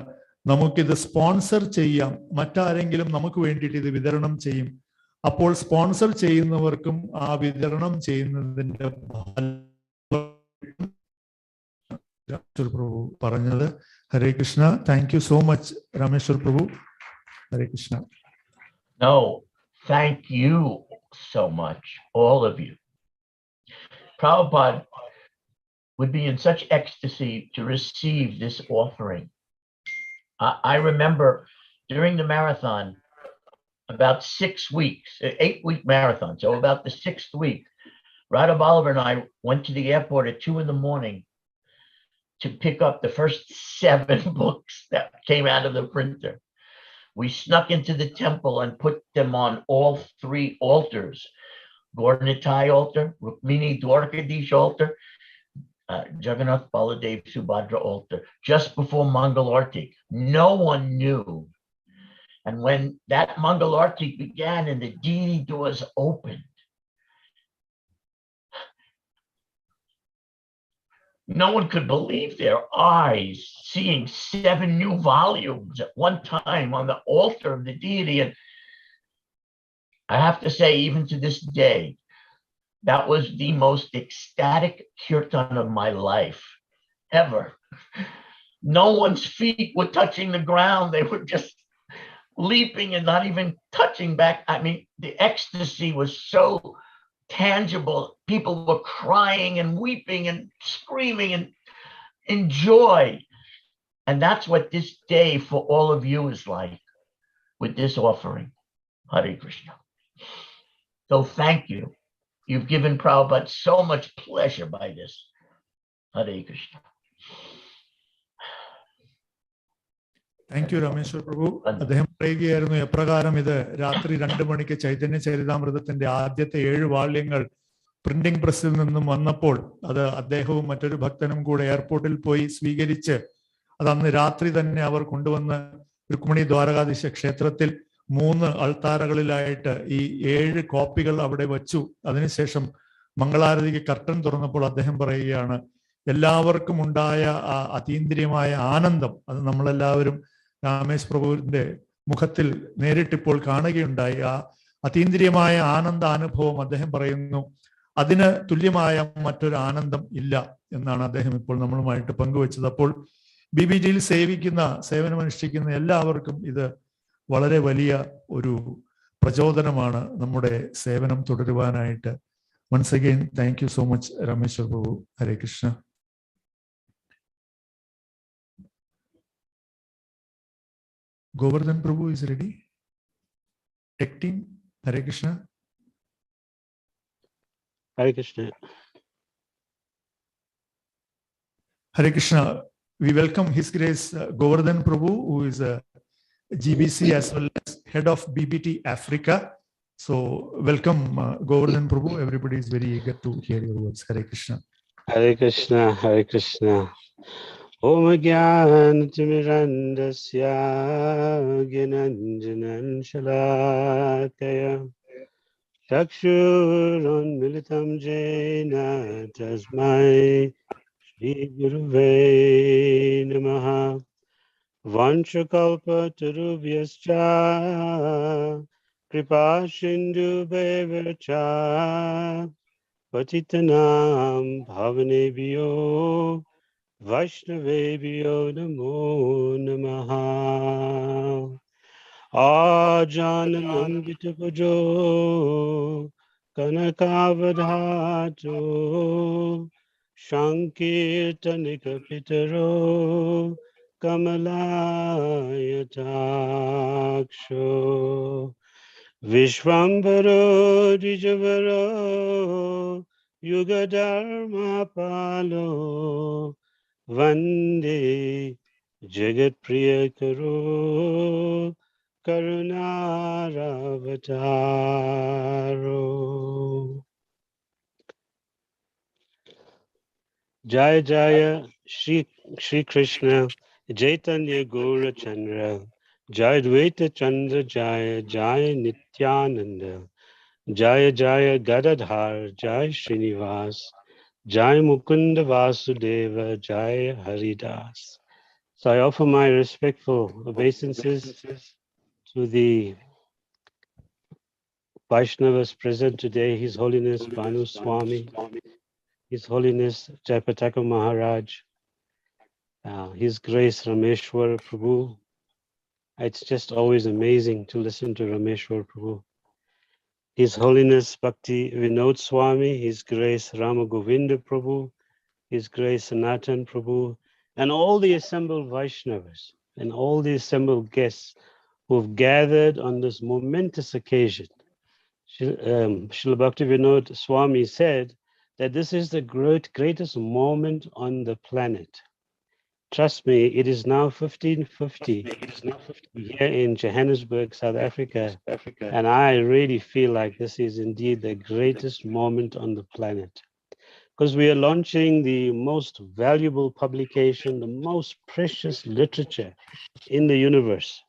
നമുക്കിത് സ്പോൺസർ ചെയ്യാം, മറ്റാരെങ്കിലും നമുക്ക് വേണ്ടിയിട്ട് ഇത് വിതരണം ചെയ്യും. അപ്പോൾ സ്പോൺസർ ചെയ്യുന്നവർക്കും ആ വിതരണം ചെയ്യുന്നതിന്റെ രാമേശ്വർ പ്രഭു പറഞ്ഞത്. Hare Krishna. Thank you so much Rameshwar Prabhu. Hare Krishna. No, thank you so much, all of you. Prabhupada would be in such ecstasy to receive this offering. I remember during the marathon, about 6 weeks, 8-week marathon, so about the 6th week, Radha Bolivar and I went to the airport at 2 a.m. to pick up the first 7 books that came out of the printer. We snuck into the temple and put them on all 3 altars, Gaurnitai altar, Rukmini Dwarkadish altar, Jagannath Baladev Subhadra altar, just before Mangal Artik. No one knew. And when that Mangal Artik began and the deity doors opened, no one could believe their eyes, seeing 7 new volumes at one time on the altar of the deity. And I have to say, even to this day, that was the most ecstatic kirtan of my life ever. No one's feet were touching the ground. They were just leaping and not even touching back. I mean, the ecstasy was so tangible. People were crying and weeping and screaming and in joy. And that's what this day for all of you is like with this offering. Hare Krishna. So thank you. You've given Prabhupada so much pleasure by this. Hare Krishna. Thank you Rameshwar Prabhu. അദ്ദേഹം പറയുകയായിരുന്നു എപ്രകാരം ഇത് രാത്രി 2 മണിക്ക് ചൈതന്യ ചരിതാമൃതത്തിന്റെ ആദ്യത്തെ 7 വാള്യങ്ങൾ printing പ്രസ്സിൽ നിന്നും വന്നപ്പോൾ അത് അദ്ദേഹവും മറ്റൊരു ഭക്തനും കൂടെ എയർപോർട്ടിൽ പോയി സ്വീകരിച്ച് അത് അന്ന് രാത്രി തന്നെ അവർ കൊണ്ടുവന്ന് രുക്മിണി ദ്വാരകാധീശ ക്ഷേത്രത്തിൽ 3 അൾത്താരകളിലായിട്ട് ഈ 7 കോപ്പികൾ അവിടെ വച്ചു. അതിനുശേഷം മംഗളാരതിക്ക് കർട്ടൻ തുറന്നപ്പോൾ അദ്ദേഹം പറയുകയാണ്, എല്ലാവർക്കും ഉണ്ടായ ആ അതീന്ദ്രിയമായ ആനന്ദം അത് നമ്മളെല്ലാവരും രാമേശ് പ്രഭുവിന്റെ മുഖത്തിൽ നേരിട്ടിപ്പോൾ കാണുകയുണ്ടായി. ആ അതീന്ദ്രിയമായ ആനന്ദാനുഭവം അദ്ദേഹം പറയുന്നു അതിന് തുല്യമായ മറ്റൊരു ആനന്ദം ഇല്ല എന്നാണ് അദ്ദേഹം ഇപ്പോൾ നമ്മളുമായിട്ട് പങ്കുവച്ചത്. അപ്പോൾ BBGയിൽ സേവനമനുഷ്ഠിക്കുന്ന എല്ലാവർക്കും ഇത് വളരെ വലിയ ഒരു പ്രചോദനമാണ് നമ്മുടെ സേവനം തുടരുവാനായിട്ട്. Once again, thank you so much, Rameshwar Prabhu. Hare Krishna. Govardhan Prabhu is ready. Tech team, Hare Krishna. Hare Krishna. Hare Krishna. We welcome His Grace Govardhan Prabhu, who is a GBC as well as head of BBT Africa. So welcome Govardhan Prabhu. Everybody is very eager to hear your words. Hare Krishna. Hare Krishna. Hare Krishna. Om Gyanatimirandasya Gyananjanan Shalakaya Chakshurunmilitam Jena Tasmai Shri Guruve Namaha Vanchakalpatarubhyascha Kripa Sindhu Bevacha Patitanam Bhavanebhyo Vaishnavebhyo Namo Namaha Ajanananditapujo Kanakavadhato Shankirtanikapitaro Kamalaya-taksho Vishwambaro Dijavaro Yugadharmapalo Vande Jagat Priyakaro Karunaravataro Jaya Jaya Shri Krishna Chaitanya Gaura Chandra Jaya Dvaita Chandra Jaya Jaya Nityananda Jaya Jaya Gadadhar, Jai Srinivas, Jai Mukunda Vasudeva, Jai Haridas. So I offer my respectful obeisances to the Vaishnavas present today, His Holiness Banu Swami, His Holiness Jayapataka Maharaj, His Grace Rameshwar Prabhu. It's just always amazing to listen to Rameshwar Prabhu. His Holiness Bhakti Vinod Swami, His Grace Rama Govinda Prabhu, His Grace Sanatan Prabhu, and all the assembled Vaishnavas and all the assembled guests who have gathered on this momentous occasion. Srila Bhakti Vinod Swami said that this is the greatest moment on the planet. Trust me, it is now 1550 here in Johannesburg, South Africa, and I really feel like this is indeed the greatest moment on the planet. Because we are launching the most valuable publication, the most precious literature in the universe.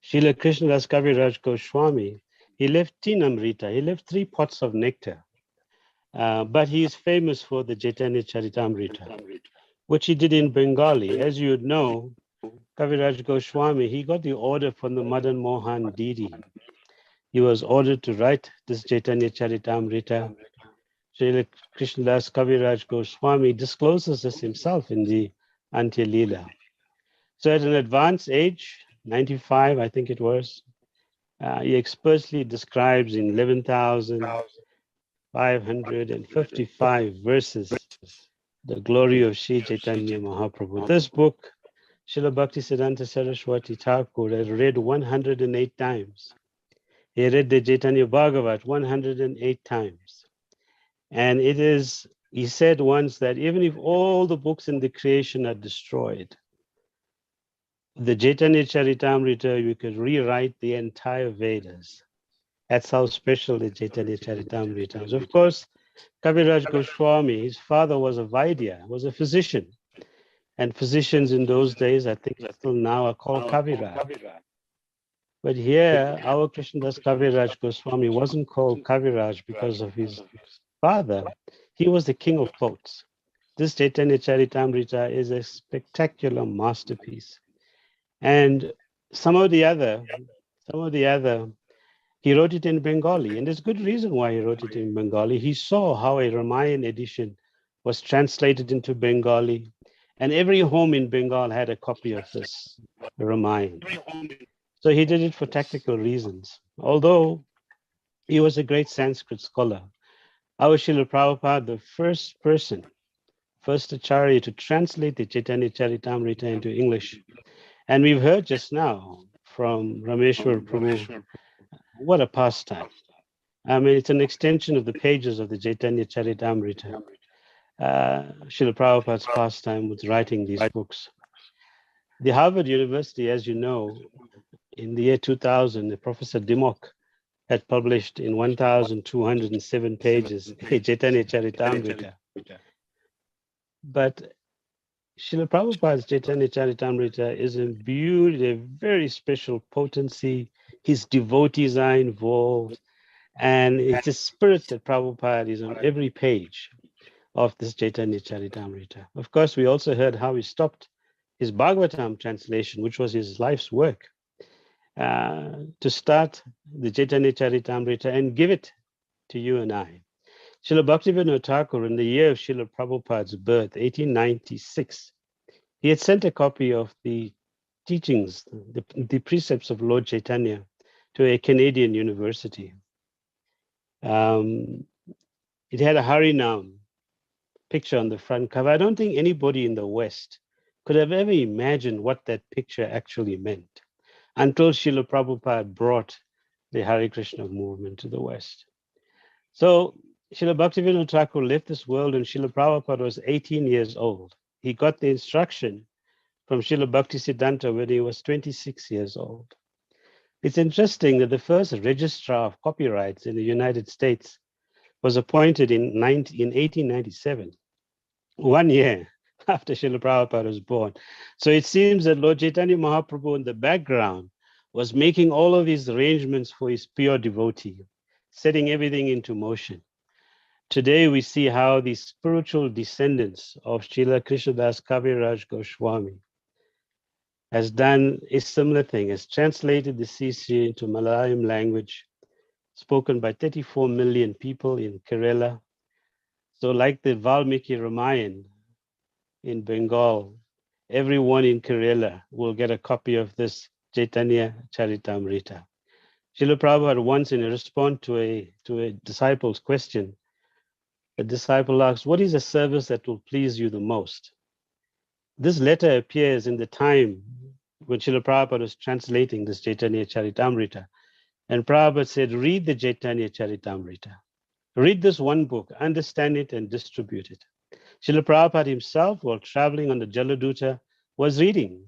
Srila Krishnadas Kaviraj Goswami, he left Tinamrita, he left 3 pots of nectar, but he is famous for the Chaitanya Charitamrita, which he did in Bengali. As you would know, Kaviraj Goswami, he got the order from the Madan Mohan Didi. He was ordered to write this Chaitanya Charitamrita. Srila Krishnadas Kaviraj Goswami discloses this himself in the Antya Leela. So at an advanced age, 95, I think it was, he expertly describes in 11,555 verses the glory of Sri Chaitanya Mahaprabhu. This book, Srila Bhaktisiddhanta Saraswati Thakur has read 108 times. He read the Chaitanya Bhagavat 108 times. And it is, he said once that even if all the books in the creation are destroyed, the Chaitanya Charitamrita, you could rewrite the entire Vedas. That's how special the Chaitanya Charitamrita is. Of course, Kaviraj Goswami, his father was a Vaidya, was a physician. And physicians in those days, I think still now, are called Kaviraj. But here, our Krishnadas Kaviraj Goswami wasn't called Kaviraj because of his father. He was the king of poets. This Chaitanya Charitamrita is a spectacular masterpiece. And some of the other, he wrote it in Bengali, and there's good reason why he wrote it in Bengali. He saw how a Ramayana edition was translated into Bengali, and every home in Bengal had a copy of this Ramayana. So he did it for tactical reasons. Although he was a great Sanskrit scholar, our Srila Prabhupada, the first Acharya to translate the Chaitanya Charitamrita into English. And we've heard just now from Rameshwar Prabhu, what a pastime. I mean, it's an extension of the pages of the Chaitanya Charitamrita. Srila Prabhupada's pastime with writing these books. The Harvard University, as you know, in the year 2000, Professor Dimmock had published in 1,207 pages a Chaitanya Charitamrita. But Srila Prabhupada's Chaitanya Charitamrita is imbued with a very special potency. His devotees are involved, and it's the spirit that Prabhupada is on every page of this Chaitanya Charitamrita. Of course, we also heard how he stopped his Bhagavatam translation, which was his life's work, to start the Chaitanya Charitamrita and give it to you and I. Srila Bhaktivinoda Thakur, in the year of Srila Prabhupada's birth, 1896, he had sent a copy of the teachings, the precepts of Lord Chaitanya to a Canadian university. It had a Harinam picture on the front cover. I don't think anybody in the West could have ever imagined what that picture actually meant until Srila Prabhupada brought the Hare Krishna movement to the West. So Srila Bhaktivinoda Thakur left this world when Srila Prabhupada was 18 years old. He got the instruction from Srila Bhaktisiddhanta when he was 26 years old. It's interesting that the first registrar of copyrights in the United States was appointed in 1897, 1 year after Srila Prabhupada was born. So it seems that Lord Chaitanya Mahaprabhu in the background was making all of these arrangements for his pure devotee. setting everything into motion. Today, we see how the spiritual descendants of Srila Krishnadas Kaviraj Goswami has done a similar thing, has translated the CC into Malayalam language, spoken by 34 million people in Kerala. So like the Valmiki Ramayan in Bengal, everyone in Kerala will get a copy of this Chaitanya Charitamrita. Srila Prabhupada once, in a response to a disciple's question, the disciple asked, what is a service that will please you the most? This letter appears in the time when Srila Prabhupada was translating this Chaitanya Charitamrita. And Prabhupada said, read the Chaitanya Charitamrita. Read this one book, understand it and distribute it. Srila Prabhupada himself, while traveling on the Jaladuta, was reading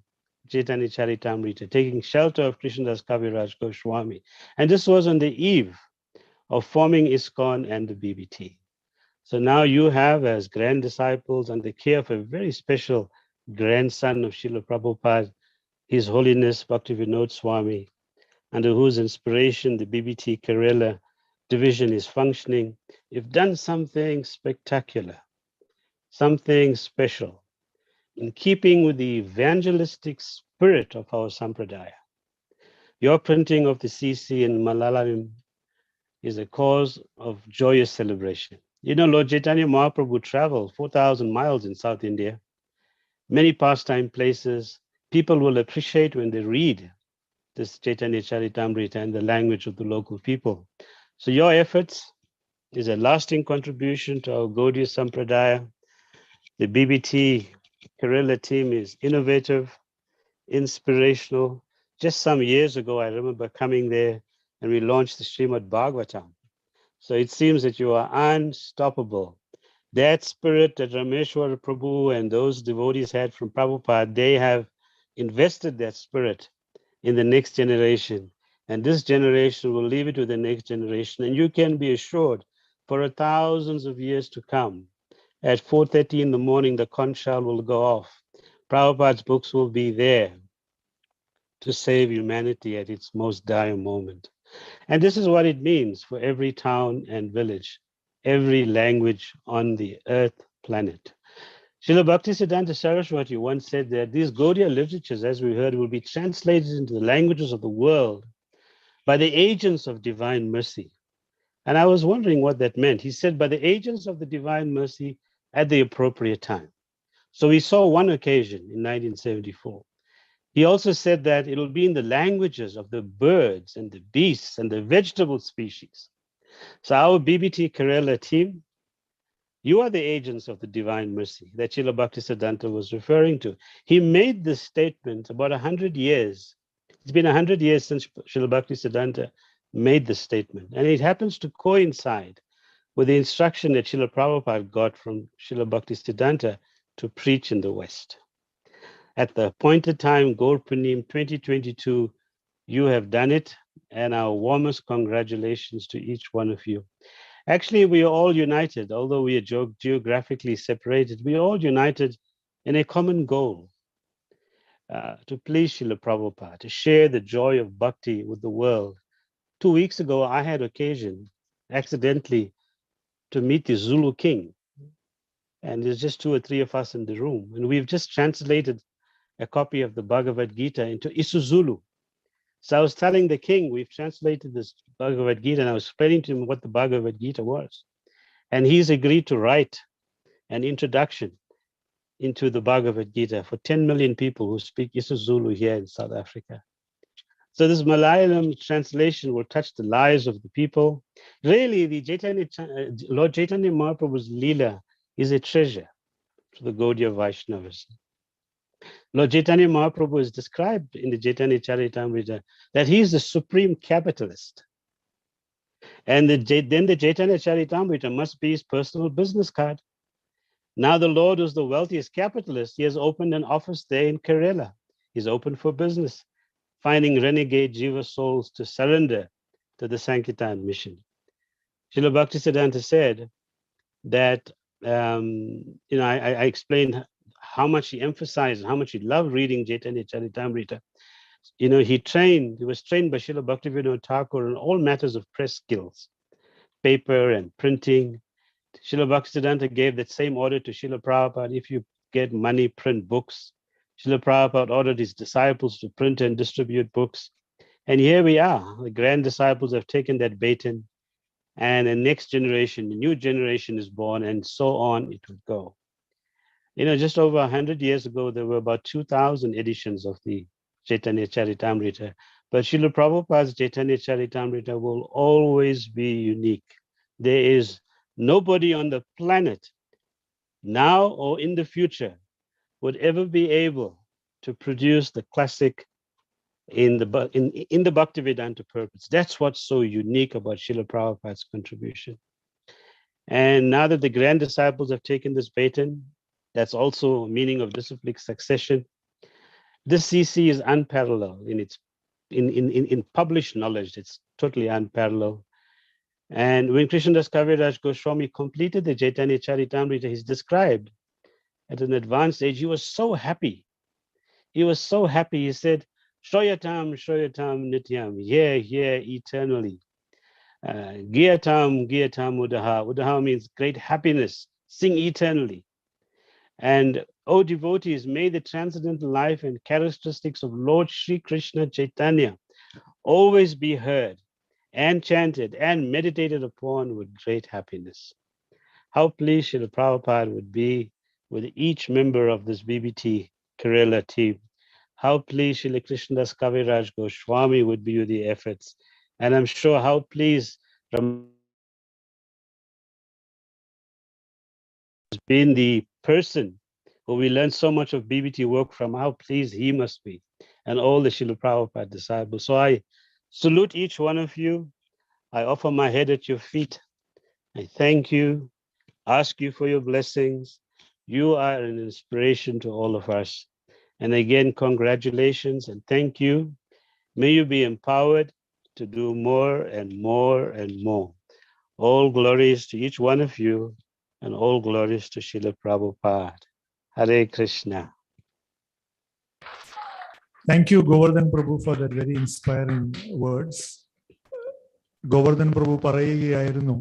Chaitanya Charitamrita, taking shelter of Krishnadas Kaviraj Goswami. And this was on the eve of forming ISKCON and the BBT. So now you have, as grand disciples, and the care of a very special grandson of Srila Prabhupada, His Holiness Bhaktivinoda Swami, under whose inspiration the BBT Kerala division is functioning. You've done something spectacular, something special, in keeping with the evangelistic spirit of our Sampradaya. Your printing of the CC in Malayalam is a cause of joyous celebration. You know, Lord Chaitanya Mahaprabhu traveled 4,000 miles in South India, many pastime places. People will appreciate when they read this Chaitanya Charitamrita in the language of the local people. So your efforts is a lasting contribution to our Gaudiya Sampradaya. The BBT Kerala team is innovative, inspirational. Just some years ago, I remember coming there and we launched the Srimad Bhagavatam. So it seems that you are unstoppable. That spirit that Rameshwar Prabhu and those devotees had from Prabhupada, they have invested that spirit in the next generation. And this generation will leave it to the next generation. And you can be assured for thousands of years to come, at 4:30 in the morning, the conch shell will go off. Prabhupada's books will be there to save humanity at its most dire moment. And this is what it means for every town and village, every language on the earth planet. Srila Bhaktisiddhanta Saraswati once said that these Gaudiya literatures, as we heard, will be translated into the languages of the world by the agents of divine mercy. And I was wondering what that meant. He said, by the agents of the divine mercy at the appropriate time. So we saw one occasion in 1974. He also said that it will be in the languages of the birds and the beasts and the vegetable species. So our BBT Kerala team, you are the agents of the divine mercy that Srila Bhaktisiddhanta was referring to. He made this statement about 100 years. It's been 100 years since Srila Bhaktisiddhanta made this statement. And it happens to coincide with the instruction that Srila Prabhupada got from Srila Bhaktisiddhanta to preach in the West. At the appointed time, Gaur Punim 2022, you have done it, and our warmest congratulations to each one of you. Actually, we are all united, although we are geographically separated, we are all united in a common goal, to please Srila Prabhupada, to share the joy of bhakti with the world. 2 weeks ago, I had occasion, accidentally, to meet the Zulu king. And there's just 2 or 3 of us in the room. And we've just translated a copy of the Bhagavad Gita into isiZulu. So I was telling the king, we've translated this Bhagavad Gita, and I was explaining to him what the Bhagavad Gita was. And he's agreed to write an introduction into the Bhagavad Gita for 10 million people who speak isiZulu here in South Africa. So this Malayalam translation will touch the lives of the people. Really, the Lord Chaitanya Mahaprabhu's Leela is a treasure to the Gaudiya Vaishnavas. Lord Chaitanya Mahaprabhu is described in the Chaitanya Charitamrita that he is the supreme capitalist. And then the Chaitanya Charitamrita must be his personal business card. Now the Lord is the wealthiest capitalist. He has opened an office there in Kerala. He's open for business, finding renegade Jiva souls to surrender to the Sankirtan mission. Srila Bhaktisiddhanta said that, I explained how much he emphasized, how much he loved reading Chaitanya Charitamrita. He was trained by Srila Bhaktivinoda Thakur in all matters of press skills. paper and printing. Srila Bhaktisiddhanta gave that same order to Srila Prabhupada. If you get money, print books. Srila Prabhupada ordered his disciples to print and distribute books. And here we are. The grand disciples have taken that baton, and the next generation, the new generation is born, and so on it would go. Just over 100 years ago, there were about 2,000 editions of the Chaitanya Charitamrita. But Srila Prabhupada's Chaitanya Charitamrita will always be unique. There is nobody on the planet, now or in the future, would ever be able to produce the classic in the Bhaktivedanta purpose. That's what's so unique about Srila Prabhupada's contribution. And now that the grand disciples have taken this baton, that's also a meaning of disciplic succession. This CC is unparalleled in published knowledge. It's totally unparalleled. And when Krishnadas Kaviraj Goswami completed the Chaitanya Charitamrita, he's described at an advanced age, he was so happy. He was so happy. He said, Shroyatam, Shroyatam, Nityam, yeah, eternally. Giyatam, Giyatam, Udaha. Udaha means great happiness. Sing eternally. And, O devotees, may the transcendental life and characteristics of Lord Sri Krishna Chaitanya always be heard and chanted and meditated upon with great happiness. How pleased Srila Prabhupada would be with each member of this BBT Kerala team. How pleased Srila Krishnadas Kaviraj Goswami would be with the efforts. And I'm sure how pleased Ram has been the person who we learned so much of BBT work from, how pleased he must be, and all the Srila Prabhupada disciples. So I salute each one of you. I offer my head at your feet. I thank you, ask you for your blessings. You are an inspiration to all of us. And again, congratulations and thank you. May you be empowered to do more and more and more. All glories to each one of you, and all glories to Srila Prabhupada. Hare Krishna. Thank you, Govardhan Prabhu, for that very inspiring words. Govardhan Prabhu പറയുകയായിരുന്നു,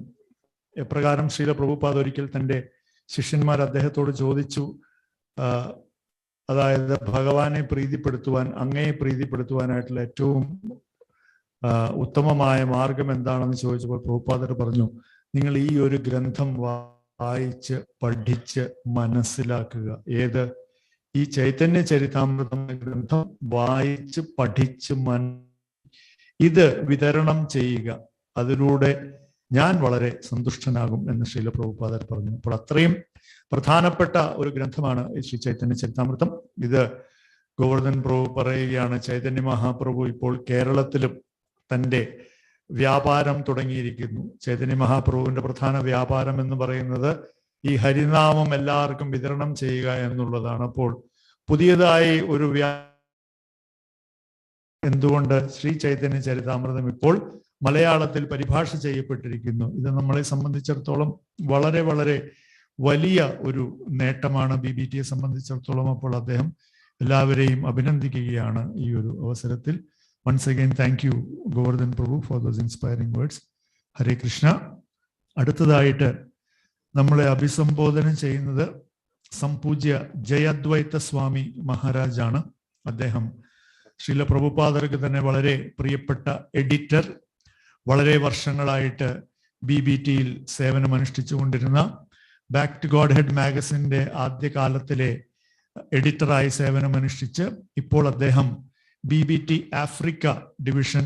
എപ്രകാരം ശ്രീല പ്രഭുപാദ് ഒരിക്കൽ തൻ്റെ ശിഷ്യന്മാർ അദ്ദേഹത്തോട് ചോദിച്ചു, അതായത് ഭഗവാനെ പ്രീതിപ്പെടുത്തുവാൻ, അങ്ങയെ പ്രീതിപ്പെടുത്തുവാനായിട്ടുള്ള ഏറ്റവും ഉത്തമമായ മാർഗം എന്താണെന്ന് ചോദിച്ചപ്പോൾ പ്രഭുപാദർ പറഞ്ഞു, നിങ്ങൾ ഈ ഒരു ഗ്രന്ഥം വായിച്ച് പഠിച്ച് മനസ്സിലാക്കുക. ഏത്? ഈ ചൈതന്യ ചരിതാമൃതം ഗ്രന്ഥം വായിച്ച് പഠിച്ച് ഇത് വിതരണം ചെയ്യുക. അതിലൂടെ ഞാൻ വളരെ സന്തുഷ്ടനാകും എന്ന് ശ്രീല പ്രഭുപാദർ പറഞ്ഞു. അപ്പോൾ അത്രയും പ്രധാനപ്പെട്ട ഒരു ഗ്രന്ഥമാണ് ശ്രീ ചൈതന്യ ചരിതാമൃതം. ഇത് ഗോവർദ്ധൻ പ്രഭു പറയുകയാണ്, ചൈതന്യ മഹാപ്രഭു ഇപ്പോൾ കേരളത്തിലും തൻ്റെ വ്യാപാരം തുടങ്ങിയിരിക്കുന്നു. ചൈതന്യ മഹാപ്രഭുവിന്റെ പ്രധാന വ്യാപാരം എന്ന് പറയുന്നത് ഈ ഹരിനാമം എല്ലാവർക്കും വിതരണം ചെയ്യുക എന്നുള്ളതാണ്. അപ്പോൾ പുതിയതായി ഒരു എന്തുകൊണ്ട് ശ്രീ ചൈതന്യ ചരിതാമൃതം ഇപ്പോൾ മലയാളത്തിൽ പരിഭാഷ ചെയ്യപ്പെട്ടിരിക്കുന്നു. ഇത് നമ്മളെ സംബന്ധിച്ചിടത്തോളം വളരെ വളരെ വലിയ ഒരു നേട്ടമാണ് BBTയെ സംബന്ധിച്ചിടത്തോളം. അപ്പോൾ അദ്ദേഹം എല്ലാവരെയും അഭിനന്ദിക്കുകയാണ് ഈ ഒരു അവസരത്തിൽ. Once again thank you Govardhan Prabhu for those inspiring words. Hare Krishna. അടുത്തതായിട്ട് നമ്മളെ അഭിസംബോധന ചെയ്യുന്നത് സംപൂജ്യ ജയദ്വൈത സ്വാമി മഹാരാജാണ്. അദ്ദേഹം ശ്രീല പ്രഭുപാദർക്ക് തന്നെ വളരെ പ്രിയപ്പെട്ട എഡിറ്റർ, വളരെ വർഷങ്ങളായിട്ട് BBTയിൽ സേവനമനുഷ്ഠിച്ചുകൊണ്ടിരുന്ന, ബാക്ക് ടു ഗോഡ് ഹെഡ് മാഗസിന്റെ ആദ്യകാലത്തിലെ എഡിറ്ററായി സേവനമനുഷ്ഠിച്ച് ഇപ്പോൾ അദ്ദേഹം BBT ആഫ്രിക്ക ഡിവിഷൻ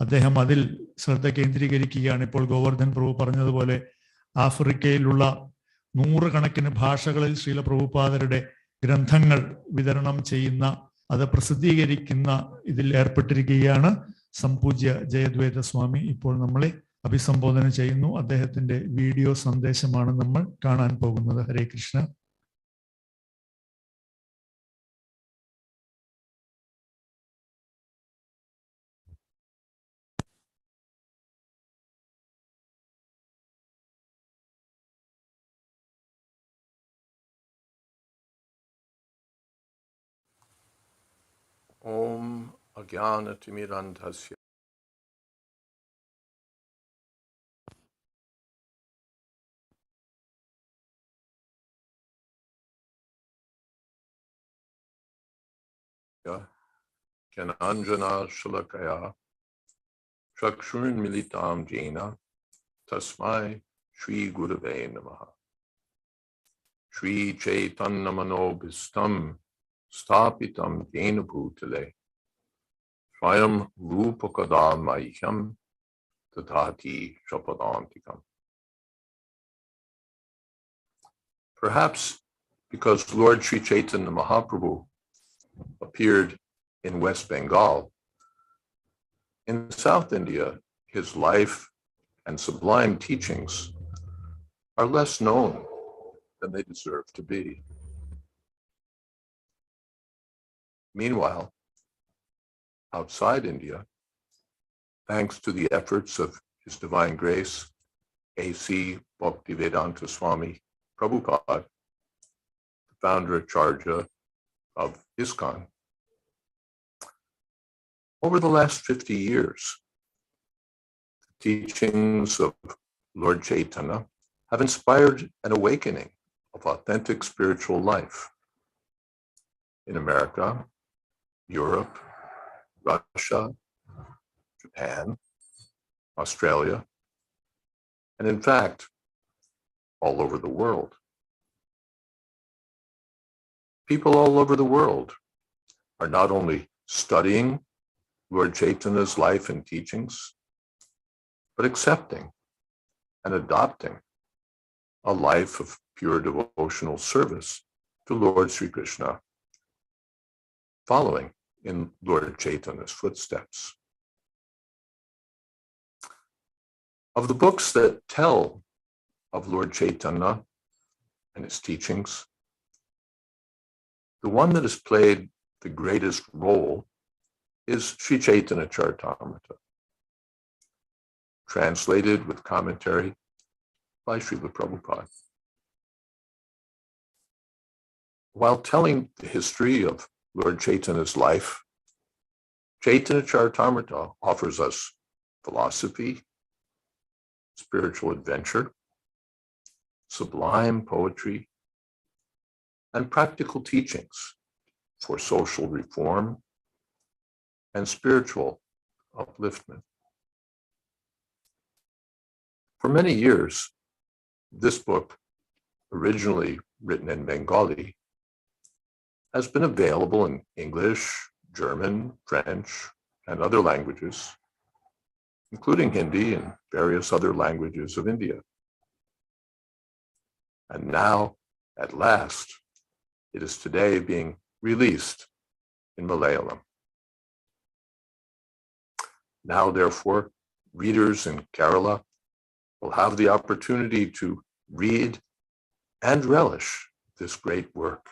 അദ്ദേഹം അതിൽ ശ്രദ്ധ കേന്ദ്രീകരിക്കുകയാണ്. ഇപ്പോൾ ഗോവർദ്ധൻ പ്രഭു പറഞ്ഞതുപോലെ ആഫ്രിക്കയിലുള്ള 100 കണക്കിന് ഭാഷകളിൽ ശ്രീല പ്രഭുപാദരുടെ ഗ്രന്ഥങ്ങൾ വിതരണം ചെയ്യുന്ന, അത് പ്രസിദ്ധീകരിക്കുന്ന ഇതിൽ ഏർപ്പെട്ടിരിക്കുകയാണ്. സംപൂജ്യ ജയദ്വൈത സ്വാമി ഇപ്പോൾ നമ്മളെ അഭിസംബോധന ചെയ്യുന്നു. അദ്ദേഹത്തിന്റെ വീഡിയോ സന്ദേശമാണ് നമ്മൾ കാണാൻ പോകുന്നത്. ഹരേ Krishna. Om Ajnana Timirandhasya Kananjana Shalakaya Chakshurun Militam Jena Tasmai Shri Gurave Namaha. Shri Chaitanya Manobhistam Stapitam Jena Bhutale Swayam Rupakadam Mahyam Tatati Shapadantikam. Perhaps because Lord Sri Chaitanya Mahaprabhu appeared in West Bengal, in South India, his life and sublime teachings are less known than they deserve to be. Meanwhile, outside India, thanks to the efforts of His Divine Grace, A.C. Bhaktivedanta Swami Prabhupada, the founder Acharya of ISKCON, over the last 50 years, the teachings of Lord Chaitanya have inspired an awakening of authentic spiritual life in America, Europe, Russia, Japan, Australia, and in fact, all over the world. People all over the world are not only studying Lord Chaitanya's life and teachings, but accepting and adopting a life of pure devotional service to Lord Sri Krishna, following in Lord Chaitanya's footsteps. Of the books that tell of Lord Chaitanya and his teachings, the one that has played the greatest role is Sri Chaitanya Caritamirta, translated with commentary by Srila Prabhupada. While telling the history of Lord Chaitanya's life, Chaitanya Caritamirta offers us philosophy, spiritual adventure, sublime poetry, and practical teachings for social reform and spiritual upliftment. For many years, this book, originally written in Bengali, has been available in English, German, French, and other languages, including Hindi and various other languages of India. And now, at last, it is today being released in Malayalam. Now, therefore, readers in Kerala will have the opportunity to read and relish this great work.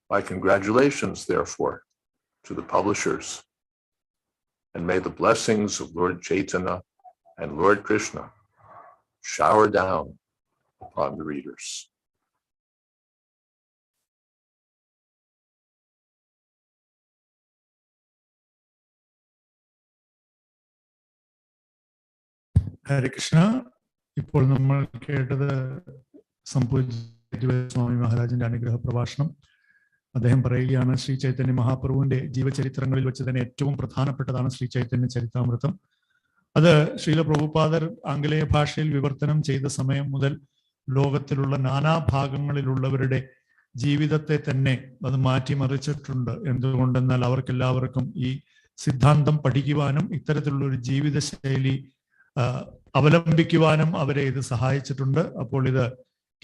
My congratulations, therefore, to the publishers, and may the blessings of Lord Chaitanya and Lord Krishna shower down upon the readers. ഹരേ കൃഷ്ണ. ഇപ്പോൾ നമ്മൾ കേട്ടത് സംപൂജ്യ സ്വാമി മഹാരാജിന്റെ അനുഗ്രഹ പ്രഭാഷണം. അദ്ദേഹം പറയുകയാണ്, ശ്രീ ചൈതന്യ മഹാപ്രഭുവിന്റെ ജീവചരിത്രങ്ങളിൽ വെച്ച് തന്നെ ഏറ്റവും പ്രധാനപ്പെട്ടതാണ് ശ്രീ ചൈതന്യ ചരിതാമൃതം. അത് ശ്രീല പ്രഭുപാദർ ആംഗലേയ ഭാഷയിൽ വിവർത്തനം ചെയ്ത സമയം മുതൽ ലോകത്തിലുള്ള നാനാഭാഗങ്ങളിലുള്ളവരുടെ ജീവിതത്തെ തന്നെ അത് മാറ്റിമറിച്ചിട്ടുണ്ട്. എന്തുകൊണ്ടെന്നാൽ അവർക്കെല്ലാവർക്കും ഈ സിദ്ധാന്തം പഠിക്കുവാനും ഇത്തരത്തിലുള്ള ഒരു ജീവിതശൈലി അവലംബിക്കുവാനും അവരെ ഇത് സഹായിച്ചിട്ടുണ്ട്. അപ്പോൾ ഇത്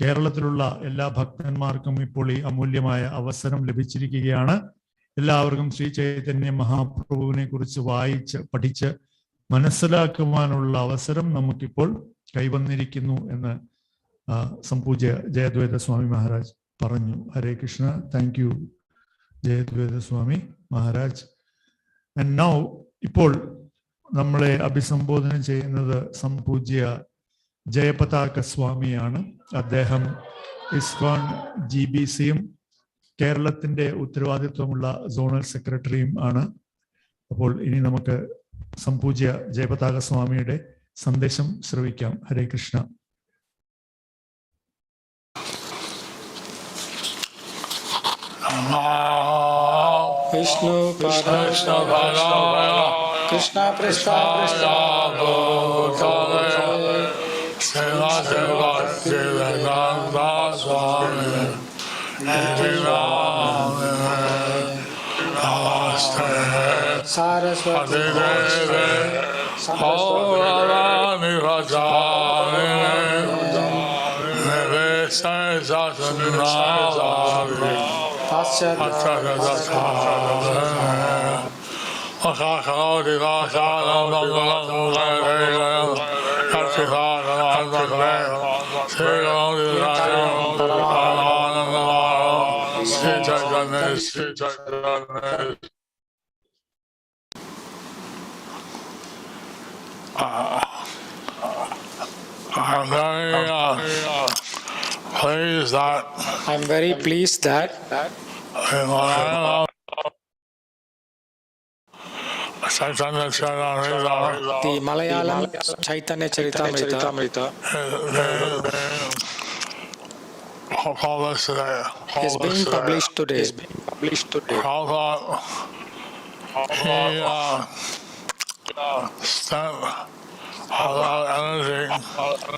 കേരളത്തിലുള്ള എല്ലാ ഭക്തന്മാർക്കും ഇപ്പോൾ ഈ അമൂല്യമായ അവസരം ലഭിച്ചിരിക്കുകയാണ്. എല്ലാവർക്കും ശ്രീ ചൈതന്യ മഹാപ്രഭുവിനെ കുറിച്ച് വായിച്ച് പഠിച്ച് മനസ്സിലാക്കുവാനുള്ള അവസരം നമുക്കിപ്പോൾ കൈവന്നിരിക്കുന്നു എന്ന് സംപൂജ്യ ജയദ്വൈത സ്വാമി മഹാരാജ് പറഞ്ഞു. Hare Krishna. Thank you Jayadvaita Swami Maharaj. And now ഇപ്പോൾ നമ്മളെ അഭിസംബോധന ചെയ്യുന്നത് സംപൂജ്യ ജയപതാക സ്വാമിയാണ്. അദ്ദേഹം ഇസ്കോൺ GBCയും കേരളത്തിന്റെ ഉത്തരവാദിത്വമുള്ള സോണൽ സെക്രട്ടറിയും ആണ്. അപ്പോൾ ഇനി നമുക്ക് സംപൂജ്യ ജയപതാക സ്വാമിയുടെ സന്ദേശം ശ്രവിക്കാം. ഹരേ Krishna. Vishnu Padaya Krishna Prasthaya Bhutale Srimati Bhaktivedanta Swami Namaste Saraswati Deve Saurani Rajani Nivesai Sasanari Paschadasana Akakoti Vasana Mangalam Mugayam Kakshisana Mangalam Srigamdi Rajam Parananam Sitajanes I'm very pleased that the Malayalam Chaitanya Caritamirta is being published today.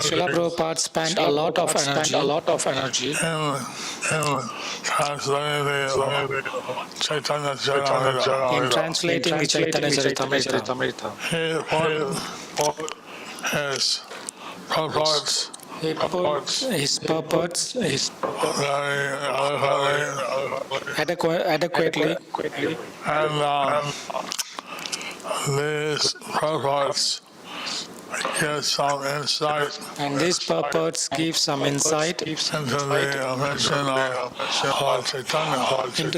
Srila Prabhupada spent a lot of energy in translating the Chaitanya Charitamrita. He put his purports adequately, and these purports give some insight, and these purports give some insight into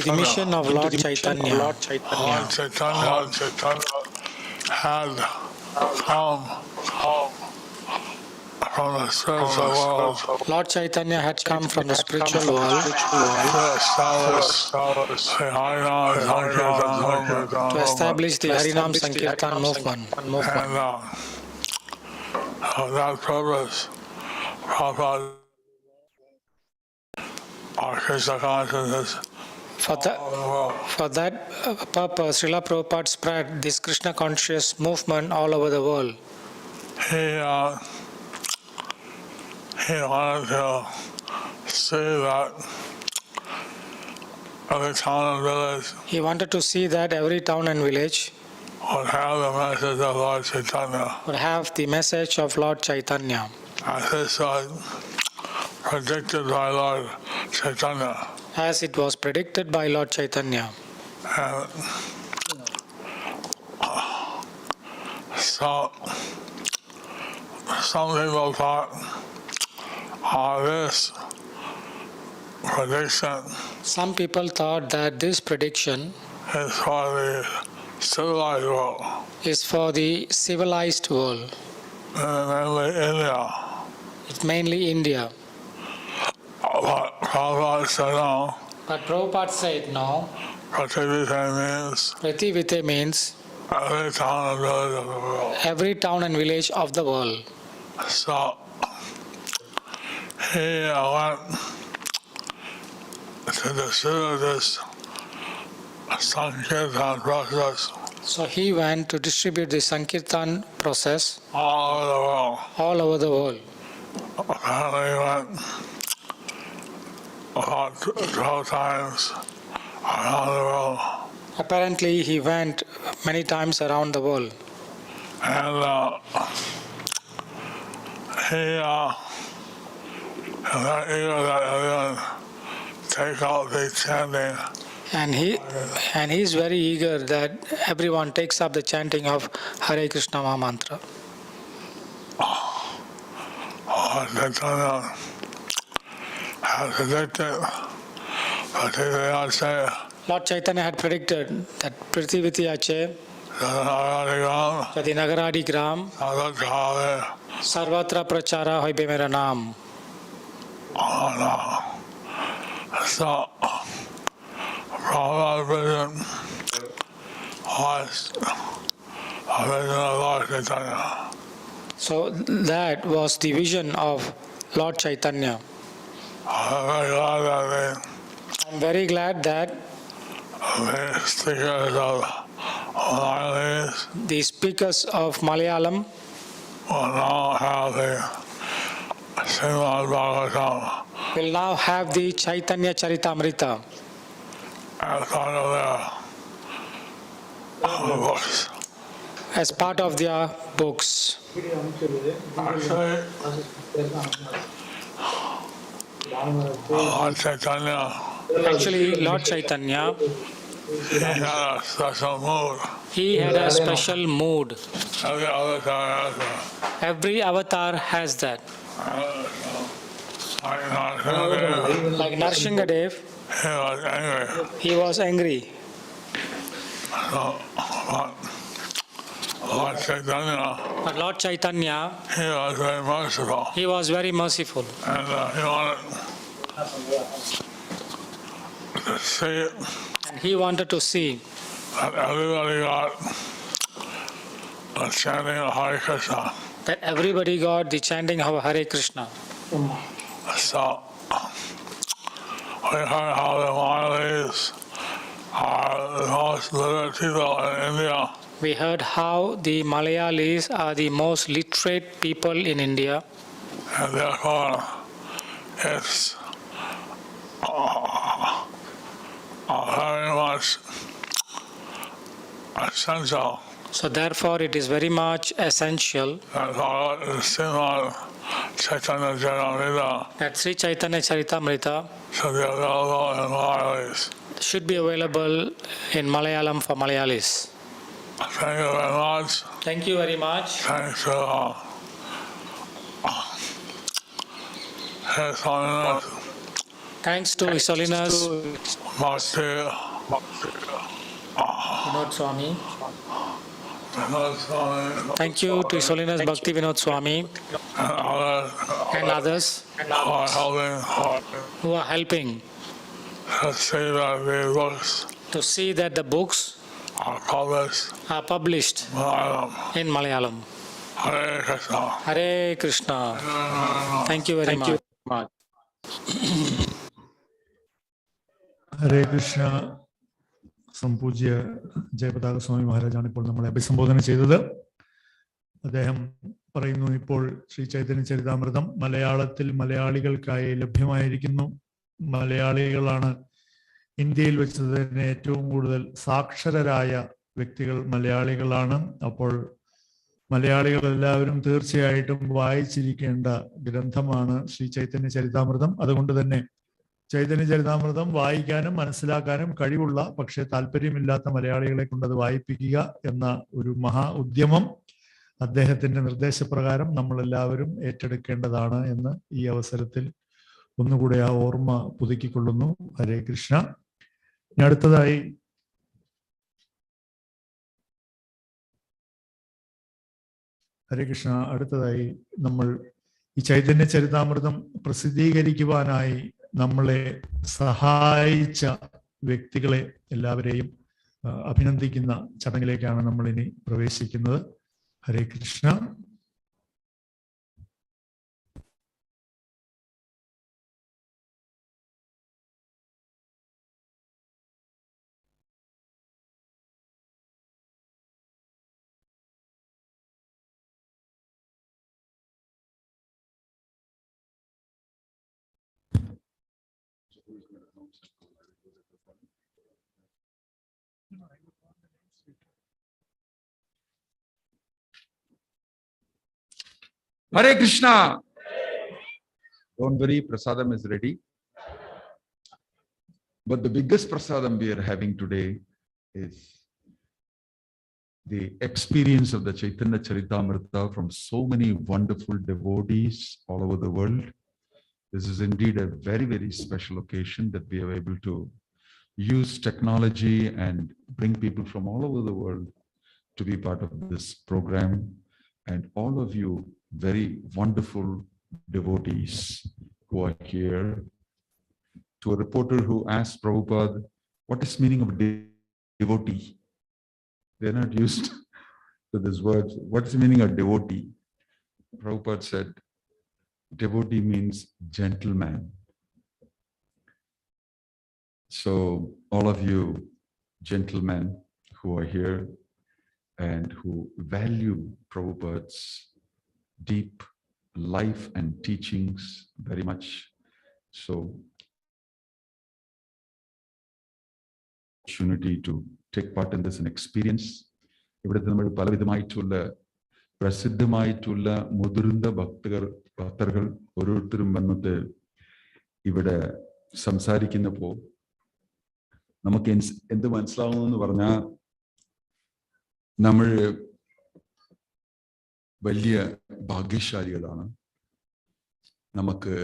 the mission of Lord Chaitanya. Lord Chaitanya Had come from the spiritual world. Lord Chaitanya had come from the spiritual world to establish the Harinam Sankirtan movement. And that purpose, Prabhupada, our Krishna consciousness. For that purpose, Srila Prabhupada spread this Krishna conscious movement all over the world. He wanted to see that every town and village. He wanted to see that every town and village would have the message of Lord Chaitanya. Would have the message of Lord Chaitanya. As this was predicted by Lord Chaitanya. As it was predicted by Lord Chaitanya. And so some people thought this prediction. Some people thought that this prediction is for the civilized world. Is for the civilized world. Mainly India. It's mainly India. But Prabhupada said no. But Prabhupada said no. Prativite means every town and village of the world. Every town and village of the world. So he went to distribute this Sankirtan process. So he went to distribute the Sankirtan process all over the world. All over the world. Apparently he went about 12 times around the world. Apparently he went many times around the world. And he was eager that everyone take out the chanting. And he's very eager that everyone takes up the chanting of Hare Krishna Maha Mantra. Chaitanya had predicted, Lord Chaitanya had predicted that Prithiviti Ache, Jadi Nagaradi Gram, Sarvatra Prachara Hoibe Mera Naam. So, Prabhupada's vision was a vision of Lord Chaitanya. So that was the vision of Lord Chaitanya. I'm very glad that I'm I'm very glad that the speakers of Malayalam will now have the Chaitanya Charitamrita as part of their books. Actually, Lord Chaitanya, he had a special mood. Every avatar has that. Like Narsinghadev, he was angry. But Lord Chaitanya, he was very merciful. And he wanted to see that everybody got the chanting of Hare Krishna. That everybody got the chanting of Hare Krishna. So we heard how the Malayalis are the most literate people in India. We heard how the Malayalis are the most literate people in India. And therefore, it's very much essential. So therefore, it is very much essential that Sri Chaitanya Charitamrita should be available in Malayalis. should be available in Malayalam for Malayalis. Thank you very much. Thank you very much. Thanks to His Holiness. Thanks to His Holiness Bhakti Vinod Swami. Thank you to His Holiness Bhakti Vinod Swami and others who are helping to see that the books are published in Malayalam. Hare Krishna. Hare Krishna. Thank you very much. ഹരേ കൃഷ്ണ. സംപൂജ്യ ജയപതാക സ്വാമി മഹാരാജാണ് ഇപ്പോൾ നമ്മളെ അഭിസംബോധന ചെയ്തത്. അദ്ദേഹം പറയുന്നു, ഇപ്പോൾ ശ്രീ ചൈതന്യ ചരിതാമൃതം മലയാളത്തിൽ മലയാളികൾക്കായി ലഭ്യമായിരിക്കുന്നു. മലയാളികളാണ് ഇന്ത്യയിൽ വെച്ച് തന്നെ ഏറ്റവും കൂടുതൽ സാക്ഷരരായ വ്യക്തികൾ മലയാളികളാണ്. അപ്പോൾ മലയാളികൾ എല്ലാവരും തീർച്ചയായിട്ടും വായിച്ചിരിക്കേണ്ട ഗ്രന്ഥമാണ് ശ്രീ ചൈതന്യ ചരിതാമൃതം. അതുകൊണ്ട് തന്നെ ചൈതന്യ ചരിതാമൃതം വായിക്കാനും മനസ്സിലാക്കാനും കഴിവുള്ള പക്ഷെ താല്പര്യമില്ലാത്ത മലയാളികളെ കൊണ്ട് അത് വായിപ്പിക്കുക എന്ന ഒരു മഹാ ഉദ്യമം അദ്ദേഹത്തിന്റെ നിർദ്ദേശപ്രകാരം നമ്മളെല്ലാവരും ഏറ്റെടുക്കേണ്ടതാണ് എന്ന് ഈ അവസരത്തിൽ ഒന്നുകൂടെ ആ ഓർമ്മ പുതുക്കിക്കൊള്ളുന്നു. ഹരേ കൃഷ്ണ. ഇനി അടുത്തതായി ഹരേ കൃഷ്ണ. അടുത്തതായി നമ്മൾ ഈ ചൈതന്യ ചരിതാമൃതം പ്രസിദ്ധീകരിക്കുവാനായി നമ്മളെ സഹായിച്ച വ്യക്തികളെ എല്ലാവരെയും അഭിനന്ദിക്കുന്ന ചടങ്ങിലേക്കാണ് നമ്മൾ ഇനി പ്രവേശിക്കുന്നത്. ഹരേ Krishna. Hare Krishna. Don't worry, prasadam is ready. But the biggest prasadam we are having today is the experience of the Chaitanya Charitamrita from so many wonderful devotees all over the world. This is indeed a very, very special occasion that we are able to use technology and bring people from all over the world to be part of this program. And all of you very wonderful devotees who are here. To a reporter who asked Prabhupada, what is meaning of devotee? They're not used to this word. What is the meaning of devotee? Prabhupada said, devotee means gentleman. So all of you gentlemen who are here and who value Prabhupada's deep life and teachings very much. So opportunity to take part in this and experience. ഇവിടുത്തെ നമ്മൾ പലവിധമായിട്ടുള്ള പ്രസിദ്ധമായിട്ടുള്ള മുതിർന്ന ഭക്തர்கள் ഓരോരുത്തരും വന്നിട്ട് ഇവിടെ സംസാരിക്കുന്നപ്പോൾ നമുക്ക് എന്ത് മനസ്സിലാവുന്നു പറഞ്ഞാൽ നമ്മൾ വലിയ ഭാഗ്യശാലികളാണ്. നമുക്ക്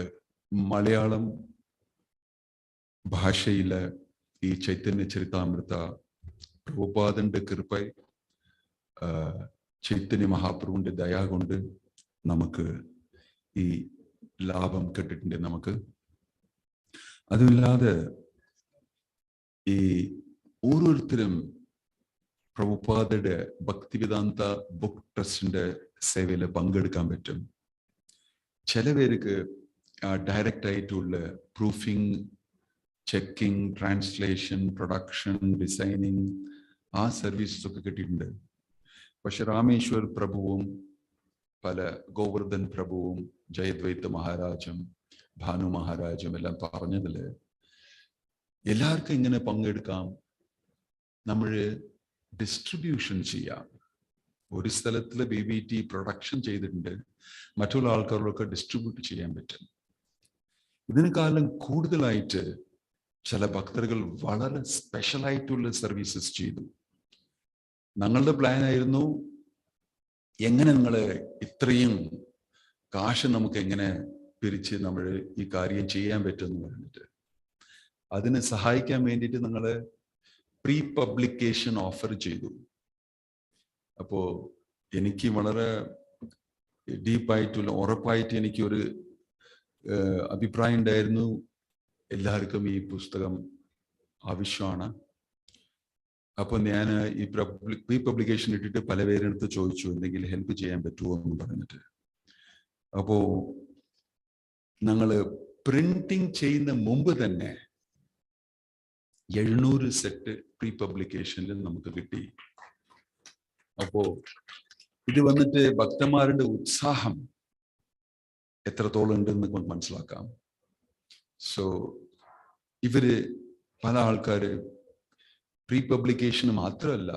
മലയാളം ഭാഷയിലെ ഈ ചൈതന്യ ചരിതാമൃത പ്രഭുപാദന്റെ കൃപ, ചൈതന്യ മഹാപ്രഭുവിന്റെ ദയ കൊണ്ട് നമുക്ക് ഈ ലാഭം കിട്ടിയിട്ടുണ്ട്. നമുക്ക് അതുമില്ലാതെ ഈ ഓരോരുത്തരും പ്രഭുപാദയുടെ ഭക്തിവേദാന്ത ബുക്ക് ട്രസ്റ്റിന്റെ സേവയിൽ പങ്കെടുക്കാൻ പറ്റും. ചില പേർക്ക് ഡയറക്റ്റ് ആയിട്ടുള്ള proofing, checking, translation, production, designing ആ സർവീസസ് ഒക്കെ കിട്ടിയിട്ടുണ്ട്. പക്ഷെ രാമേശ്വർ പ്രഭുവും പല ഗോവർദ്ധൻ പ്രഭുവും ജയദ്വൈത മഹാരാജും ഭാനു മഹാരാജും എല്ലാം പറഞ്ഞതില് എല്ലാവർക്കും ഇങ്ങനെ പങ്കെടുക്കാം. നമ്മൾ ഡിസ്ട്രിബ്യൂഷൻ ചെയ്യാം. ഒരു സ്ഥലത്തില് BBT പ്രൊഡക്ഷൻ ചെയ്തിട്ടുണ്ട്, മറ്റുള്ള ആൾക്കാരിലൊക്കെ ഡിസ്ട്രിബ്യൂട്ട് ചെയ്യാൻ പറ്റും. ഇതിനേക്കാളും കൂടുതലായിട്ട് ചില ഭക്തர்கள் വളരെ സ്പെഷ്യലായിട്ടുള്ള സർവീസസ് ചെയ്തു. ഞങ്ങളുടെ പ്ലാൻ ആയിരുന്നു എങ്ങനെ നിങ്ങള് ഇത്രയും കാശ് നമുക്ക് എങ്ങനെ പിരിച്ച് നമ്മൾ ഈ കാര്യം ചെയ്യാൻ പറ്റുമെന്ന് പറഞ്ഞിട്ട് അതിനെ സഹായിക്കാൻ വേണ്ടിയിട്ട് ഞങ്ങള് പ്രീ പബ്ലിക്കേഷൻ ഓഫർ ചെയ്തു. അപ്പോ എനിക്ക് വളരെ ഡീപ്പായിട്ടുള്ള ഉറപ്പായിട്ട് എനിക്കൊരു അഭിപ്രായം ഉണ്ടായിരുന്നു, എല്ലാവർക്കും ഈ പുസ്തകം ആവശ്യമാണ്. അപ്പൊ ഞാൻ ഈ പ്രീ പബ്ലിക്കേഷൻ ഇട്ടിട്ട് പല പേരെടുത്ത് ചോദിച്ചു എന്തെങ്കിലും ഹെൽപ്പ് ചെയ്യാൻ പറ്റുമോ എന്ന് പറഞ്ഞിട്ട്. അപ്പോ ഞങ്ങള് പ്രിന്റിങ് ചെയ്യുന്ന മുമ്പ് തന്നെ 700 സെറ്റ് പ്രീ പബ്ലിക്കേഷനിൽ നമുക്ക് കിട്ടി. അപ്പോ ഇത് വന്നിട്ട് ഭക്തന്മാരുടെ ഉത്സാഹം എത്രത്തോളം ഉണ്ടെന്ന് മനസ്സിലാക്കാം. സോ ഇവര് പല ആൾക്കാര് പ്രീ പബ്ലിക്കേഷന് മാത്രമല്ല,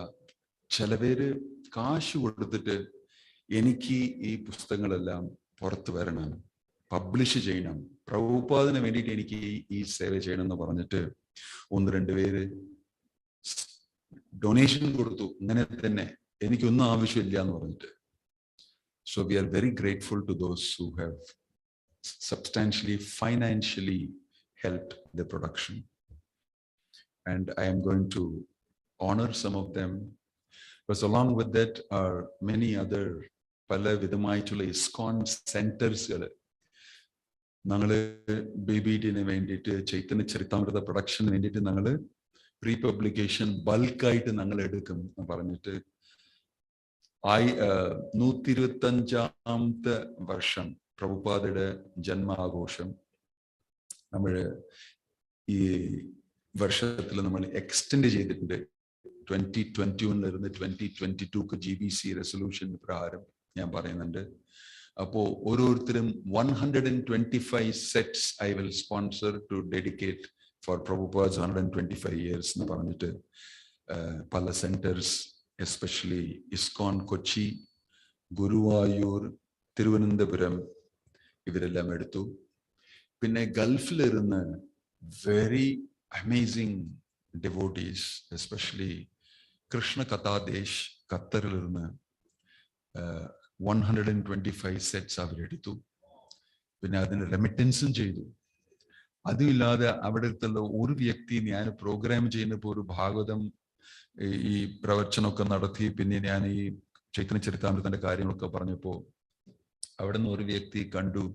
ചില പേര് കാശ് കൊടുത്തിട്ട് എനിക്ക് ഈ പുസ്തകങ്ങളെല്ലാം പുറത്തു വരണം, പബ്ലിഷ് ചെയ്യണം, പ്രഭുപാദന് വേണ്ടിയിട്ട് എനിക്ക് ഈ സേവ ചെയ്യണം എന്ന് പറഞ്ഞിട്ട് 1-2 പേര് ഡൊണേഷൻ കൊടുത്തു. ഇങ്ങനെ തന്നെ എനിക്കൊന്നും ആവശ്യമില്ല എന്ന് പറഞ്ഞിട്ട്. So we are very grateful to those who have substantially financially helped the production. And I am going to honor some of them. Because along with that are many other pala vidhamaയിട്ടുള്ള ISKCON centers-കൾ ഞങ്ങള് BBT-ന് വേണ്ടിയിട്ട് Chaitanya ചരിതാമൃത production വേണ്ടിയിട്ട് ഞങ്ങള് pre publication ബൾക്കായിട്ട് ഞങ്ങൾ എടുക്കും എന്ന് പറഞ്ഞിട്ട് 125ാമത്തെ വർഷം പ്രഭുപാദയുടെ ജന്മാഘോഷം നമ്മൾ ഈ വർഷത്തിൽ നമ്മൾ എക്സ്റ്റെൻഡ് ചെയ്തിട്ടുണ്ട്. 2021 2022 GBC റെസൊല്യൂഷൻ പ്രകാരം ഞാൻ പറയുന്നുണ്ട്. അപ്പോ ഓരോരുത്തരും 125 sets I will sponsor to dedicate for Prabhupad's 125 years എന്ന് പറഞ്ഞിട്ട് പല centres, especially ISKCON Kochi, Guruvayur, Thiruvananthapuram ഇവരെല്ലാം എടുത്തു. പിന്നെ ഗൾഫിലിരുന്ന് very amazing devotees, especially Krishna Kathadesh ഖത്തറിലിരുന്ന് 125 സെറ്റ്സ് അവരെടുത്തു. പിന്നെ അതിന് റെമിറ്റൻസും ചെയ്തു. അതുമില്ലാതെ അവിടുത്തെ ഒരു വ്യക്തി, ഞാൻ പ്രോഗ്രാം ചെയ്യുന്നപ്പോൾ ഒരു ഭാഗവതം ഈ പ്രവചനമൊക്കെ നടത്തി, പിന്നെ ഞാൻ ഈ ചൈതന്യ ചരിതാമൃതന്റെ കാര്യങ്ങളൊക്കെ പറഞ്ഞപ്പോ അവിടെ നിന്ന് ഒരു വ്യക്തി കണ്ടു,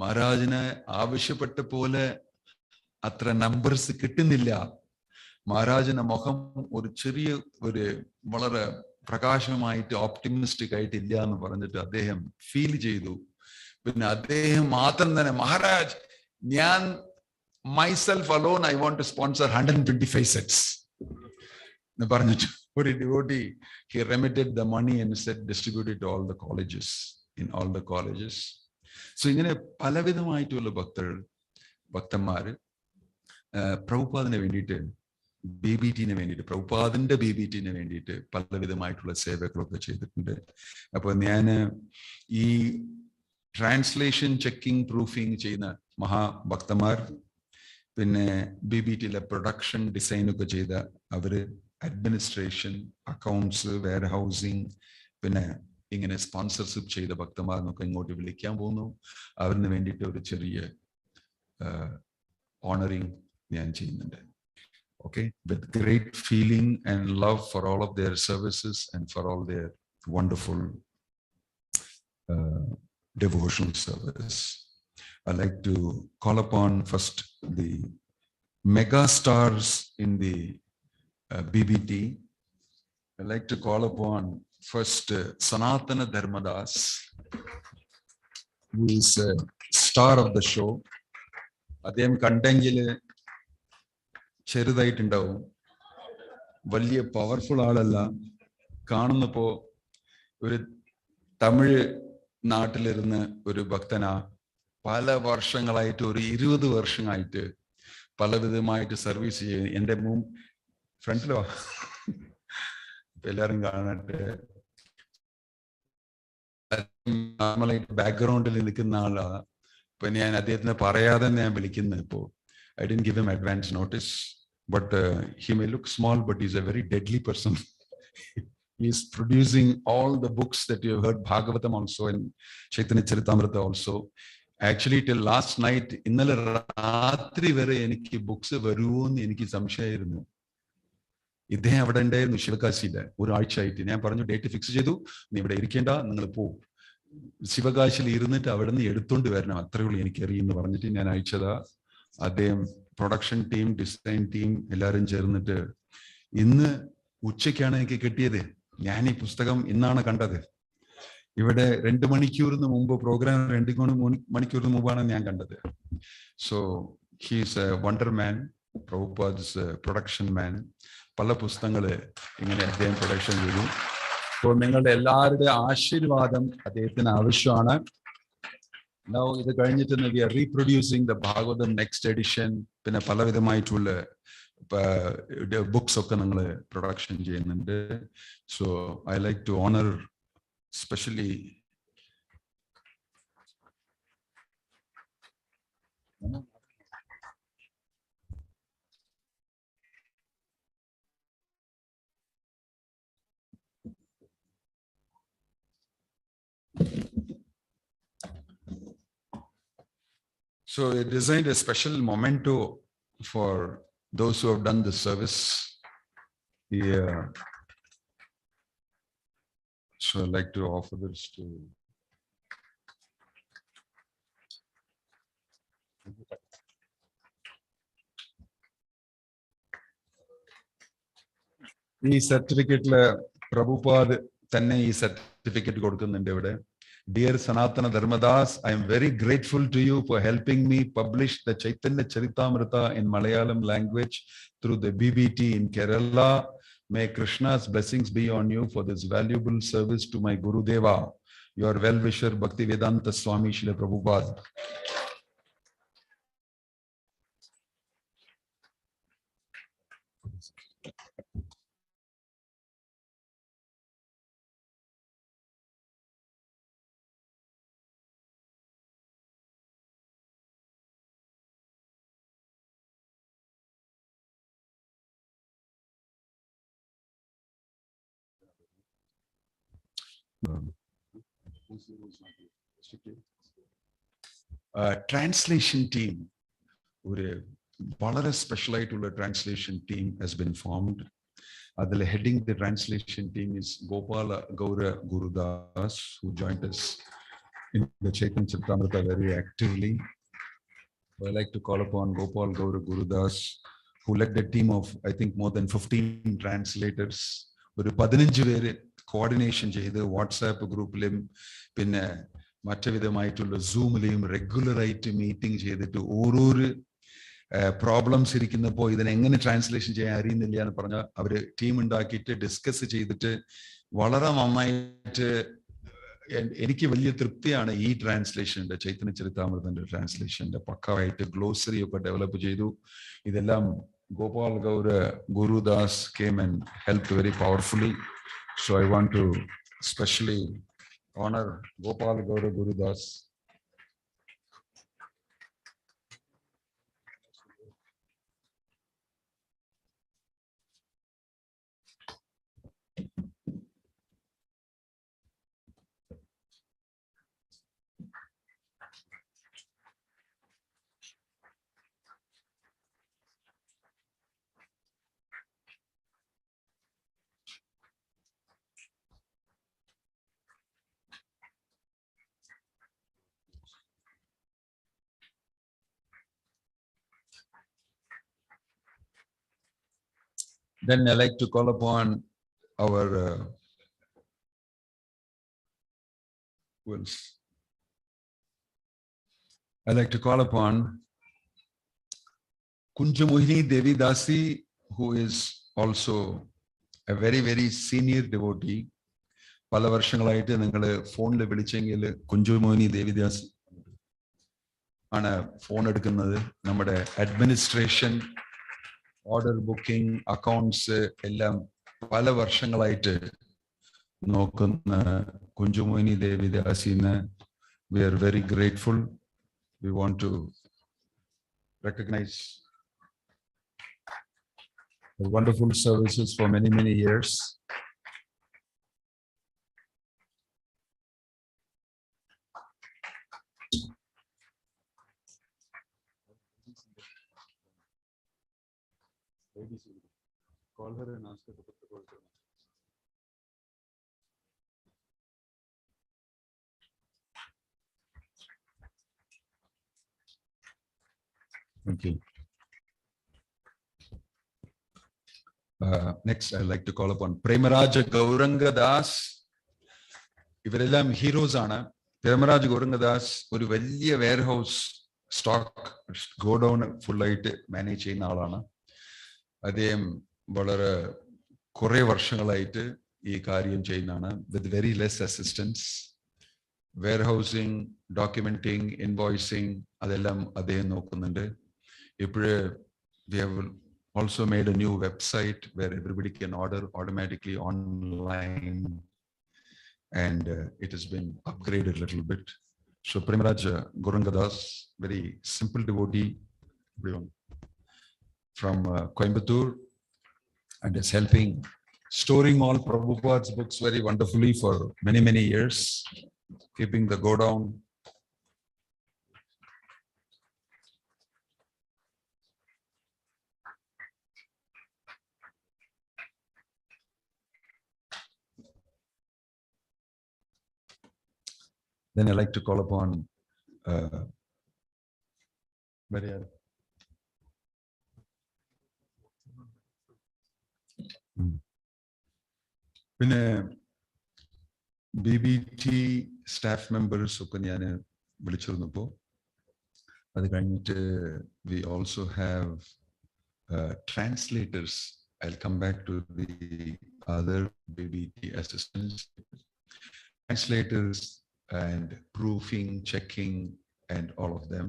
മഹാരാജിനെ ആവശ്യപ്പെട്ട പോലെ അത്ര നമ്പേഴ്സ് കിട്ടുന്നില്ല, മഹാരാജന്റെ മുഖം ഒരു ചെറിയ ഒരു വളരെ പ്രകാശമായിട്ട് ഓപ്റ്റിമിസ്റ്റിക് ആയിട്ട് ഇല്ല എന്ന് പറഞ്ഞിട്ട് അദ്ദേഹം ഫീൽ ചെയ്തു. പിന്നെ അദ്ദേഹം മാത്രം തന്നെ, മഹാരാജ് ഞാൻ myself alone, I want to sponsor 125 sets. ഒരു devotee, he remitted the money and said distribute it to all the colleges, in all the colleges. So ഇങ്ങനെ പലവിധമായിട്ടുള്ള ഭക്തന്മാര് പ്രഭുപാദിനെ വേണ്ടിയിട്ട് BBTനെ വേണ്ടിയിട്ട്, പ്രഭുപാദിന്റെ BBTനെ വേണ്ടിയിട്ട് പലവിധമായിട്ടുള്ള സേവകളൊക്കെ ചെയ്തിട്ടുണ്ട്. അപ്പൊ ഞാൻ ഈ ട്രാൻസ്ലേഷൻ ചെക്കിംഗ് പ്രൂഫിങ് ചെയ്യുന്ന മഹാഭക്തന്മാർ, പിന്നെ BBTയിലെ പ്രൊഡക്ഷൻ ഡിസൈനൊക്കെ ചെയ്ത അവര്, അഡ്മിനിസ്ട്രേഷൻ, അക്കൗണ്ട്സ്, വെയർ ഹൗസിങ്, പിന്നെ ഇങ്ങനെ സ്പോൺസർഷിപ്പ് ചെയ്ത ഭക്തന്മാർ എന്നൊക്കെ ഇങ്ങോട്ട് വിളിക്കാൻ പോകുന്നു. അവരിന് വേണ്ടിയിട്ട് ഒരു ചെറിയ ഓണറിങ് ഞാൻ ചെയ്യുന്നുണ്ട്. Okay, with great feeling and love for all of their services and for all their wonderful devotional service. I'd like to call upon first the mega stars in the BBT. I'd like to call upon first Sanatana Dharmadas, who is a star of the show. Adem Kantangile ചെറുതായിട്ടുണ്ടാവും, വലിയ powerful ആളല്ല. കാണുന്നപ്പോ ഒരു തമിഴ് നാട്ടിലിരുന്ന് ഒരു ഭക്തനാ, പല വർഷങ്ങളായിട്ട്, ഒരു 20 വർഷമായിട്ട് പലവിധമായിട്ട് service ചെയ്യും. എൻ്റെ ഫ്രണ്ടിലോ എല്ലാരും കാണട്ടെ, നോർമലായിട്ട് ബാക്ക്ഗ്രൗണ്ടിൽ നിൽക്കുന്ന ആളാ. ഇപ്പൊ ഞാൻ അദ്ദേഹത്തിന് പറയാതെ ഞാൻ വിളിക്കുന്നത്. ഇപ്പോ I didn't give him advance notice, but he may look small, but he's a very deadly person. He's producing all the books that you have heard, Bhagavatam also and Chaitanya Caritamirta also. Actually, till last night, innale raatri vare enikku books varuvonu enikku samshayirunnu. ഇദ്ദേഹം അവിടെ ഉണ്ടായിരുന്നു ശിവകാശിയില് ഒരു ആഴ്ചയായിട്ട്. ഞാൻ പറഞ്ഞു date fix ചെയ്തു, നീ ഇവിടെ ഇരിക്കേണ്ട, നിങ്ങൾ പോകും, ശിവകാശിയിൽ ഇരുന്നിട്ട് അവിടെ നിന്ന് എടുത്തോണ്ട് വരണം, അത്രേ ഉള്ളൂ എനിക്കറിയെന്ന് പറഞ്ഞിട്ട് ഞാൻ അയച്ചതാ. അദ്ദേഹം പ്രൊഡക്ഷൻ ടീം, ഡിസൈൻ ടീം എല്ലാവരും ചേർന്നിട്ട് ഇന്ന് ഉച്ചയ്ക്കാണ് എനിക്ക് കിട്ടിയത്. ഞാൻ ഈ പുസ്തകം ഇന്നാണ് കണ്ടത്. ഇവിടെ 2 മണിക്കൂറിന് മുമ്പ്, പ്രോഗ്രാം 2 മണിക്കൂറിന് മുമ്പാണ് ഞാൻ കണ്ടത്. So he's a wonder man, Prabhupad's production man. പല പുസ്തകങ്ങള് ഇങ്ങനെ അദ്ദേഹം പ്രൊഡക്ഷൻ ചെയ്തു. അപ്പോൾ നിങ്ങളുടെ എല്ലാവരുടെ ആശീർവാദം അദ്ദേഹത്തിന് ആവശ്യമാണ്. Now ഇത് കഴിഞ്ഞിട്ട് we are reproducing the Bhagavatam next edition. പിന്നെ പലവിധമായിട്ടുള്ള ബുക്സ് ഒക്കെ നമ്മൾ പ്രൊഡക്ഷൻ ചെയ്യുന്നുണ്ട്. So I like to honor especially so I designed a special memento for those who have done the service. Yeah. So I'd like to offer this to ഈ സർട്ടിഫിക്കറ്റില് പ്രഭുപാദ് തന്നെ ഈ certificate കൊടുക്കുന്നുണ്ട് ഇവിടെ. Dear Sanatana Dharmadas, I am very grateful to you for helping me publish the Chaitanya Caritamirta in Malayalam language through the BBT in Kerala. May Krishna's blessings be on you for this valuable service to my Guru Deva, your well-wisher Bhaktivedanta Swami Srila Prabhupada. Translation team, ഒരു വളരെ special ആയിട്ടുള്ള translation team has been formed. അതിൽ heading the translation team is Gopala Gaura Gurudas, who joined us in the Chaitanya Charitamrita very actively. I like to call upon Gopal Gaura Gurudas, who led a team of I think more than 15 translators. ഒരു 15 പേര് coordination ചെയ്ത് WhatsApp ഗ്രൂപ്പിലും പിന്നെ മറ്റു വിധമായിട്ടുള്ള സൂമിലെയും റെഗുലറായിട്ട് meeting ചെയ്തിട്ട് ഓരോരു problems ഇരിക്കുന്നപ്പോൾ ഇതിനെങ്ങനെ translation ചെയ്യാൻ അറിയുന്നില്ല എന്ന് പറഞ്ഞാൽ അവര് ടീം ഉണ്ടാക്കിയിട്ട് ഡിസ്കസ് ചെയ്തിട്ട് വളരെ നന്നായിട്ട് എനിക്ക് വലിയ തൃപ്തിയാണ് ഈ ട്രാൻസ്ലേഷന്റെ ചൈതന്യ ചരിതാമൃതന്റെ ട്രാൻസ്ലേഷന്റെ പക്കവായിട്ട് ഗ്ലോസറി ഒക്കെ ഡെവലപ്പ് ചെയ്തു. ഇതെല്ലാം Gopal Gaura Gurudas came and helped very powerfully. So I want to especially honor Gopal Gaura Gurudas. Then I like to call upon our who else? I like to call upon Kunjamohini Devi Dasi, who is also a very, very senior devotee. പല വർഷങ്ങളായിട്ട് നിങ്ങൾ ഫോണിൽ വിളിച്ചെങ്കിൽ കുഞ്ചുമോഹിനി ദേവിദാസ് ആണ് phone എടുക്കുന്നത്. നമ്മുടെ administration, order booking, accounts എല്ലാം പല വർഷങ്ങളായിട്ട് നോക്കുന്ന കുഞ്ചുമോഹിനി ദേവിദാസിന് we are very grateful. We want to recognize the wonderful services for many, many years. Call her and ask her to put the call through. Thank you. Next, I'd like to call upon Premaraja Gauranga Das. ഇവരെല്ലാം heroes ആണ്. പ്രേമരാജ് ഗൗരംഗദാസ് ഒരു വലിയ warehouse stock godown ഫുള്ളായിട്ട് manage ചെയ്യുന്ന ആളാണ്. അദ്ദേഹം വളരെ കുറെ വർഷങ്ങളായിട്ട് ഈ കാര്യം ചെയ്യുന്നതാണ്. With very less assistance, warehousing, documenting, invoicing അതെല്ലാം അദ്ദേഹം നോക്കുന്നുണ്ട്. ഇപ്പോഴ് we have also made a new website where everybody can order automatically online, and it has been upgraded a little bit. So Premaraj Gauranga-das, very simple devotee from Coimbatore, and is helping storing all Prabhupada's books very wonderfully for many, many years, keeping the go down. Then I like to call upon പിന്നെ BBT staff members ഒക്കെ ഞാൻ വിളിച്ചിരുന്നപ്പോൾ അത് കഴിഞ്ഞിട്ട് we also have translators. I'll come back to the other BBT assistants. Translators and proofing, checking, and all of them.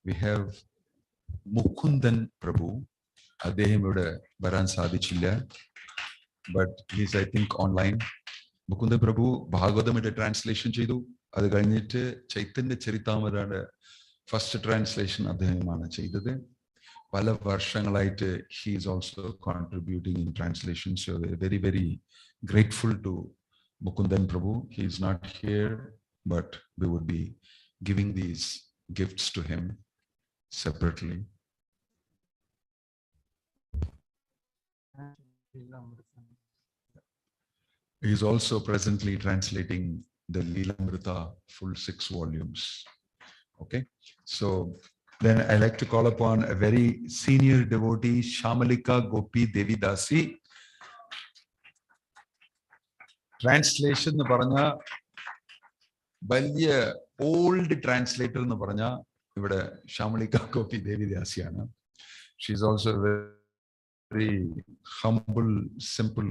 We have Mukundan Prabhu. അദ്ദേഹം ഇവിടെ വരാൻ സാധിച്ചില്ല, but he's I think online. Mukundan Prabhu ഭാഗവതമിന്റെ translation ചെയ്തു. അത് കഴിഞ്ഞിട്ട് ചൈതന്യ ചരിതാമൃതയുടെ ഫസ്റ്റ് ട്രാൻസ്ലേഷൻ അദ്ദേഹമാണ് ചെയ്തത്. പല വർഷങ്ങളായിട്ട് he is also contributing in translation. So we're very, very grateful to Mukundan Prabhu. He is not here, but we would be giving these gifts to him separately. He is also presently translating the Leelamrita full 6 volumes. Okay, so then I like to call upon a very senior devotee, Shamalika Gopi Devi Dasi. Translation എന്ന് പറഞ്ഞ വലിയ old translator എന്ന് പറഞ്ഞ ഇവിടെ Shamalika Gopi Devi Dasiana. She's also a very humble, simple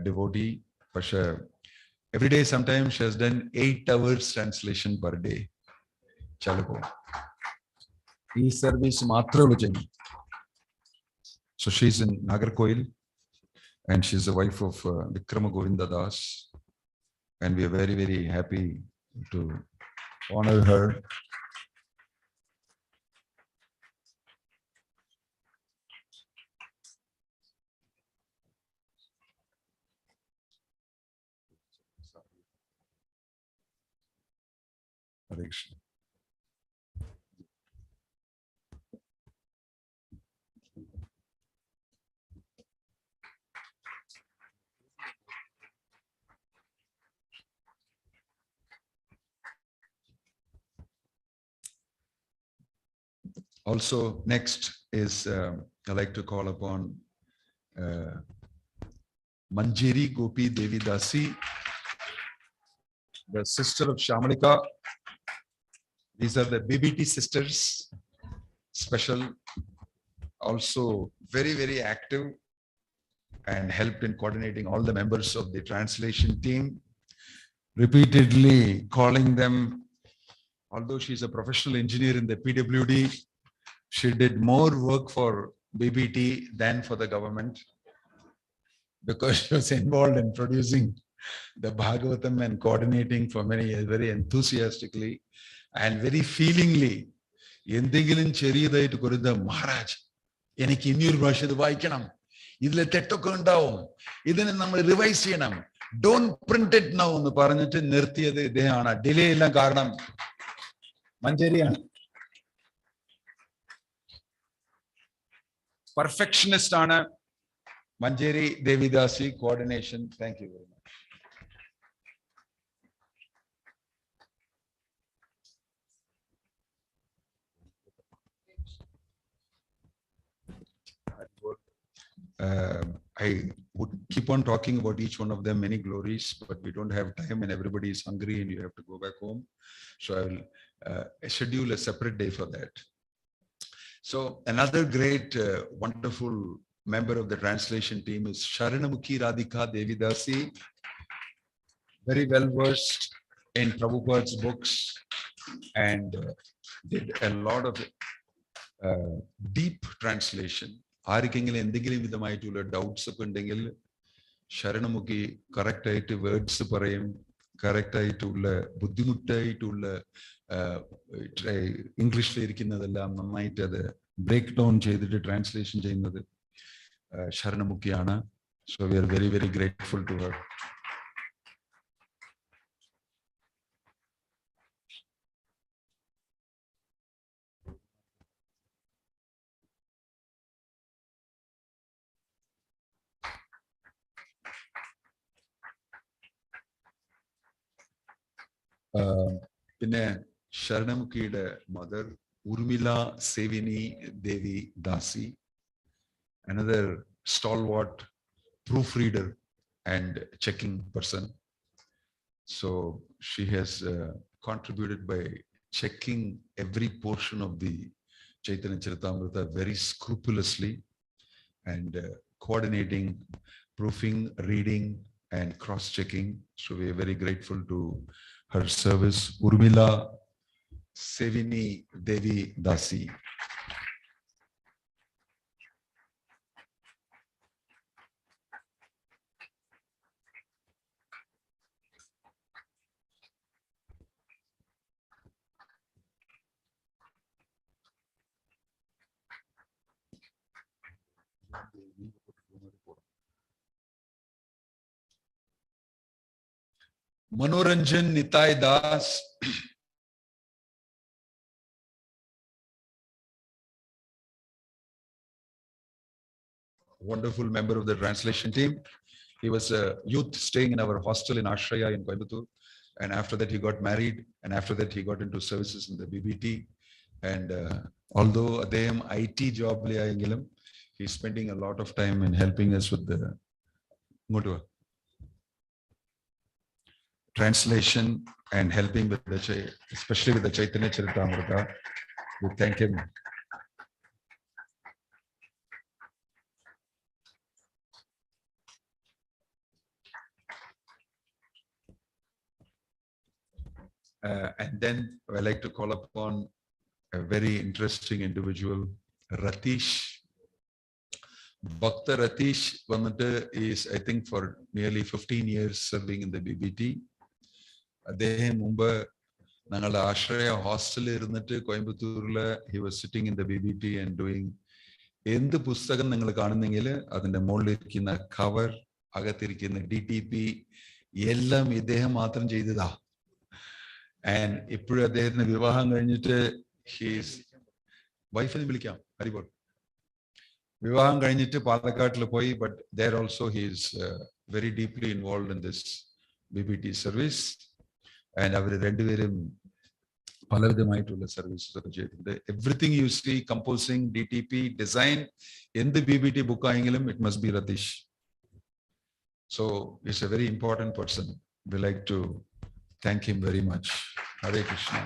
devotee. But every day, sometimes she has done 8 hours translation per day. Chalako. E-service Matrology. So she's in Nagarkoil, and she's the wife of Vikrama Govinda Das. And we are very, very happy to honor her. Hare Krishna. Also, next is I'd like to call upon Manjeri Gopi Devi Dasi, the sister of Shamalika. These are the BBT sisters, special, also very, very active, and helped in coordinating all the members of the translation team, repeatedly calling them. Although she's a professional engineer in the PWD, she did more work for BBT than for the government, because she was involved in producing the Bhagavatam and coordinating for many years, very enthusiastically and very feelingly. എന്തെങ്കിലും ചെറിയതായിട്ട് കൊടുത്ത മഹാരാജ് എനിക്ക് ഇനിയൊരു പ്രാവശ്യം ഇത് വായിക്കണം, ഇതിലെ തെറ്റൊക്കെ ഉണ്ടാവും, ഇതിനെ നമ്മൾ റിവൈസ് ചെയ്യണം, ഡോണ്ട് പ്രിന്റ് ഇറ്റ് നൗ എന്ന് പറഞ്ഞിട്ട് നിർത്തിയത് ഇദ്ദേഹമാണ്. ഡിലേ എല്ലാം കാരണം മഞ്ചേരിയാണ്. പെർഫെക്ഷനിസ്റ്റ് ആണ് Manjeri Devidasi, coordination. Thank you very much. I would keep on talking about each one of them, many glories, but we don't have time and everybody is hungry and you have to go back home. So I will schedule a separate day for that. So another great, wonderful member of the translation team is Sharanamukhi Radhika Devidasi, very well versed in Prabhupada's books and did a lot of deep translation. ആർക്കെങ്കിലും എന്തെങ്കിലും വിധമായിട്ടുള്ള doubts ഒക്കെ ഉണ്ടെങ്കിൽ ശരണമുഖി correct ആയിട്ട് words പറയും, correct ആയിട്ടുള്ള ബുദ്ധിമുട്ടായിട്ടുള്ള ഇംഗ്ലീഷിൽ ഇരിക്കുന്നതെല്ലാം നന്നായിട്ട് അത് ബ്രേക്ക് ഡൗൺ ചെയ്തിട്ട് ട്രാൻസ്ലേഷൻ ചെയ്യുന്നത് ശരണമുഖിയാണ്. So we are very very grateful to her. പിന്നെ ശരണമുഖിയുടെ mother Urmila Sevini Devi Das, another stalwart proofreader and checking person. So she has contributed by checking every portion of the Chaitanya Charitamrita very scrupulously and coordinating, proofing, reading and cross-checking. So we are very grateful to her service. Urmila Sevini Devi Dasi. Manoranjan Nitai Das, wonderful member of the translation team. He was a youth staying in our hostel in Ashraya in Coimbatore, and after that he got married, and after that he got into services in the BBT. And although അദ്ദേഹം IT job ലെങ്കിലും he's spending a lot of time in helping us with the translation and helping with especially with the Chaitanya Charitamrita. We thank him. And then I like to call upon a very interesting individual, Ratish. Bhakta Ratish is, I think, for nearly 15 years serving in the BBT. Hostel he was sitting in the BBT and doing എന്ത് പുസ്തകം നിങ്ങൾ കാണുന്നെങ്കിൽ അതിന്റെ മുകളിലിരിക്കുന്ന cover, അകത്തിരിക്കുന്ന DTP എല്ലാം ഇദ്ദേഹം മാത്രം ചെയ്തതാ. And ഇപ്പോഴും അദ്ദേഹത്തിന് വിവാഹം കഴിഞ്ഞിട്ട് വൈഫിനെ വിളിക്കാം, ഹരിബോൾ, വിവാഹം കഴിഞ്ഞിട്ട് പാലക്കാട്ടിൽ പോയി. But there also he is very deeply involved in this BBT service. And അവർ രണ്ടുപേരും പലവിധമായിട്ടുള്ള സർവീസസ് ഒക്കെ ചെയ്തിട്ടുണ്ട്. Everything you see, composing, DTP, design, എന്ത് BBT ബുക്ക് ആയെങ്കിലും it must be Ratheesh. So it's a very important person. We like to thank him very much. Hare Krishna.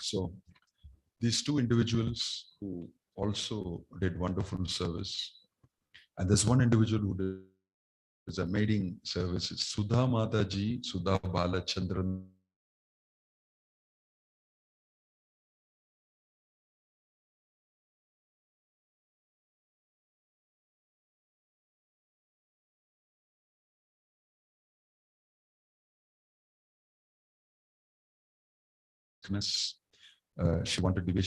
So these two individuals who also did wonderful service, and there's one individual who did amazing service, Sudha Mataji, Sudha Balachandran. She wanted to be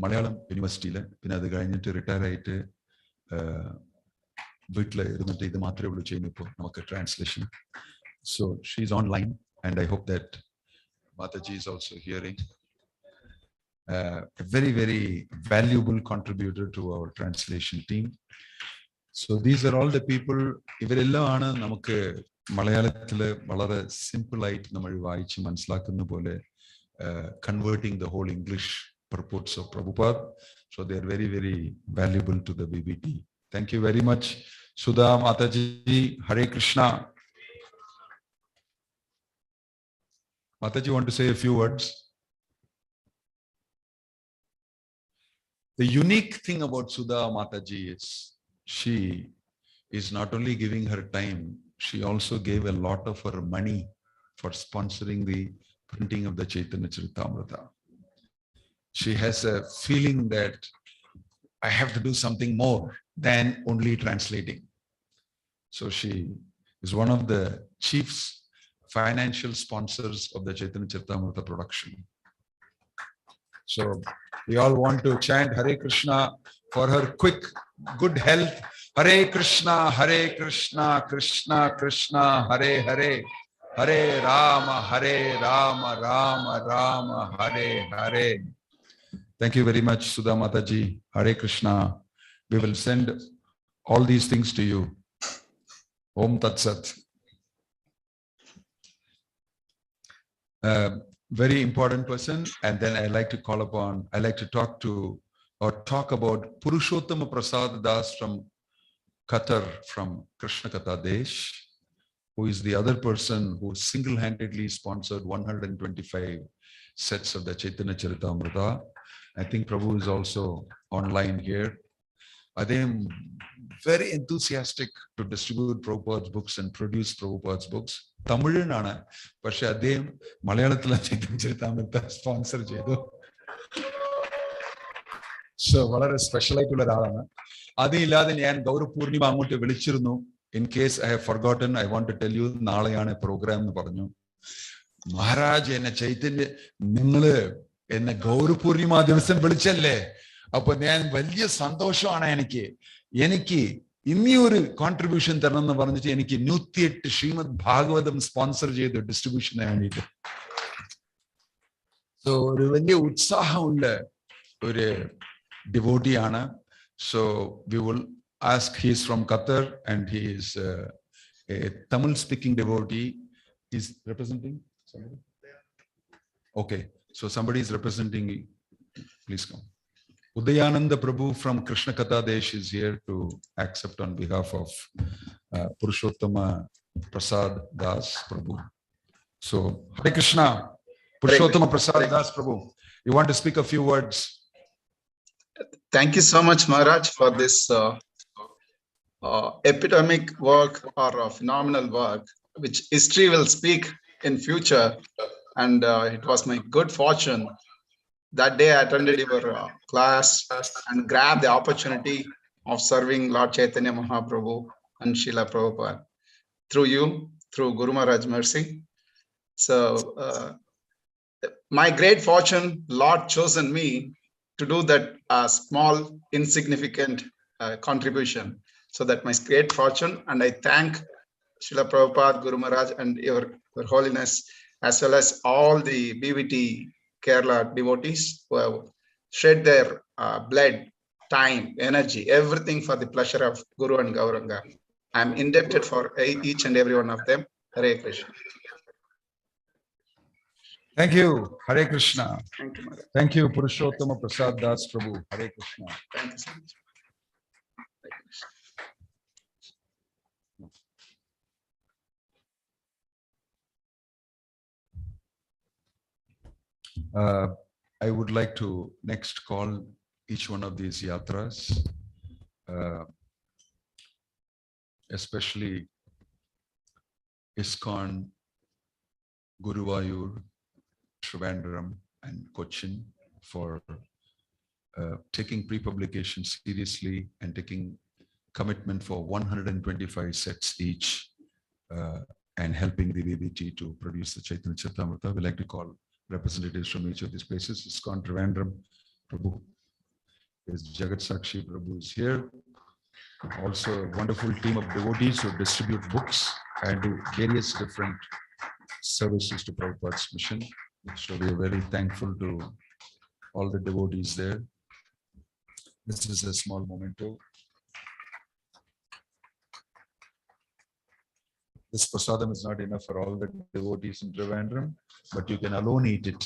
Malayalam University. പിന്നെ അത് കഴിഞ്ഞിട്ട് retire ആയിട്ട് വീട്ടിൽ ഇരുന്നിട്ട് ഇത് മാത്രമേ ഉള്ളൂ ചെയ്യുന്നു ഇപ്പോൾ നമുക്ക് translation. So she is online and I hope that Mataji is also hearing. A very, very valuable contributor to our translation team. So these are all the people. ഇവരെല്ലാം ആണ് നമുക്ക് മലയാളത്തില് വളരെ സിമ്പിൾ ആയിട്ട് നമ്മൾ വായിച്ച് മനസ്സിലാക്കുന്ന പോലെ converting the whole English purports of Prabhupada. So they are very, very valuable to the BBT. Thank you very much, Sudha Mataji. Hare Krishna. Mataji, want to say a few words? The unique thing about Sudha Mataji is she is not only giving her time, she also gave a lot of her money for sponsoring the printing of the Chaitanya Charitamrita. She has a feeling that I have to do something more than only translating. So she is one of the chief financial sponsors of the Chaitanya Charitamrita production. So we all want to chant Hare Krishna for her quick good health. Hare Krishna, Krishna Krishna, Hare Hare, Hare Rama, Rama Rama, Hare Hare. Thank you very much, Sudha Mataji. Hare Krishna. We will send all these things to you. Om Tat Sat. Very important person. And then I like to talk about Purushottama Prasad Das from Qatar, from Krishna Katha Desh, who is the other person who single-handedly sponsored 125 sets of the Chaitanya Charitamrita. I think Prabhu is also online here. I am very enthusiastic to distribute Prabhupada's books and produce Prabhupada's books. Tamilinana, പക്ഷെ അദ്ദേഹം മലയാളത്തിലെ Chaitanya Charitamrita sponsor ചെയ്തു. So വളരെ special ആയിട്ടുള്ള ഒരാളാണ്. അതില്ലാതെ ഞാൻ ഗൗരവപൂർണിമ അങ്ങോട്ട് വിളിച്ചിരുന്നു. In case I have forgotten, I want to tell you, നാളെയാണ് പ്രോഗ്രാം എന്ന് പറഞ്ഞു. മഹാരാജ് എന്നെ ചൈതന്യ നിങ്ങള് എന്നെ ഗൗരപൂർണിമ ദിവസം വിളിച്ചല്ലേ, അപ്പൊ ഞാൻ വലിയ സന്തോഷമാണ് എനിക്ക് ഇനിയൊരു കോൺട്രിബ്യൂഷൻ തരണം എന്ന് പറഞ്ഞിട്ട് എനിക്ക് 108 ശ്രീമദ് ഭാഗവതം സ്പോൺസർ ചെയ്തു ഡിസ്ട്രിബ്യൂഷന് വേണ്ടിയിട്ട്. സോ ഒരു വലിയ ഉത്സാഹമുള്ള ഒരു ഡിവോട്ടിയാണ്. So we will ask, he is from Qatar and he is a Tamil speaking devotee. He's representing somebody? Okay, so somebody is representing. Please come. Udayananda Prabhu from Krishna Katha Desh is here to accept on behalf of Purushottama Prasad Das Prabhu. So Hare Krishna, Purushottama Prasad Das Prabhu, you want to speak a few words? Thank you so much, Maharaj, for this epitomic work or phenomenal work, which history will speak in future. And it was my good fortune that day I attended your class and grabbed the opportunity of serving Lord Chaitanya Mahaprabhu and Srila Prabhupada through you, through Guru Maharaj mercy. So my great fortune, Lord chosen me to do that small, insignificant contribution. So that my great fortune, and I thank Srila Prabhupada, Guru Maharaj, and your Holiness, as well as all the BVT Kerala devotees who have shed their blood, time, energy, everything for the pleasure of Guru and Gauranga. I am indebted for each and every one of them. Hare Krishna. Thank you. Hare Krishna. Thank you, Maharaj. Thank you, Purushottama Prasad Das Prabhu. Hare Krishna. Thank you so much. Hare Krishna. I would like to next call each one of these yatras, especially ISKCON, Guruvayur, Trivandrum, and Cochin, for taking pre-publication seriously and taking commitment for 125 sets each, and helping the VVT to produce the Chaitanya Charitamrita. We like to call representatives from each of these places. ISKCON Trivandrum, Prabhu is Jagat Sakshi Prabhu is here. Also a wonderful team of devotees who distribute books and do various different services to Prabhupada's mission. So we are very thankful to all the devotees there. This is a small memento. This prasadam is not enough for all the devotees in Trivandrum, but you can alone eat it.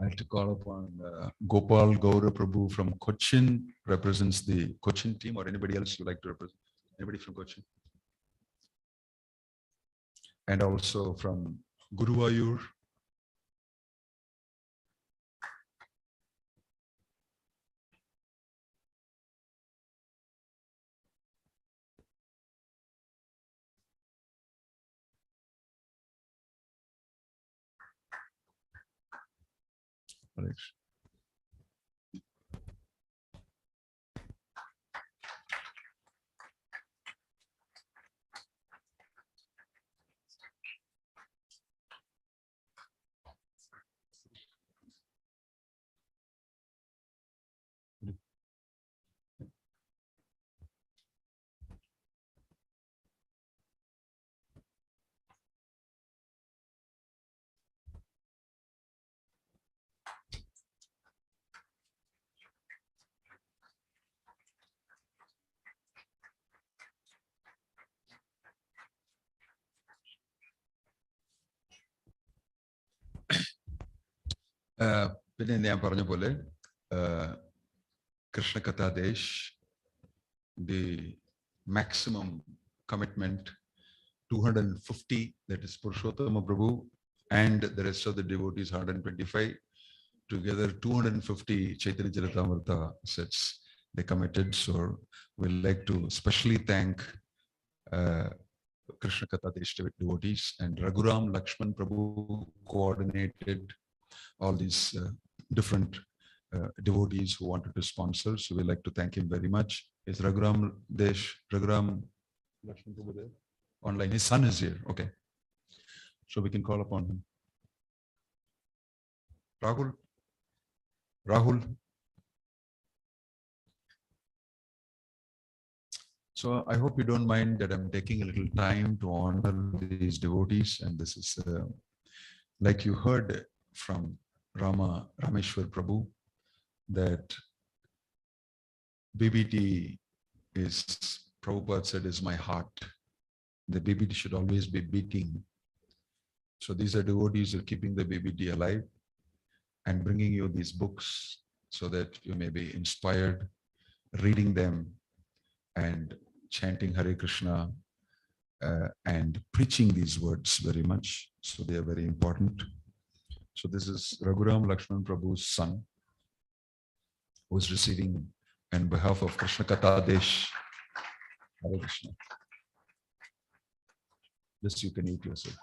I have to call upon Gopal Gaura Prabhu from Cochin, represents the Cochin team, or anybody else you like to represent? Anybody from Cochin? And also from Guruvayur. പിന്നെ ഞാൻ പറഞ്ഞ പോലെ Krishna Katha Desh, the maximum commitment 250, that is Purushottama Prabhu and the rest of the devotees 125, together 250 Chaitanya Charitamrita sets they committed. So we'd like to especially thank Krishna Katha Desh devotees, and Raghuram Lakshman Prabhu coordinated all these different devotees who wanted to sponsor. So we'd like to thank him very much. Is Raghuram Lakshman Prabhu there? Online. His son is here. Okay. So we can call upon him. Rahul. So I hope you don't mind that I'm taking a little time to honor these devotees. And this is like you heard from Rameshwar Prabhu, that BBT is, Prabhupada said, is my heart. The BBT should always be beating. So these are devotees who are keeping the BBT alive and bringing you these books so that you may be inspired, reading them and chanting Hare Krishna and preaching these words very much. So they are very important. So this is Raghuram Lakshman Prabhu's son, who is receiving on behalf of Krishna Katha Desh. Hare Krishna. This you can eat yourself.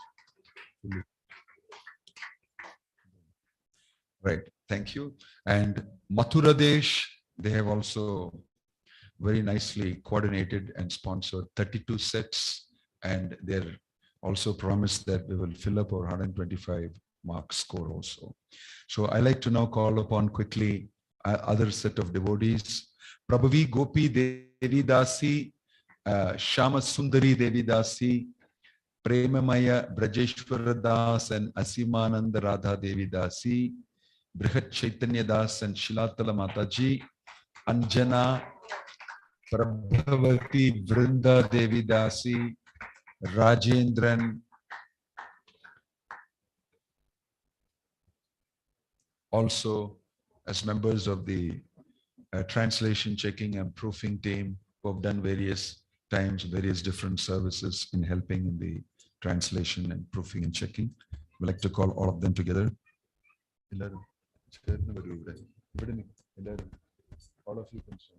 Right, thank you. And Mathura Desh, they have also very nicely coordinated and sponsored 32 sets, and they're also promised that we will fill up our 125 mark score also. So I like to now call upon quickly other set of devotees. Prabhavi Gopi Devi Dasi, Shama Sundari Devi Dasi, Premamaya Brajeshwara Das and Asimananda Radha Devi Dasi, Brihat Chaitanya Das and Shilatala Mataji, Anjana Prabhavati Vrinda Devi Dasi, Rajendran, also as members of the translation, checking and proofing team, who have done various times, various different services in helping in the translation and proofing and checking. We'd like to call all of them together. All of you can share.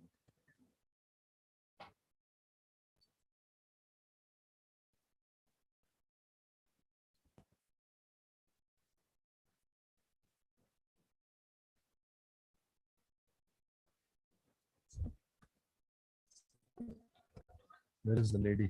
Where is the lady?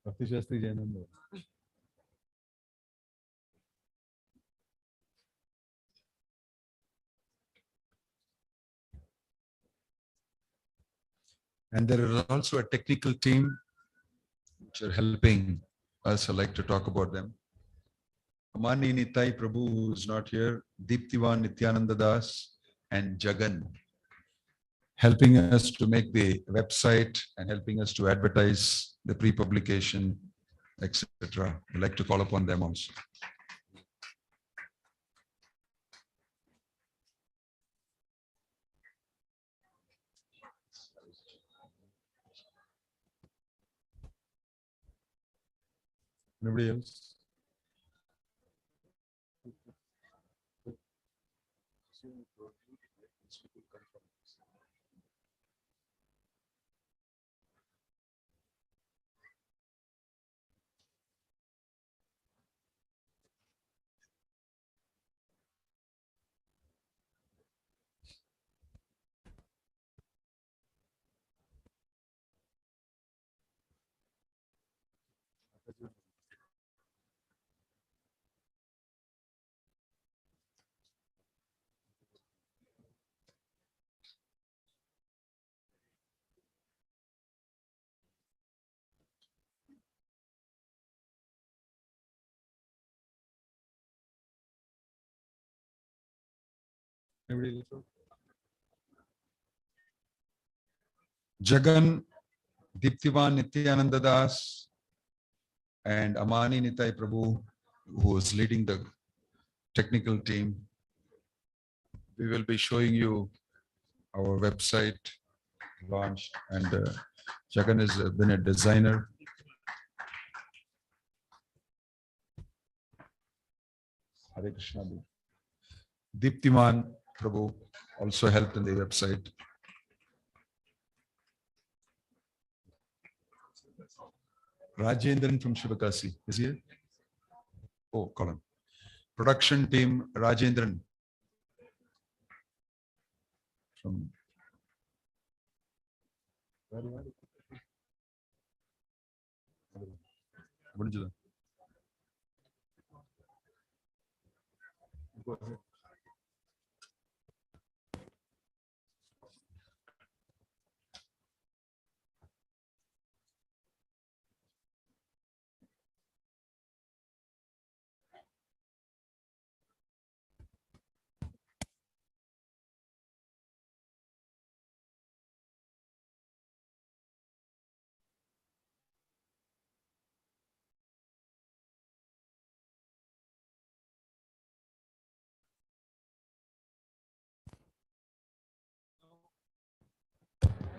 Bhakti Shastri Jayananda. And there is also a technical team which are helping us. I'd like to talk about them. Amani Nitai Prabhu, who is not here, Deeptivan Nityananda Das, and Jagan, helping us to make the website and helping us to advertise the pre-publication, etc. I'd like to call upon them also. Anybody else? Jagan Diptivan Nityananda Das and Amani Nitai Prabhu, who is leading the technical team. We will be showing you our website launched, and Jagan has been a designer. Hare Krishna. Diptiman Prabhu also helped in the website. Rajendran from Shivakasi is here. Oh, Colin. Production team Rajendran from Go ahead.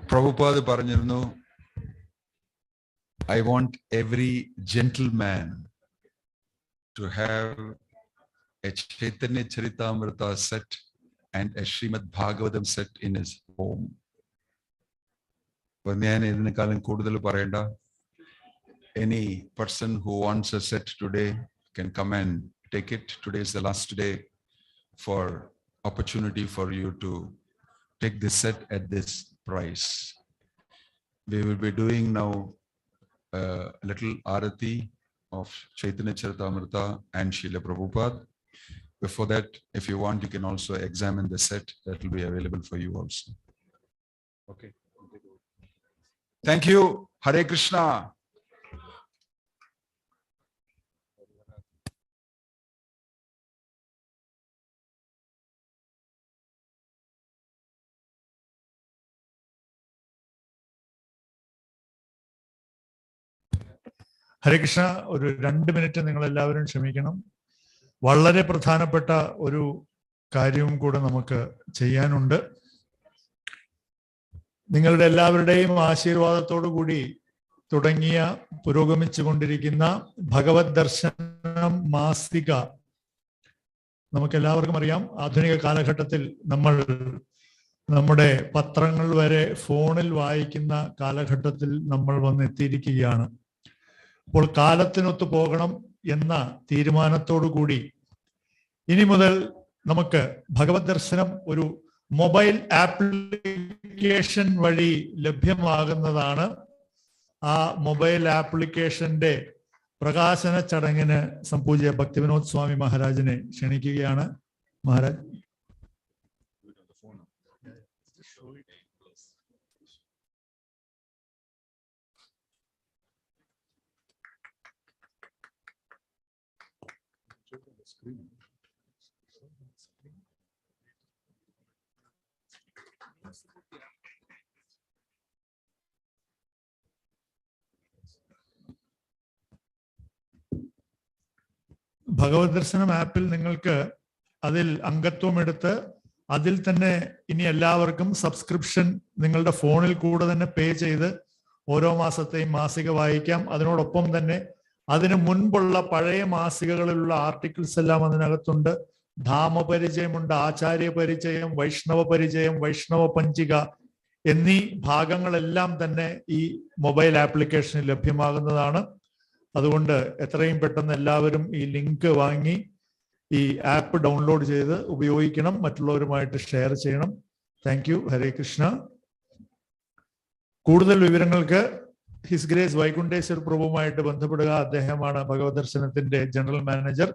Prabhupada പറഞ്ഞിരുന്നു, I want every gentleman to have a Chaitanya Charitamrita set and a Srimad Bhagavatam set in his home. Any person who wants a set today can come and take it. Today is the last day for opportunity for you to take this set at this price. We will be doing now a little arati of Chaitanya Charitamrita and Srila Prabhupada. Before that, if you want, you can also examine the set that will be available for you also. Okay. Thank you. Hare Krishna. ഹരേ കൃഷ്ണ. ഒരു 2 minute നിങ്ങൾ എല്ലാവരും ക്ഷമിക്കണം. വളരെ പ്രധാനപ്പെട്ട ഒരു കാര്യവും കൂടെ നമുക്ക് ചെയ്യാനുണ്ട്. നിങ്ങളുടെ എല്ലാവരുടെയും ആശീർവാദത്തോടു കൂടി തുടങ്ങിയ പുരോഗമിച്ചു കൊണ്ടിരിക്കുന്ന ഭഗവത് ദർശനം മാസിക, നമുക്കെല്ലാവർക്കും അറിയാം, ആധുനിക കാലഘട്ടത്തിൽ നമ്മൾ നമ്മുടെ പത്രങ്ങൾ വരെ ഫോണിൽ വായിക്കുന്ന കാലഘട്ടത്തിൽ നമ്മൾ വന്നെത്തിയിരിക്കുകയാണ്. അപ്പോൾ കാലത്തിനൊത്തു പോകണം എന്ന തീരുമാനത്തോടു കൂടി ഇനി മുതൽ നമുക്ക് ഭഗവത് ദർശനം ഒരു മൊബൈൽ ആപ്ലിക്കേഷൻ വഴി ലഭ്യമാകുന്നതാണ്. ആ മൊബൈൽ ആപ്ലിക്കേഷന്റെ പ്രകാശന ചടങ്ങിന് സംപൂജ്യ ഭക്തിവിനോദ് സ്വാമി മഹാരാജിനെ ക്ഷണിക്കുകയാണ്. മഹാരാജ്. ഭഗവത് ദർശനം ആപ്പിൽ നിങ്ങൾക്ക് അതിൽ അംഗത്വം എടുത്ത് അതിൽ തന്നെ ഇനി എല്ലാവർക്കും സബ്സ്ക്രിപ്ഷൻ നിങ്ങളുടെ ഫോണിൽ കൂടെ തന്നെ പേ ചെയ്ത് ഓരോ മാസത്തെയും മാസിക വായിക്കാം. അതിനോടൊപ്പം തന്നെ അതിനു മുൻപുള്ള പഴയ മാസികകളിലുള്ള ആർട്ടിക്കിൾസ് എല്ലാം അതിനകത്തുണ്ട്. ധാമപരിചയമുണ്ട്, ആചാര്യ പരിചയം, വൈഷ്ണവ പരിചയം, വൈഷ്ണവ പഞ്ചിക എന്നീ ഭാഗങ്ങളെല്ലാം തന്നെ ഈ മൊബൈൽ ആപ്ലിക്കേഷനിൽ ലഭ്യമാകുന്നതാണ്. അതുകൊണ്ട് എത്രയും പെട്ടെന്ന് എല്ലാവരും ഈ ലിങ്ക് വാങ്ങി ഈ ആപ്പ് ഡൗൺലോഡ് ചെയ്ത് ഉപയോഗിക്കണം, മറ്റുള്ളവരുമായിട്ട് ഷെയർ ചെയ്യണം. Thank you. ഹരേ കൃഷ്ണ. കൂടുതൽ വിവരങ്ങൾക്ക് ഹിസ് ഗ്രേസ് വൈകുണ്ഠേശ്വർ പ്രഭുവുമായിട്ട് ബന്ധപ്പെടുക. അദ്ദേഹമാണ് ഭഗവത് ദർശനത്തിന്റെ ജനറൽ മാനേജർ.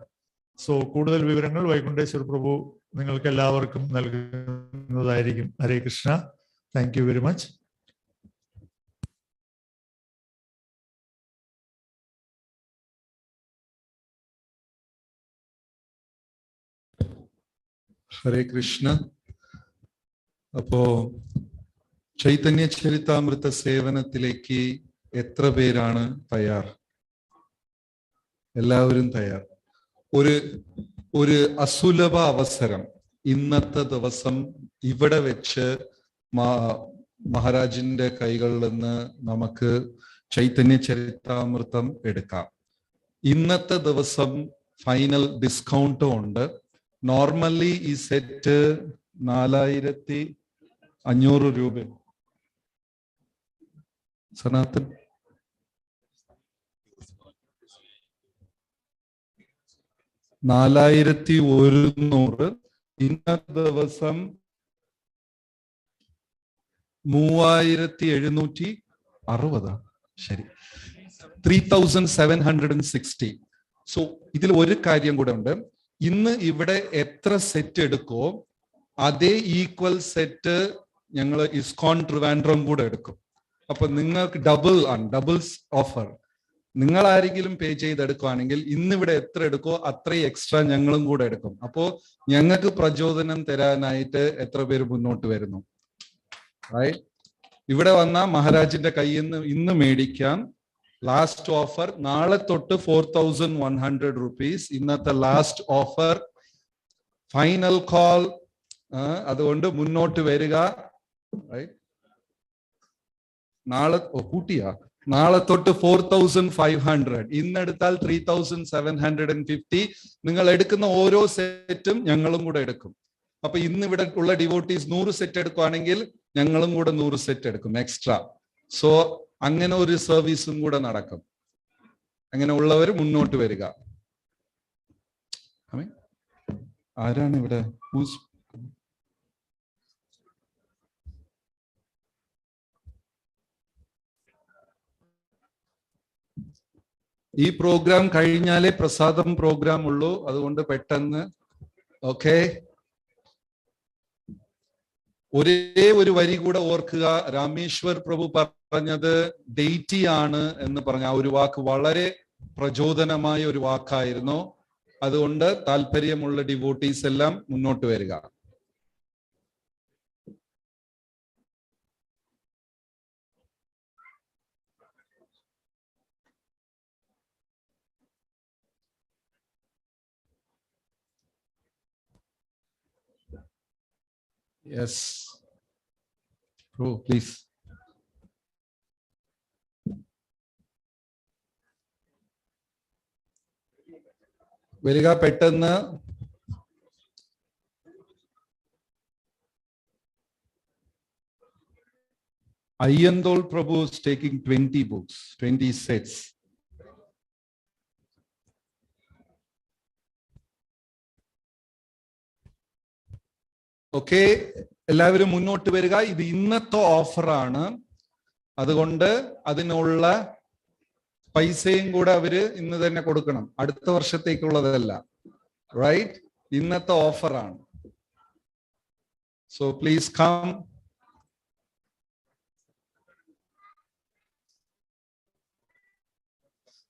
സോ കൂടുതൽ വിവരങ്ങൾ വൈകുണ്ഠേശ്വർ പ്രഭു നിങ്ങൾക്ക് എല്ലാവർക്കും നൽകുന്നതായിരിക്കും. Hare Krishna. Thank you very much. Hare Krishna. അപ്പോ ചൈതന്യ ചരിതാമൃത സേവനത്തിലേക്ക് എത്ര പേരാണ് തയ്യാർ? എല്ലാവരും തയ്യാർ. ഒരു അസുലഭ അവസരം ഇന്നത്തെ ദിവസം ഇവിടെ വെച്ച് മഹാരാജിന്റെ കൈകളിൽ നിന്ന് നമുക്ക് ചൈതന്യ ചരിതാമൃതം എടുക്കാം. ഇന്നത്തെ ദിവസം ഫൈനൽ ഡിസ്കൗണ്ടും ഉണ്ട്. നോർമലി ഈ സെറ്റ് 4500 രൂപ. സനാതൻ 4100. ഇന്നത്തെ ദിവസം 3760. ശരി, 3760. സോ ഇതിൽ ഒരു കാര്യം കൂടെ ഉണ്ട്. ഇന്ന് ഇവിടെ എത്ര സെറ്റ് എടുക്കോ അതേ ഈക്വൽ സെറ്റ് ഞങ്ങൾ ഇസ്കോൺ ട്രിവാൻഡ്രം കൂടെ എടുക്കും. അപ്പൊ നിങ്ങൾക്ക് ഡബിൾസ് ഓഫർ. നിങ്ങൾ ആരെങ്കിലും പേ ചെയ്തെടുക്കുകയാണെങ്കിൽ ഇന്നിവിടെ എത്ര എടുക്കോ അത്രയും എക്സ്ട്രാ ഞങ്ങളും കൂടെ എടുക്കും. അപ്പോ ഞങ്ങൾക്ക് പ്രചോദനം തരാനായിട്ട് എത്ര പേര് മുന്നോട്ട് വരുന്നു? റൈറ്റ്, ഇവിടെ വന്ന മഹാരാജിന്റെ കയ്യിൽ നിന്ന് ഇന്ന് മേടിക്കാം. ലാസ്റ്റ് ഓഫർ നാളെ തൊട്ട് 4100 rupees. ഇന്നത്തെ ലാസ്റ്റ് ഓഫർ, ഫൈനൽ കോൾ. അതുകൊണ്ട് മുന്നോട്ട് വരിക. നാളെ കൂട്ടിയാ, നാളെ തൊട്ട് 4500. ഇന്നെടുത്താൽ 3750. നിങ്ങൾ എടുക്കുന്ന ഓരോ സെറ്റും ഞങ്ങളും കൂടെ എടുക്കും. അപ്പൊ ഇന്ന് ഇവിടെ ഉള്ള ഡിവോട്ടീസ് 100 സെറ്റ് എടുക്കുകയാണെങ്കിൽ ഞങ്ങളും കൂടെ 100 സെറ്റ് എടുക്കും എക്സ്ട്രാ. സോ അങ്ങനെ ഒരു സർവീസും കൂടെ നടക്കും. അങ്ങനെ ഉള്ളവർ മുന്നോട്ട് വരിക. ആരാണ് ഇവിടെ? ഈ പ്രോഗ്രാം കഴിഞ്ഞാലേ പ്രസാദം പ്രോഗ്രാം ഉള്ളൂ. അതുകൊണ്ട് പെട്ടെന്ന്. ഓക്കെ, ഒരേ ഒരു വരി കൂടെ ഓർക്കുക. രാമേശ്വർ പ്രഭു പറഞ്ഞത് ഡേറ്റി ആണ് എന്ന് പറഞ്ഞ ആ ഒരു വാക്ക് വളരെ പ്രചോദനമായ ഒരു വാക്കായിരുന്നു. അതുകൊണ്ട് താല്പര്യമുള്ള ഡിവോട്ടീസ് എല്ലാം മുന്നോട്ട് വരിക. Yes. Oh, please. വരിക പെട്ടെന്ന്. Ayyandol Prabhu is taking 20 books, 20 sets. Okay, എല്ലാവരും മുന്നോട്ട് വരിക. ഇത് ഇന്നത്തെ ഓഫറാണ്. അതുകൊണ്ട് അതിനുള്ള പൈസയും കൂടെ അവര് ഇന്ന് തന്നെ കൊടുക്കണം. അടുത്ത വർഷത്തേക്കുള്ളതല്ല. റൈറ്റ്, ഇന്നത്തെ ഓഫറാണ്. So please come.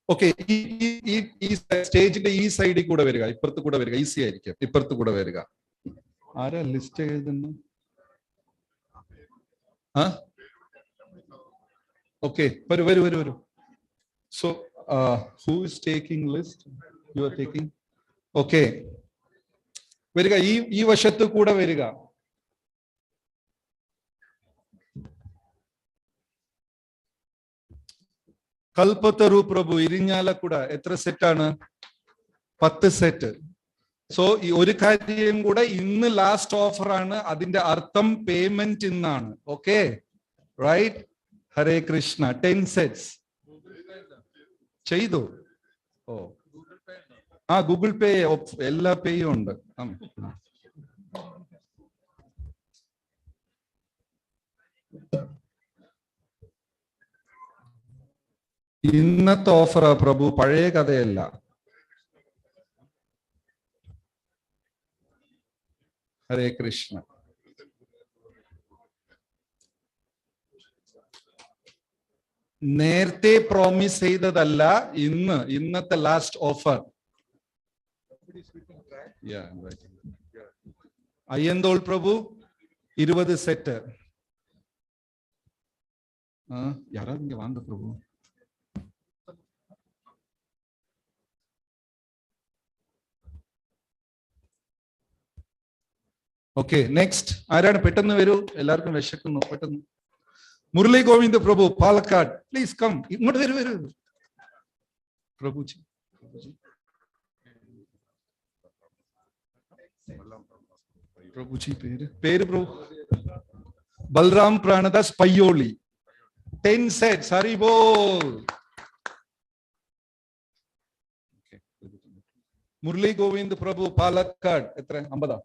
ഓക്കെ, ഈ സ്റ്റേജിന്റെ ഈ സൈഡിൽ കൂടെ വരിക, ഇപ്പുറത്ത് കൂടെ വരിക. ഈസി ആയിരിക്കും. ഇപ്പുറത്ത് കൂടെ വരിക. ആരാ ലിസ്റ്റ് എഴുതുന്നു? ഓക്കെ, വരൂ വരൂ വരൂ വരൂ. So who is taking list? You are taking. Okay, വരിക. ഈ വശത്ത് കൂടെ വരിക. കൽപ്പത്തറു പ്രഭു ഇരിഞ്ഞാലക്കുട എത്ര സെറ്റാണ്? 10 സെറ്റ്. സോ ഈ ഒരു കാര്യം കൂടെ, ഇന്ന് ലാസ്റ്റ് ഓഫർ ആണ്. അതിന്റെ അർത്ഥം പേയ്മെന്റ് ഇന്നാണ്. Okay, right. Hare Krishna. 10 sets ചെയ്തു. ഓ ഗൂഗിൾ പേ, എല്ലാ പേയും ഉണ്ട്. ഇന്നത്തെ ഓഫറാ പ്രഭു, പഴയ കഥയല്ല. ഹരേ കൃഷ്ണ. നേരത്തെ പ്രോമിസ് ചെയ്തതല്ല, ഇന്നത്തെ ലാസ്റ്റ് ഓഫർ. അയ്യന്തോൾ പ്രഭു 20 സെറ്റ്. யாராவது இங்க வாங்க பிரபு. ഓക്കെ നെക്സ്റ്റ് ആരാണ്? പെട്ടെന്ന് വരൂ, എല്ലാവർക്കും വിശക്കുന്നു. പെട്ടെന്ന്. മുരളി ഗോവിന്ദ പ്രഭു, പാലക്കാട്, പ്ലീസ് കം. ഇങ്ങോട്ട് വരൂ വരൂ പ്രഭുജി. പ്രഭുജി പേര് പേര് പ്രഭു ബൽറാം പ്രാണദാസ് പയ്യോളി. 10 sets. ഹരി ബോൾ. മുരളി ഗോവിന്ദ് പ്രഭു, പാലക്കാട്. എത്ര? 50.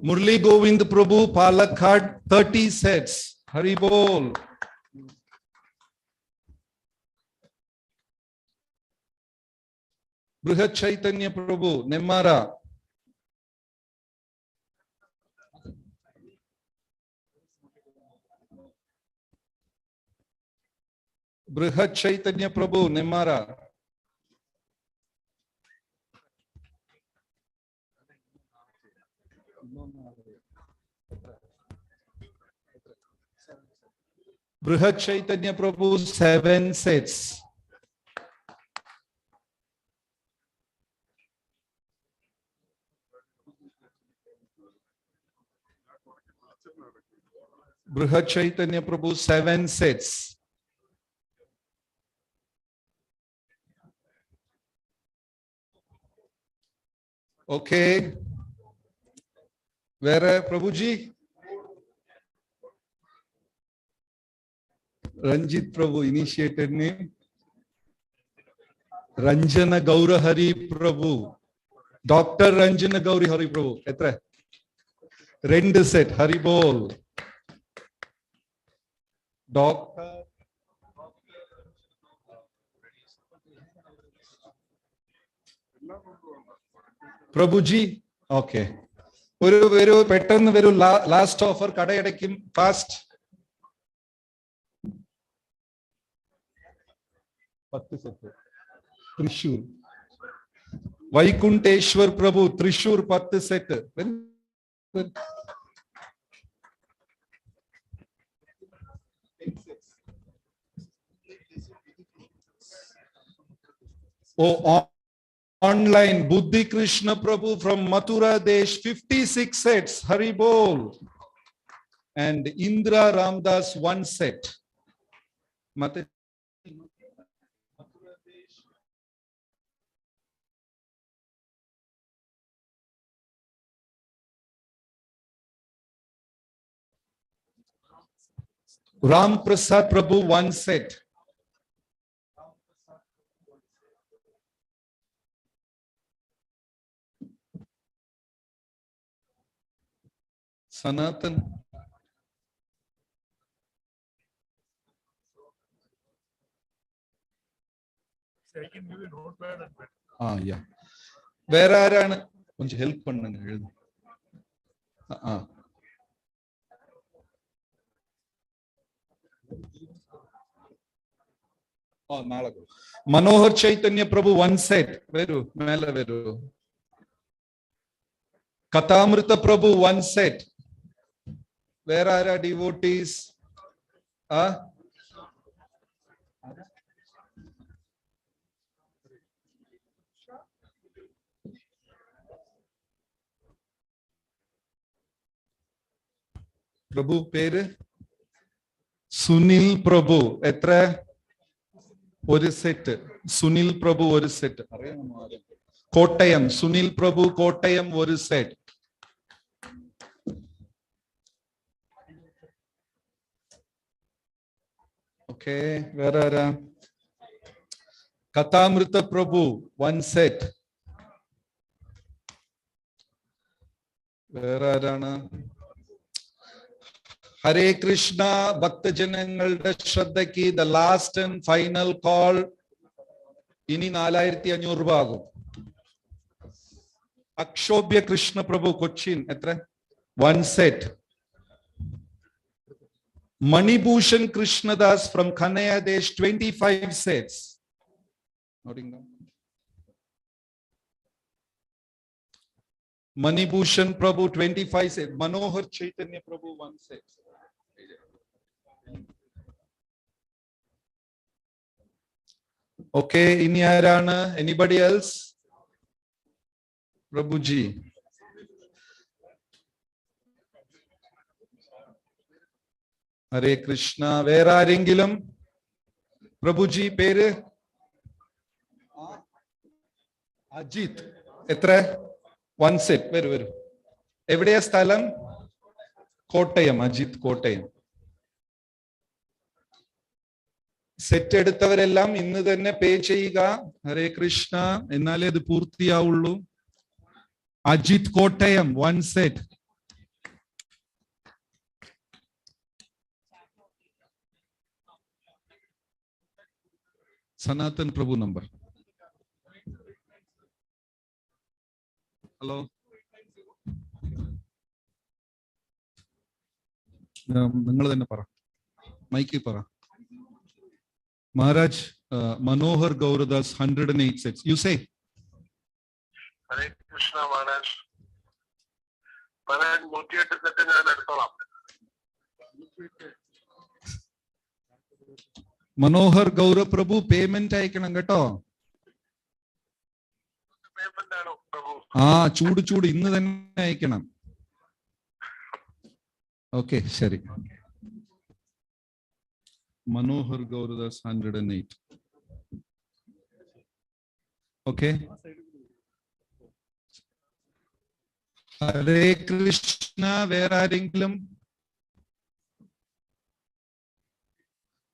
Murli Govind Prabhu, Palakkad, 30 sets. Hari Bol. Brihat Chaitanya Prabhu, Nemmara. Brihat Chaitanya Prabhu, Nemmara. Brihat Chaitanya Prabhu, 7 sets. Brihat Chaitanya Prabhu, 7 sets. Okay. Where Prabhuji? Ranjit Prabhu, initiated name. Ranjana Gaura Hari Prabhu. Dr. Ranjana Gauri Hari Prabhu. Etra? Rendu set. Hari Bol. Doctor. Prabhuji. Okay. Veru pattern veru last offer kadayadakim fast. 10 set. Trishur. Vaikunteshwar Prabhu, Trishur 10 set. Oh, online Buddhi Krishna Prabhu from Mathura Desh, 56 sets. Hari Bol. And Indra Ramdas, 1 set. Mate. Ram Prasad Prabhu, 1 set. Sanatan. Yeah. Where are கொஞ்சம் help பண்ணுங்க எழுது. Manohar Chaitanya Prabhu, 1 set. Veru mela veru. Caritamirta Prabhu, 1 set. Where are our devotees? Prabhu peru Sunil Prabhu. Etra? 1 set. Sunil Prabhu 1 set. Kottayam. Sunil Prabhu, Kottayam 1 set. Okay, where are Caritamirta Prabhu, 1 set. Where are Hare Krishna Bhakta Janangalde Shraddhaki, the last and final call. Ini 4500 രൂപ ആകും. Akshobhya Krishna Prabhu, Cochin. Etra? 1 set. Manibhushan Krishnadas from Kanaya Desh, 25 sets. Noting down. Manibhushan Prabhu 25 said, Manohar Chaitanya Prabhu 1 said. Okay, in Yarana, anybody else? Prabhuji. Hare Krishna. Where are Ingilam? Prabhuji, Pere? Ajit. Etra? One set. Where? Every Stalam? Kottayam. Ajit Kottayam. Set എടുത്തവരെല്ലാം ഇന്ന് തന്നെ pay ചെയ്യുക. ഹരേ കൃഷ്ണ. എന്നാലേ അത് പൂർത്തിയാവുള്ളൂ. Ajit Kottayam 1 set. Sanatan Prabhu number. Hello, നിങ്ങൾ തന്നെ പറ, മൈക്കിൽ പറ. Maharaj, Manohar Gauradas 108 sets. You say. Hare Krishna Maharaj. Maharaj, 108 set ഞാൻ എടുത്തോളാം. മനോഹർ ഗൗര പ്രഭു പേയ്മെന്റ് അയക്കണം കേട്ടോ. ആ ചൂട് ഇന്ന് തന്നെ അയക്കണം. ഓക്കെ, ശരി. Manohar Gauradas 108. Okay. Hare Krishna. Where are Ingilam?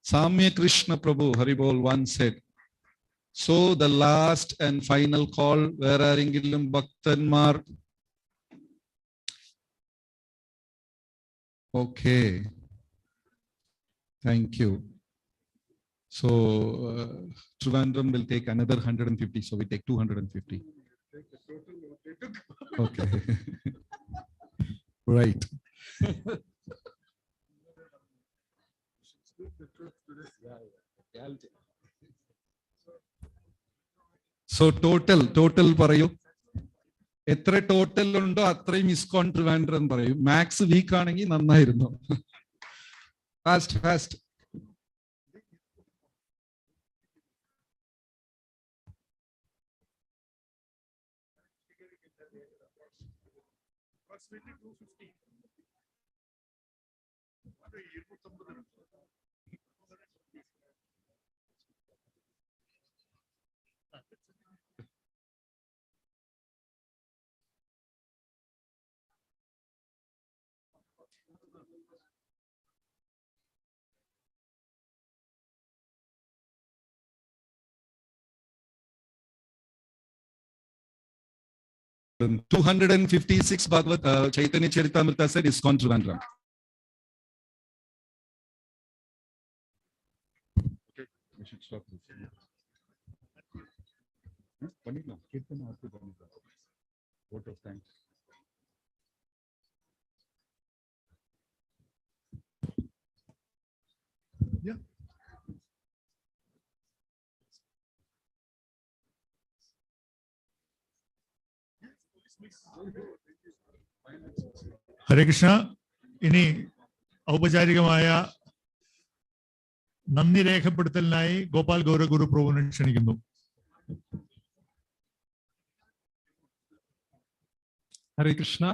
Samya Krishna Prabhu Haribol 1 said. So the last and final call. Where are Ingilam Bhaktanmar? Okay. Thank you. So Trivandrum will take another 150. So we take 250. Okay. Right. So total parayu. എത്ര total ഉണ്ടോ അത്രയും ഇസ്കോൺ ട്രിവാൻഡ്രം പറയും. Max week ആണെങ്കിൽ നന്നായിരുന്നു. Fast. And 256 Bhagavad Chaitanya Caritamirta said ISKCON Trivandrum. Okay, we should stop this. Vote of thanks. Yeah. ഹരേ കൃഷ്ണ. ഇനി ഔപചാരികമായ നന്ദി രേഖപ്പെടുത്തലിനായി ഗോപാൽ ഗൗര ഗുരു പ്രഭുവിനെ ക്ഷണിക്കുന്നു. ഹരേ കൃഷ്ണ.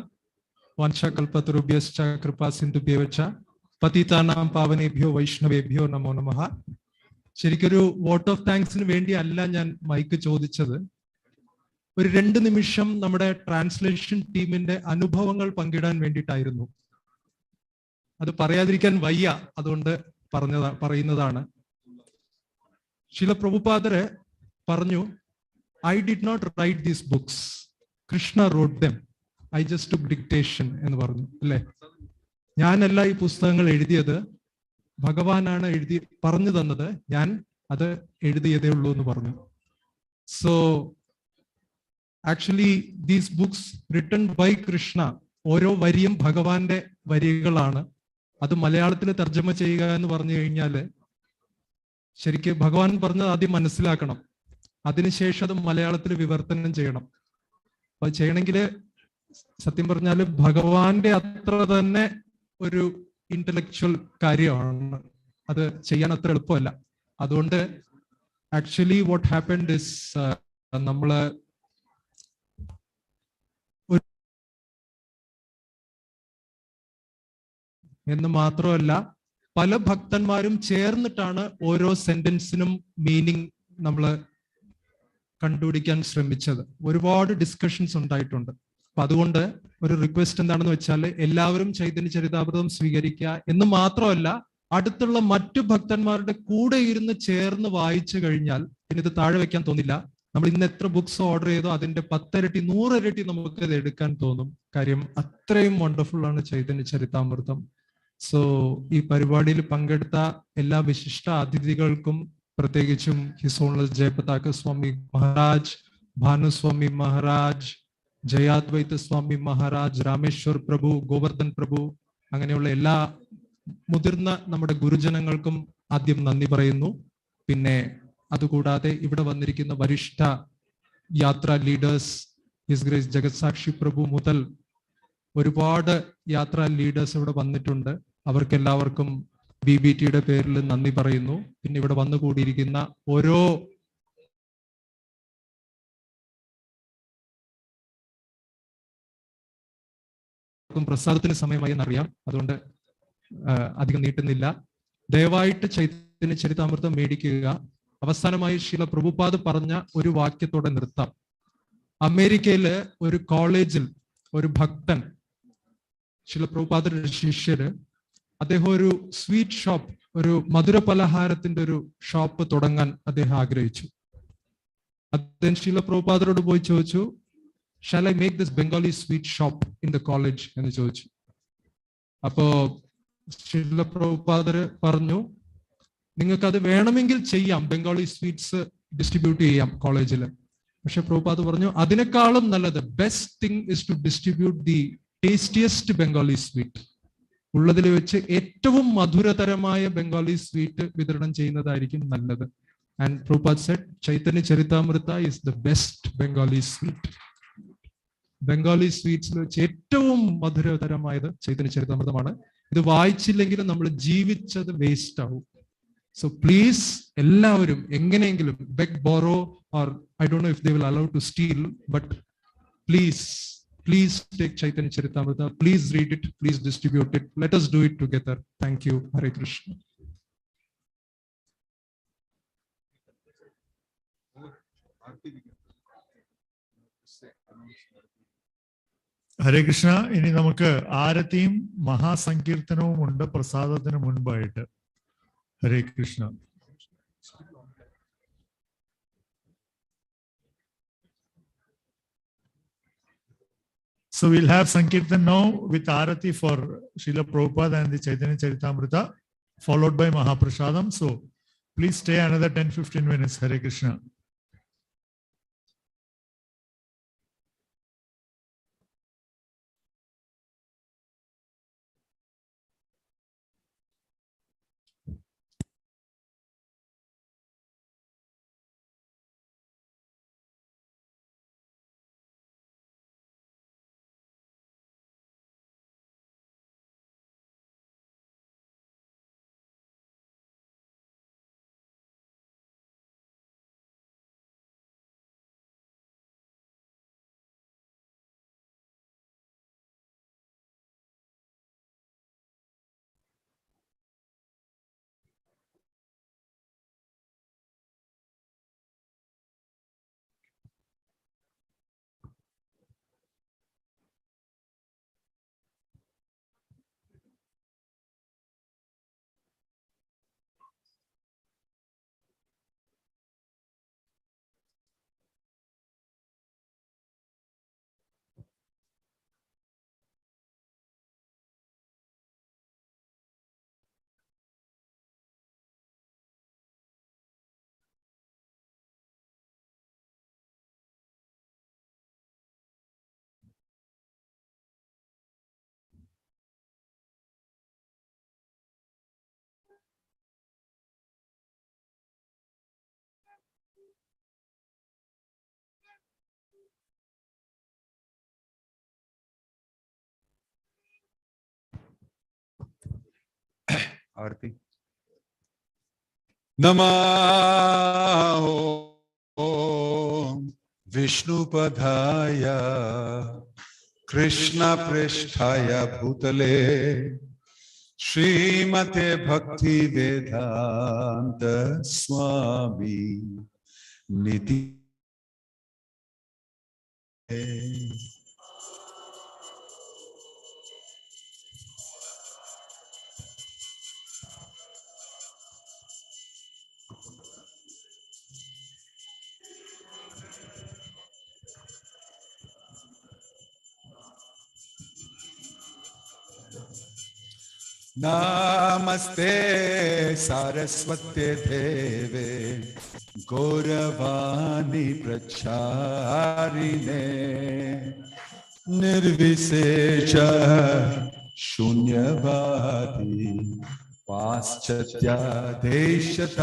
വാഞ്ചാകൽപതരുഭ്യശ്ച കൃപാ സിന്ധുഭ്യവച പതിതാനാം പാവനേഭ്യോ വൈഷ്ണവേഭ്യോ നമോ നമഃ. ശരിക്കൊരു വോട്ട് ഓഫ് താങ്ക്സിന് വേണ്ടി അല്ല ഞാൻ മൈക്ക് ചോദിച്ചത്. ഒരു 2 നിമിഷം നമ്മുടെ ട്രാൻസ്ലേഷൻ ടീമിന്റെ അനുഭവങ്ങൾ പങ്കിടാൻ വേണ്ടിയിട്ടായിരുന്നു. അത് പറയാതിരിക്കാൻ വയ്യ, അതുകൊണ്ട് പറയുന്നതാണ്. ശില പ്രഭുപാദര് പറഞ്ഞു, I did not write these books, Krishna wrote them, I just took dictation എന്ന് പറഞ്ഞു അല്ലേ. ഞാനല്ല ഈ പുസ്തകങ്ങൾ എഴുതിയത്, ഭഗവാനാണ് പറഞ്ഞു തന്നത്, ഞാൻ അത് എഴുതിയതേ ഉള്ളൂ എന്ന് പറഞ്ഞു. So actually these books written by Krishna, ഓരോ വരിയും ഭഗവാന്റെ വരികളാണ്. അത് മലയാളത്തിൽ തർജ്ജമ ചെയ്യുക എന്ന് പറഞ്ഞു കഴിഞ്ഞാല് ശരിക്കും ഭഗവാൻ പറഞ്ഞത് ആദ്യം മനസ്സിലാക്കണം, അതിനുശേഷം അത് മലയാളത്തിൽ വിവർത്തനം ചെയ്യണം. അത് ചെയ്യണമെങ്കിൽ സത്യം പറഞ്ഞാൽ ഭഗവാന്റെ അത്ര തന്നെ ഒരു ഇന്റലക്ച്വൽ കാര്യമാണ്, അത് ചെയ്യാൻ അത്ര എളുപ്പമല്ല. അതുകൊണ്ട് ആക്ച്വലി വാട്ട് ഹാപ്പൻഡ് ഇസ് നമ്മള് എന്ന് മാത്രമല്ല പല ഭക്തന്മാരും ചേർന്നിട്ടാണ് ഓരോ സെന്റൻസിനും മീനിങ് നമ്മൾ കണ്ടുപിടിക്കാൻ ശ്രമിച്ചത്. ഒരുപാട് ഡിസ്കഷൻസ് ഉണ്ടായിട്ടുണ്ട്. അപ്പൊ അതുകൊണ്ട് ഒരു റിക്വസ്റ്റ് എന്താണെന്ന് വെച്ചാൽ എല്ലാവരും ചൈതന്യ ചരിതാമൃതം സ്വീകരിക്കുക എന്ന് മാത്രമല്ല, അടുത്തുള്ള മറ്റു ഭക്തന്മാരുടെ കൂടെ ഇരുന്ന് ചേർന്ന് വായിച്ചു കഴിഞ്ഞാൽ പിന്നെ ഇത് താഴെ വെക്കാൻ തോന്നില്ല. നമ്മൾ ഇന്ന് എത്ര ബുക്സ് ഓർഡർ ചെയ്തോ അതിന്റെ 10 ഇരട്ടി 100 ഇരട്ടി നമുക്ക് ഇത് എടുക്കാൻ തോന്നും. കാര്യം അത്രയും വണ്ടർഫുൾ ആണ് ചൈതന്യ ചരിതാമൃതം. സോ ഈ പരിപാടിയിൽ പങ്കെടുത്ത എല്ലാ വിശിഷ്ട അതിഥികൾക്കും, പ്രത്യേകിച്ചും ഹിസ് ഓണർസ് ജയപതാക സ്വാമി മഹാരാജ്, ഭാനുസ്വാമി മഹാരാജ്, ജയാദ്വൈത സ്വാമി മഹാരാജ്, രാമേശ്വർ പ്രഭു, ഗോവർദ്ധൻ പ്രഭു, അങ്ങനെയുള്ള എല്ലാ മുതിർന്ന നമ്മുടെ ഗുരുജനങ്ങൾക്കും ആദ്യം നന്ദി പറയുന്നു. പിന്നെ അതുകൂടാതെ ഇവിടെ വന്നിരിക്കുന്ന വരിഷ്ഠ യാത്രാ ലീഡേഴ്സ്, ഹിസ് ഗ്രേസ് ജഗത് സാക്ഷി പ്രഭു മുതൽ ഒരുപാട് യാത്രാ ലീഡേഴ്സ് ഇവിടെ വന്നിട്ടുണ്ട്. അവർക്കെല്ലാവർക്കും BBTയുടെ പേരിൽ നന്ദി പറയുന്നു. പിന്നെ ഇവിടെ വന്നുകൂടിയിരിക്കുന്ന ഓരോ പ്രസാദത്തിന് സമയമായി എന്നറിയാം, അതുകൊണ്ട് അധികം നീട്ടുന്നില്ല. ദയവായിട്ട് ചൈതന്യ ചരിതാമൃതം മേടിക്കുക. അവസാനമായി ശീല പ്രഭുപാദ് പറഞ്ഞ ഒരു വാക്യത്തോടെ നിർത്താം. അമേരിക്കയില് ഒരു കോളേജിൽ ഒരു ഭക്തൻ, ശീല പ്രഭുപാദരുടെ ശിഷ്യര്, അദ്ദേഹം ഒരു സ്വീറ്റ് ഷോപ്പ്, ഒരു മധുര പലഹാരത്തിന്റെ ഒരു ഷോപ്പ് തുടങ്ങാൻ അദ്ദേഹം ആഗ്രഹിച്ചു. അദ്ദേഹം ശീല പ്രഭുപാദരോട് പോയി ചോദിച്ചു, shall I make this Bengali sweet shop in the college എന്ന് ചോദിച്ചു. അപ്പോ ശീല പ്രഭുപാദര് പറഞ്ഞു, നിങ്ങൾക്ക് അത് വേണമെങ്കിൽ ചെയ്യാം, ബംഗാളി സ്വീറ്റ്സ് ഡിസ്ട്രിബ്യൂട്ട് ചെയ്യാം കോളേജിൽ. പക്ഷെ പ്രഭുപാദ് പറഞ്ഞു, അതിനേക്കാളും നല്ലത് best thing is to distribute the tastiest Bengali sweet. ഉള്ളതിൽ വെച്ച് ഏറ്റവും മധുരതരമായ ബംഗാളി സ്വീറ്റ് വിതരണം ചെയ്യുന്നതായിരിക്കും നല്ലത്. And Prabhupad said, Chaitanya Charitamrita is the best Bengali sweet. Bengali സ്വീറ്റ്സിൽ വെച്ച് ഏറ്റവും മധുരതരമായത് ചൈതന്യ ചരിതാമൃതമാണ്. ഇത് വായിച്ചില്ലെങ്കിലും നമ്മൾ ജീവിച്ചത് വേസ്റ്റ് ആവും. സോ പ്ലീസ് എല്ലാവരും എങ്ങനെയെങ്കിലും beg, borrow, or I don't know if they will allow to steal, but please take Chaitanya Charitamrita, please read it, please distribute it. Let us do it together. Thank you. Hare Krishna. ഹരേ കൃഷ്ണ. ഇനി നമുക്ക് ആരതിയും മഹാസങ്കീർത്തനവും ഉണ്ട് പ്രസാദത്തിന് മുൻപായിട്ട്. ഹരേ Krishna. So we'll have Sankirtan now with Arati for Srila Prabhupada and the Chaitanya Charitamrita, followed by Mahaprasadam. So please stay another 10-15 minutes. Hare Krishna. आरती। नमो विष्णुपदाय कृष्ण पृष्ठाय भूतले श्रीमते भक्ति वेदांत स्वामी निधि। नमस्ते सारस्वते देवे गौरवाणी प्रचारिणे निर्विशेष शून्यवादी पाश्चात्य देशतारिणे।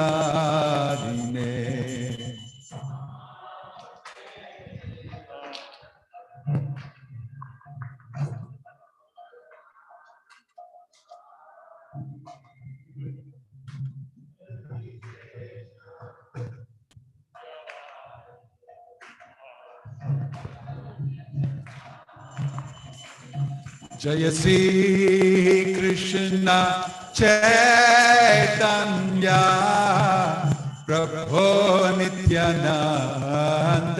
जय श्री कृष्ण चैतन्य प्रभु नित्यानंद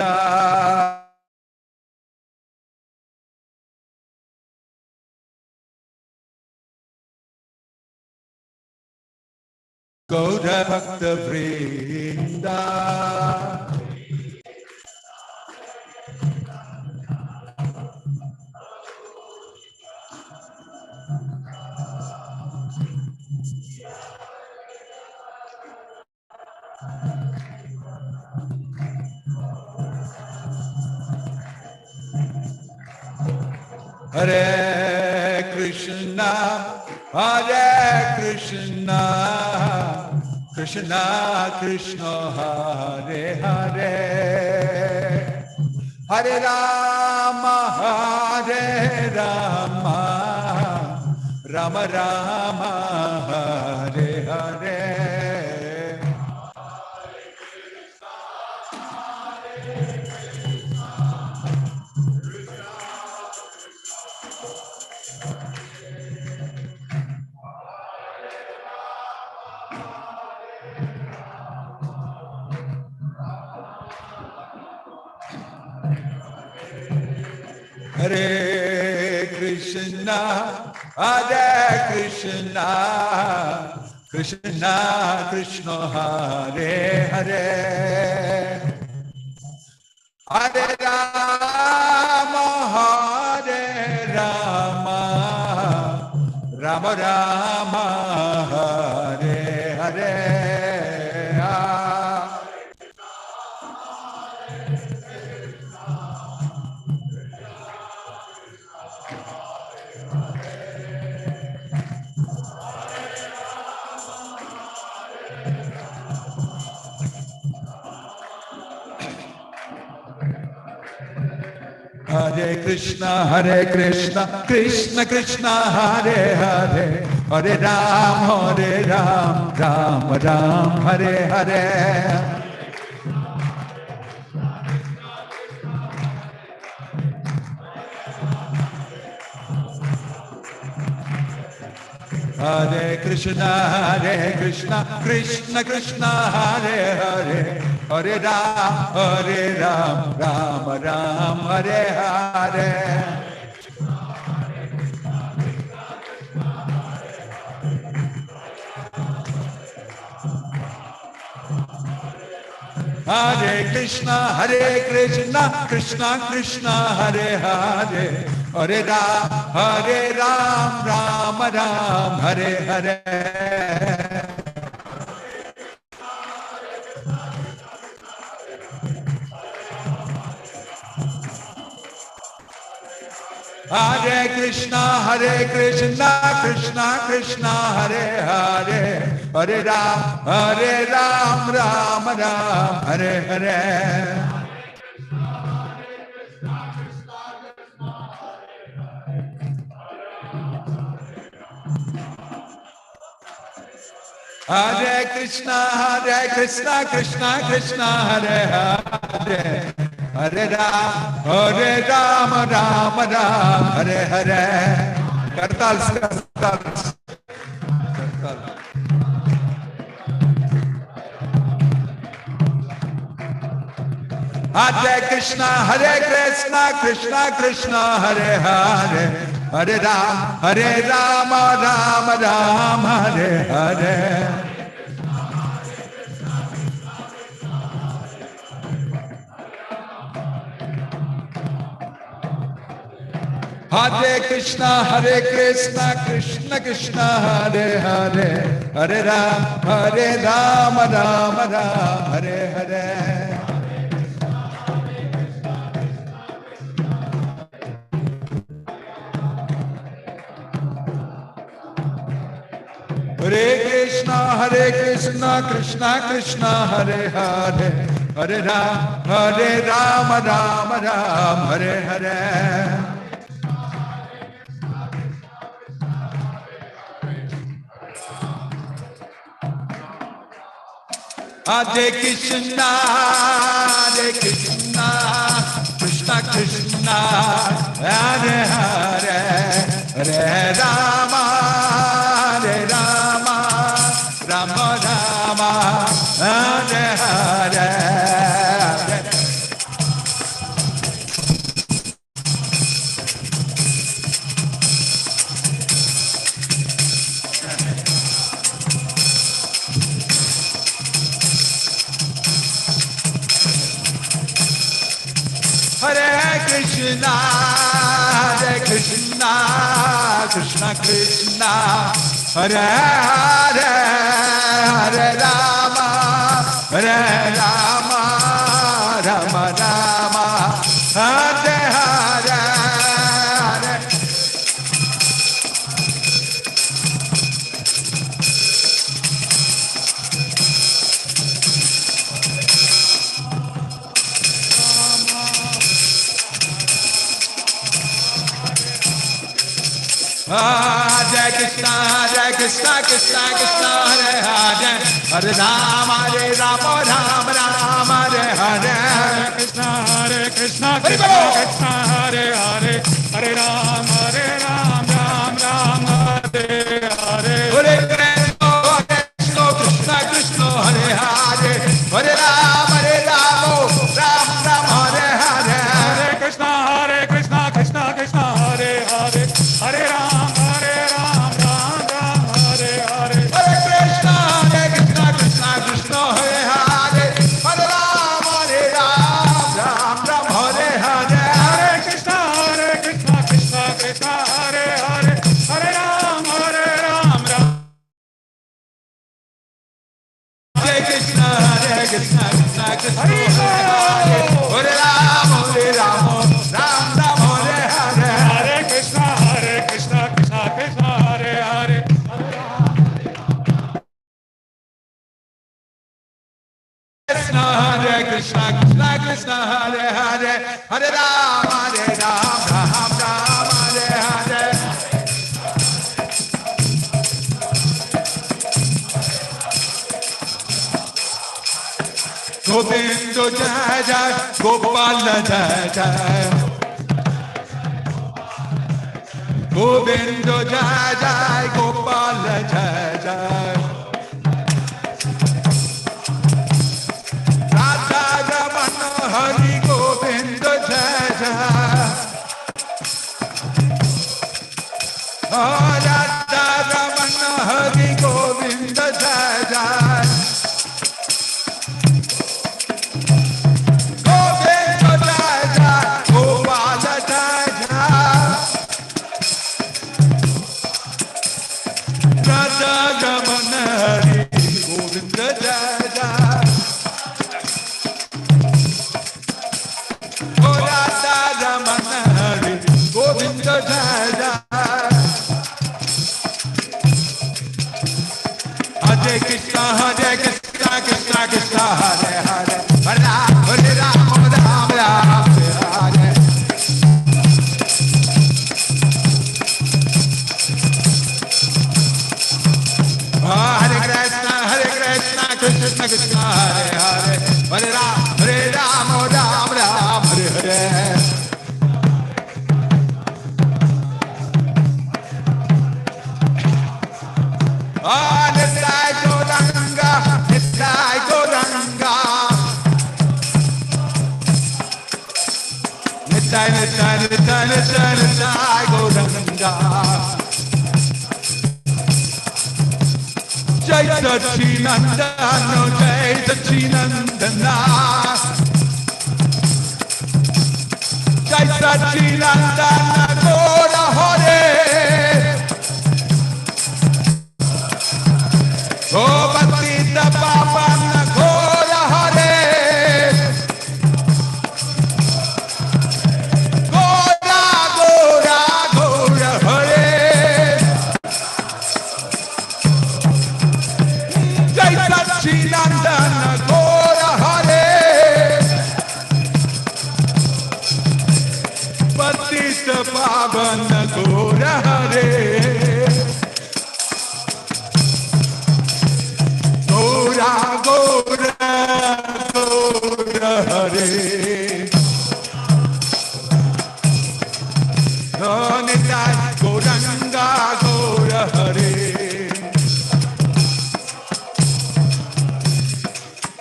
गौर भक्त वृंदा। हरे कृष्णा कृष्णा कृष्ण हरे हरे हरे राम राम राम हरे हरे। हरे कृष्णा कृष्णा कृष्ण हरे हरे हरे राम राम राम हरे हरे। हरे कृष्णा कृष्ण कृष्ण हरे हरे हरे राम राम राम हरे हरे। हरे कृष्णा कृष्ण कृष्ण हरे हरे हरे राम राम राम हरे हरे। हरे कृष्णा कृष्ण कृष्ण हरे हरे हरे राम राम राम हरे हरे। हरे Krishna Krishna Krishna Hare Hare Hare Ram Ram Ram Hare Hare. Hare Krishna, Krishna Krishna, Hare Hare, Hare Rama, Rama Rama, Hare Hare. Kartal. Hare Krishna, Krishna Krishna, Hare Hare, Hare Rama, Rama Rama, Hare Hare. Hare Krishna, Krishna Krishna, Hare Hare, Hare Rama, Rama Rama, Hare Hare. Hare Krishna, Krishna Krishna, Hare Hare, Hare Rama, Rama Rama, Hare Hare. Hare Krishna, Krishna Krishna, Hare Hare, Hare Rama, Rama Rama, Hare Hare. Hare Krishna, Krishna Krishna, Hare Hare, Hare Rama, Rama Rama, Hare Hare. Hare Krishna, Krishna Krishna, Hare Hare, Hare Rama, Rama Rama, Hare Hare. Krishna, Krishna Krishna, Hare Hare, Hare Rama, Rama Hare Hare. Hare Krishna, Krishna Krishna, Hare Hare, Hare Rama, Rama Hare Hare. Hare Krishna, Krishna Krishna, Hare Hare, Hare Rama, Rama Hare Hare. Hare Krishna, Krishna Krishna, Hare Hare, Hare Rama, Rama Hare Hare. Hare Krishna, Krishna Krishna, Hare Hare, Hare Rama, Rama. Hare Krishna, Krishna Krishna, Hare Hare, Hare Rama, Rama Hare Hare. Hare Krishna, Krishna Krishna, Hare Hare. Krishna, Krishna Krishna, Hare Hare, Hare Rama, Rama Hare Hare. Govinda Jai Jai, Gopala Jai Jai. Govinda Jai Jai, Gopala Jai Jai. Radha Ramana Hari Govinda Jai Jai. Radha Ramana Hari Govinda Jai Jai. Govinda Jai Jai, Gopala Jai Jai. Radha Ramana Hari Govinda Jai Jai. Radha Ramana Hari Govinda Jai Jai. Hare Krishna, Krishna Krishna, Hare Hare, Hare Rama, Rama Rama, Hare Hare. Hare Krishna, Krishna, Hare Hare, Hare Ram, Ram Ram, Hare Hare. Nittai Gauranga, Nittai Gauranga. Nittai, Nittai, Nittai, Nittai, Nittai Gauranga. Jai Sachinandana, Jai Sachinandana. Jai Sachinandana, Gaura Hare. Gopatita Papana Gaura Hare. Gaura, Gaura, Gaura Hare. Jai Sachinandana Gaura Hare. Patita Papana Gaura Hare. Gaura, Gaura, Gaura Hare. Nittai Gauranga, Gaura Hare.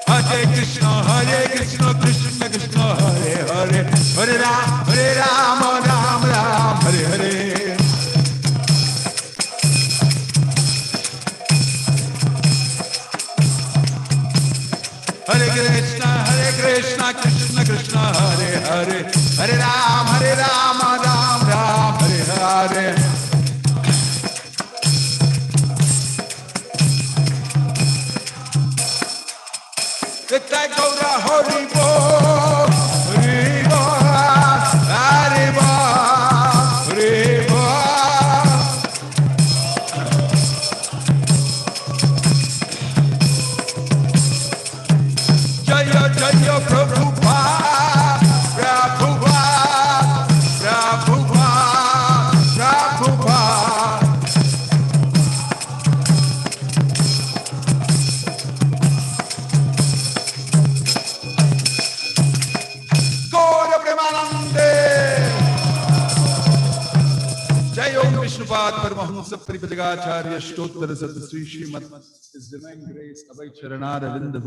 Hare Krishna, Krishna Krishna, Hare Hare. Hare Ram, Ram Ram, Hare Hare. Hare Krishna, Krishna Krishna, Hare Hare, Hare Ram, Ram Ram, Hare Hare. Nittai Gaura Hari Bol, Hari Bol, Hari Bol, Hari Bol. Jaya Jaya Prabhupada, Prabhupada, Prabhupada, Prabhupada. Gaura Premanande. Jai Om Vishnupad Paramahamsa Paripatagacharya Shtottara Satasri Srimad His Divine Grace Abhay Charanara Vinda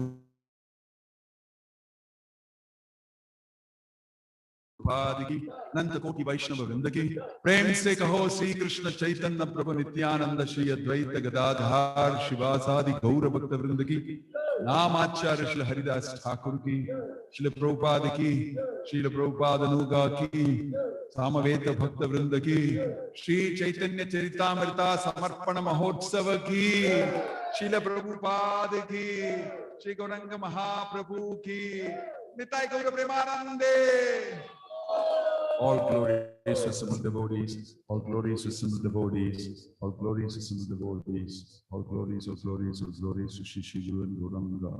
की अनंत कोटि वैष्णव वृंद की प्रेम से कहो श्री कृष्ण चैतन्य प्रभु नित्यानंद श्री अद्वैत गदाधार शिवासादि गौर भक्त वृंद की नामाचार्य श्री हरिदास ठाकुर की श्री प्रभुपाद की श्री प्रभुपाद अनुगा की सामवेद भक्त वृंद की श्री चैतन्य चरितामृता समर्पण महोत्सव की श्री प्रभुपाद की श्री गौरंग महाप्रभु की निताय गौर प्रेमानंदे. All glories to some devotees, all glories to some devotees, all glories to some devotees, all glories, all glories, all glories to Shri Guru and Gauranga.